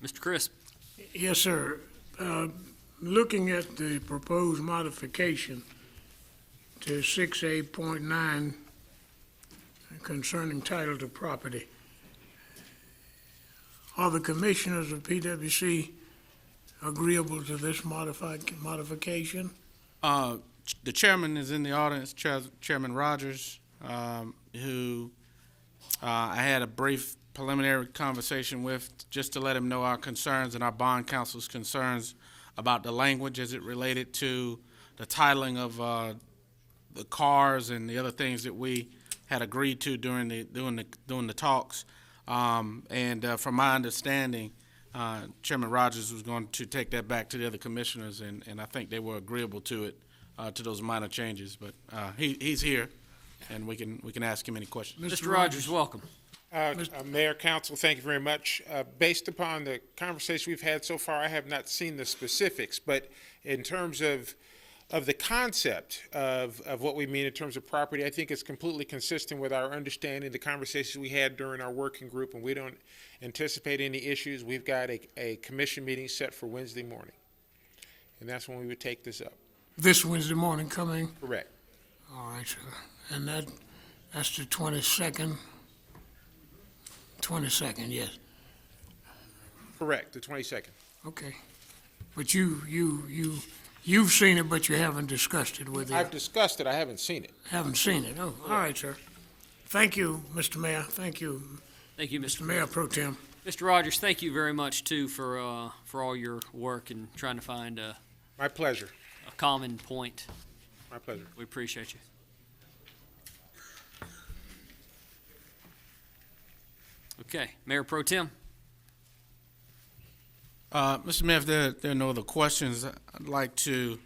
Mr. Crisp. Yes, sir. Looking at the proposed modification to 6A.9 concerning title to property, are the commissioners of PwC agreeable to this modification? The chairman is in the audience, Chairman Rogers, who I had a brief preliminary conversation with, just to let him know our concerns and our bond counsel's concerns about the language as it related to the titling of the cars and the other things that we had agreed to during the talks. And from my understanding, Chairman Rogers was going to take that back to the other commissioners, and I think they were agreeable to it, to those minor changes. But he's here, and we can ask him any questions. Mr. Rogers, welcome. Mayor, Council, thank you very much. Based upon the conversation we've had so far, I have not seen the specifics, but in terms of the concept of what we mean in terms of property, I think it's completely consistent with our understanding, the conversations we had during our working group, and we don't anticipate any issues. We've got a commission meeting set for Wednesday morning, and that's when we would take this up. This Wednesday morning coming? Correct. All right, sir. And that's the 22nd? 22nd, yes. Correct, the 22nd. Okay. But you've seen it, but you haven't discussed it with I've discussed it, I haven't seen it. Haven't seen it. Oh, all right, sir. Thank you, Mr. Mayor. Thank you. Thank you, Mr. Mayor Pro Tem. Mr. Rogers, thank you very much, too, for all your work in trying to find My pleasure. a common point. My pleasure. We appreciate you. Okay, Mayor Pro Tem. Mr. Mayor, if there are no other questions, I'd like to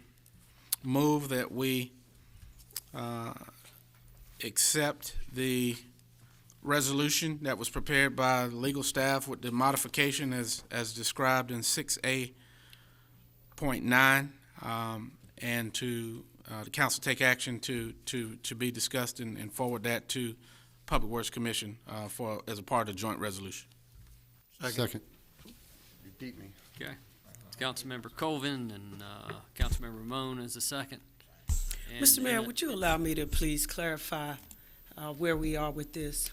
move that we accept the resolution that was prepared by legal staff with the modification as described in 6A.9, and to the council take action to be discussed and forward that to Public Works Commission as a part of the joint resolution. Second. You beat me. Okay. Councilmember Colvin and Councilmember Ramon is the second. And, Mr. Mayor, would you allow me to please clarify where we are with this?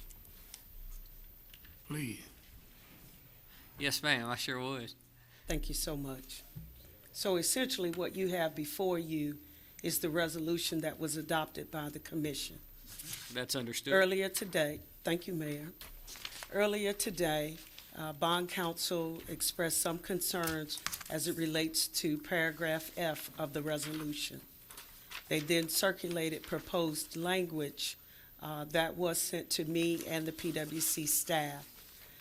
Please. Yes, ma'am, I sure would. Thank you so much. So essentially what you have before you is the resolution that was adopted by the commission. That's understood. Earlier today, thank you, Mayor. Earlier today, bond counsel expressed some concerns as it relates to paragraph F of the resolution. They then circulated proposed language that was sent to me and the PwC staff.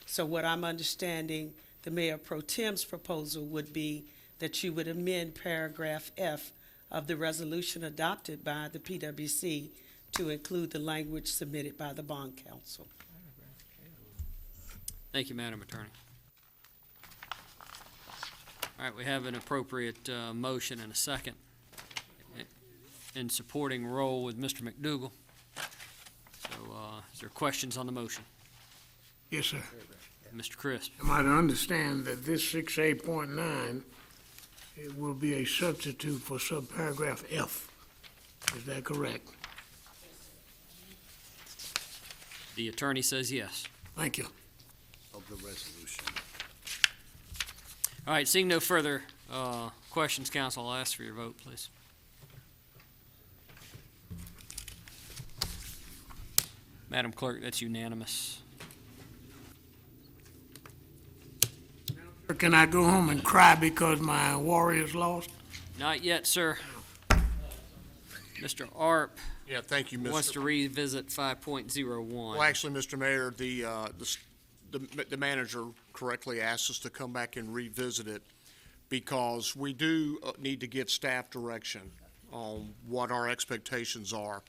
So what I'm understanding, the Mayor Pro Tem's proposal would be that you would amend paragraph F of the resolution adopted by the PwC to include the language submitted by the bond counsel. Thank you, Madam Attorney. All right, we have an appropriate motion and a second in supporting role with Mr. McDougall. So, is there questions on the motion? Yes, sir. Mr. Crisp. Am I to understand that this 6A.9, it will be a substitute for subparagraph F? Is that correct? The attorney says yes. Thank you. Of the resolution. All right, seeing no further questions, council, I'll ask for your vote, please. Madam Clerk, that's unanimous. Can I go home and cry because my Warriors lost? Not yet, sir. Mr. Arp Yeah, thank you, Mr. wants to revisit 5.01. Well, actually, Mr. Mayor, the manager correctly asked us to come back and revisit it because we do need to give staff direction on what our expectations are.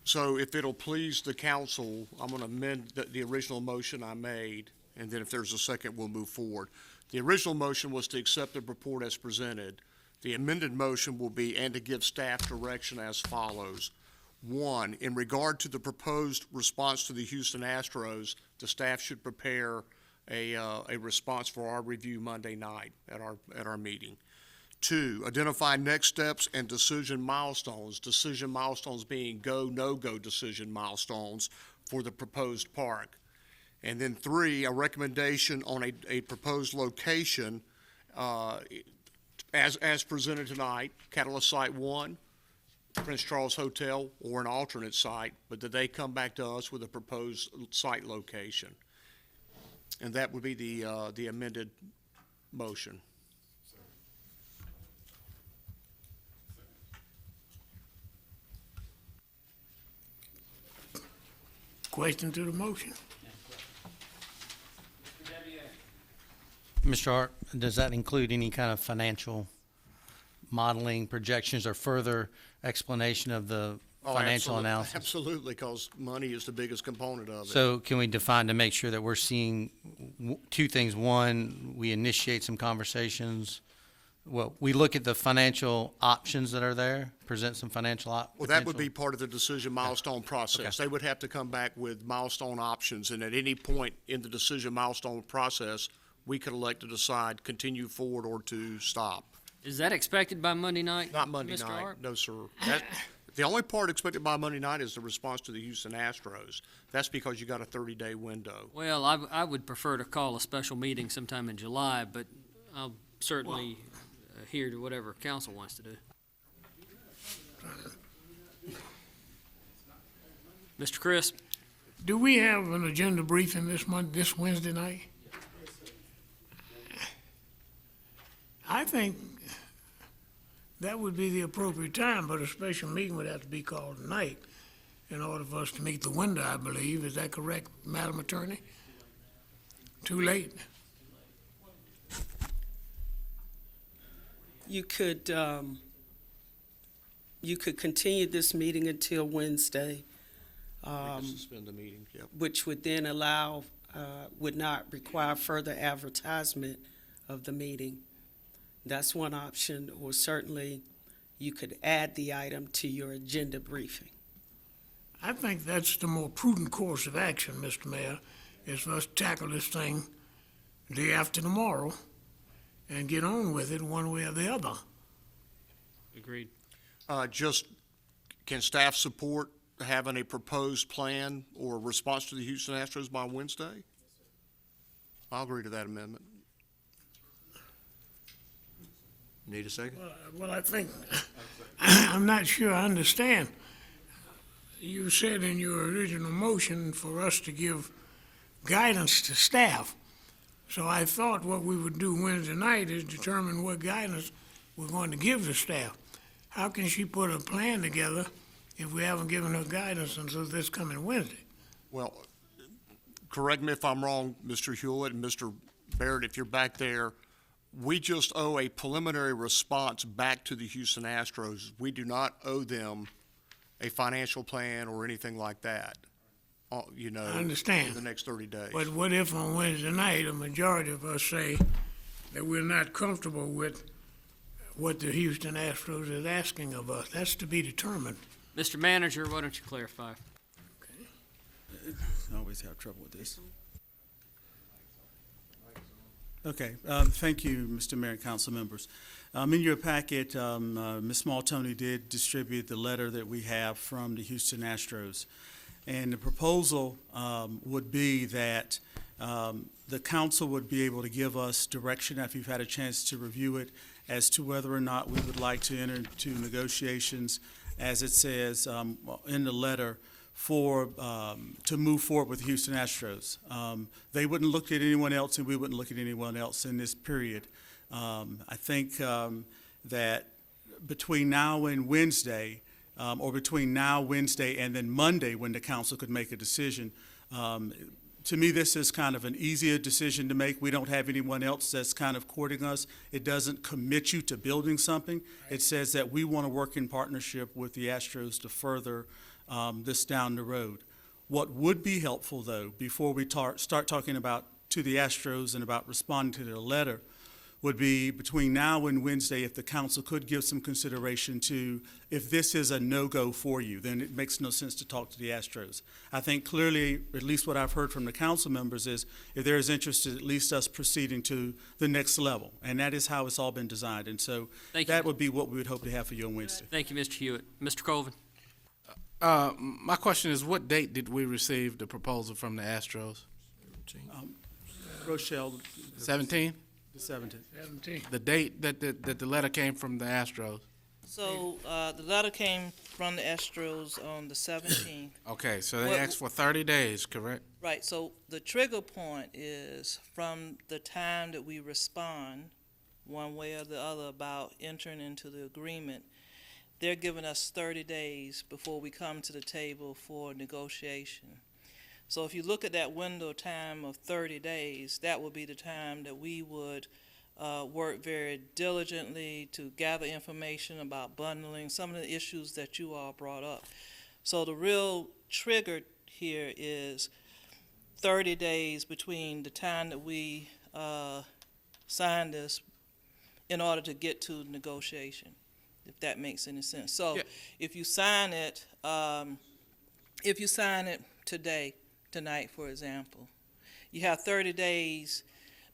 So if it'll please the council, I'm going to amend the original motion I made, and then if there's a second, we'll move forward. The original motion was to accept the report as presented. The amended motion will be, and to give staff direction as follows. One, in regard to the proposed response to the Houston Astros, the staff should prepare a response for our review Monday night at our meeting. Two, identify next steps and decision milestones being go, no-go decision milestones for the proposed park. And then three, a recommendation on a proposed location as presented tonight, Catalyst Site 1, Prince Charles Hotel, or an alternate site, but that they come back to us with a proposed site location. And that would be the amended motion. Question to the motion. Mr. Hart, does that include any kind of financial modeling, projections, or further explanation of the financial analysis? Absolutely, because money is the biggest component of it. So can we define to make sure that we're seeing two things? One, we initiate some conversations. Well, we look at the financial options that are there, present some financial options. Well, that would be part of the decision milestone process. They would have to come back with milestone options, and at any point in the decision milestone process, we could elect to decide continue forward or to stop. Is that expected by Monday night? Not Monday Mr. night, Arp? no, sir. The only part expected by Monday night is the response to the Houston Astros. That's because you got a 30-day window. Well, I would prefer to call a special meeting sometime in July, but I'll certainly adhere to whatever council wants to do. Mr. Crisp? Do we have an agenda briefing this Wednesday night? I think that would be the appropriate time, but a special meeting would have to be called tonight in order for us to meet the window, I believe. Is that correct, Madam Attorney? Too late? You could continue this meeting until Wednesday, We can suspend the meeting, yep. which would then allow, would not require further advertisement of the meeting. That's one option, or certainly you could add the item to your agenda briefing. I think that's the more prudent course of action, Mr. Mayor, is for us to tackle this thing day after tomorrow and get on with it one way or the other. Agreed. Can staff support having a proposed plan or response to the Houston Astros by Wednesday? I'll agree to that amendment. Need a second? Well, I think, I'm not sure I understand. You said in your original motion for us to give guidance to staff. So I thought what we would do Wednesday night is determine what guidance we're going to give the staff. How can she put a plan together if we haven't given her guidance until this coming Wednesday? Well, correct me if I'm wrong, Mr. Hewlett and Mr. Barrett, if you're back there. We just owe a preliminary response back to the Houston Astros. We do not owe them a financial plan or anything like that, I understand. in the next 30 days. But what if on Wednesday night, a majority of us say that we're not comfortable with what the Houston Astros is asking of us? That's to be determined. Mr. Manager, why don't you clarify? I always have trouble with this. Okay, thank you, Mr. Mayor and council members. In your packet, Ms. Maltoni did distribute the letter that we have from the Houston Astros. And the proposal would be that the council would be able to give us direction, if you've had a chance to review it, as to whether or not we would like to enter into negotiations, as it says in the letter, to move forward with the Houston Astros. They wouldn't look at anyone else, and we wouldn't look at anyone else in this period. I think that between now and Wednesday, or between now, Wednesday, and then Monday, when the council could make a decision. To me, this is kind of an easier decision to make. We don't have anyone else that's kind of courting us. It doesn't commit you to building something. It says that we want to work in partnership with the Astros to further this down the road. What would be helpful, though, before we start talking about to the Astros and about responding to their letter, would be between now and Wednesday, if the council could give some consideration to, if this is a no-go for you, then it makes no sense to talk to the Astros. I think clearly, at least what I've heard from the council members is, if there is interest, at least us proceeding to the next level. And that is how it's all been designed. And so that would be what we would hope to have for you on Wednesday. Thank you, Mr. Hewitt. Mr. Colvin? My question is, what date did we receive the proposal from the Astros? Rochelle. 17? The 17th. 17. The date that the letter came from the Astros? So the letter came from the Astros on the 17th. Okay, so they asked for 30 days, correct? Right, so the trigger point is from the time that we respond, one way or the other, about entering into the agreement, they're giving us 30 days before we come to the table for negotiation. So if you look at that window of time of 30 days, that would be the time that we would work very diligently to gather information about bundling, some of the issues that you all brought up. So the real trigger here is 30 days between the time that we sign this in order to get to negotiation, if that makes any sense. So if you sign it, tonight, for example, you have 30 days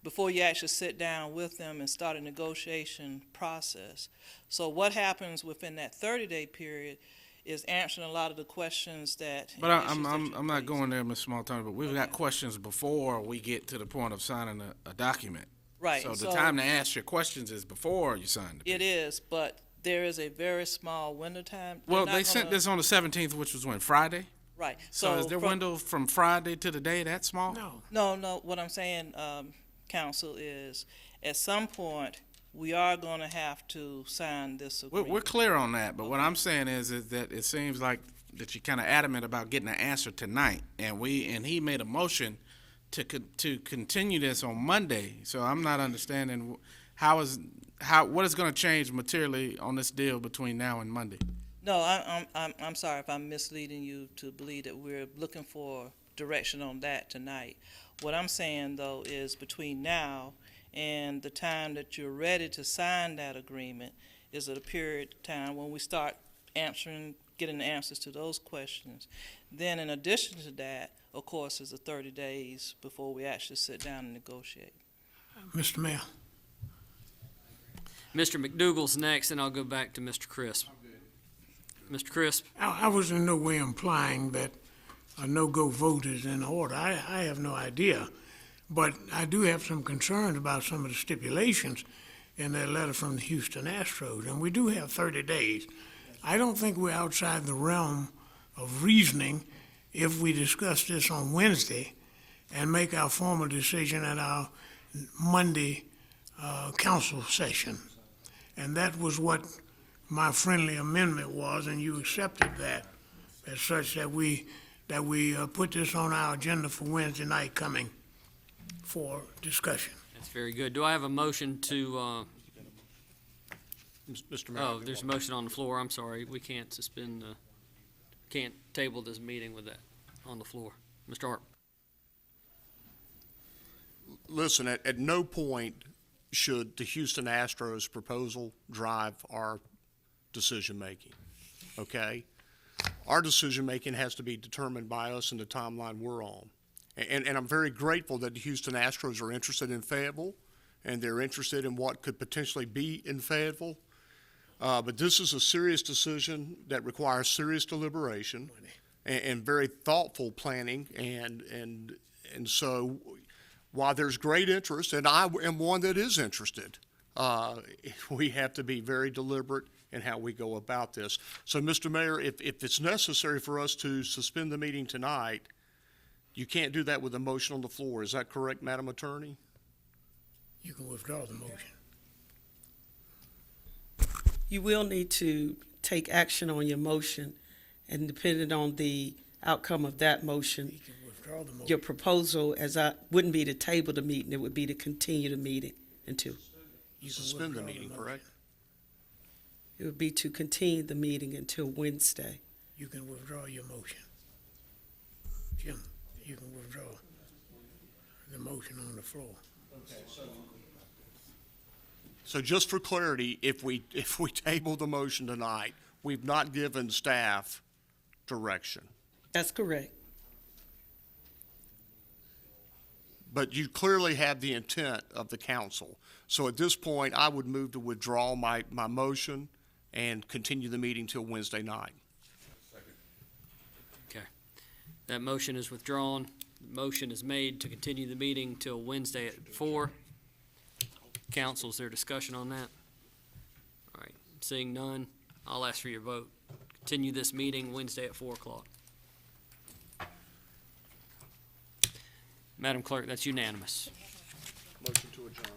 before you actually sit down with them and start a negotiation process. So what happens within that 30-day period is answering a lot of the questions that. But I'm not going there, Ms. Smalltone, but we've got questions before we get to the point of signing a document. Right. So the time to ask your questions is before you sign it. It is, but there is a very small window time. Well, they sent this on the 17th, which was when, Friday? Right. So is their window from Friday to the day that small? No. What I'm saying, Council, is at some point we are going to have to sign this agreement. We're clear on that, but what I'm saying is that it seems like that you're kind of adamant about getting an answer tonight, and he made a motion to continue this on Monday. So I'm not understanding what is going to change materially on this deal between now and Monday. No, I'm sorry if I'm misleading you to believe that we're looking for direction on that tonight. What I'm saying, though, is between now and the time that you're ready to sign that agreement is a period of time when we start getting the answers to those questions. Then in addition to that, of course, is the 30 days before we actually sit down and negotiate. Mr. Mayor. Mr. McDougall's next, and I'll go back to Mr. Crisp. Mr. Crisp? I was in no way implying that a no-go vote is in order. I have no idea. But I do have some concerns about some of the stipulations in that letter from the Houston Astros, and we do have 30 days. I don't think we're outside the realm of reasoning if we discuss this on Wednesday and make our formal decision at our Monday council session. And that was what my friendly amendment was, and you accepted that as such that we put this on our agenda for Wednesday night coming for discussion. That's very good. Do I have a motion to, Mr. Mayor. oh, there's a motion on the floor. I'm sorry. We can't can't table this meeting with that on the floor. Mr. Hart. Listen, at no point should the Houston Astros proposal drive our decision-making, okay? Our decision-making has to be determined by us in the timeline we're on. And I'm very grateful that the Houston Astros are interested in Fayetteville, and they're interested in what could potentially be in Fayetteville. But this is a serious decision that requires serious deliberation and very thoughtful planning. And so while there's great interest, and I am one that is interested, we have to be very deliberate in how we go about this. So, Mr. Mayor, if it's necessary for us to suspend the meeting tonight, you can't do that with a motion on the floor. Is that correct, Madam Attorney? You can withdraw the motion. You will need to take action on your motion, and depending on the outcome of that motion, You can withdraw the motion. your proposal wouldn't be to table the meeting, it would be to continue the meeting until, You can Suspend the withdraw meeting, motion. correct? it would be to continue the meeting until Wednesday. You can withdraw your motion. Jim, you can withdraw the motion on the floor. So just for clarity, if we table the motion tonight, we've not given staff direction. That's correct. But you clearly have the intent of the council. So at this point, I would move to withdraw my motion and continue the meeting till Wednesday night. Okay. That motion is withdrawn. Motion is made to continue the meeting till Wednesday at 4. Council, is there discussion on that? All right, seeing none, I'll ask for your vote. Continue this meeting Wednesday at 4 o'clock. Madam Clerk, that's unanimous. Motion to adjourn.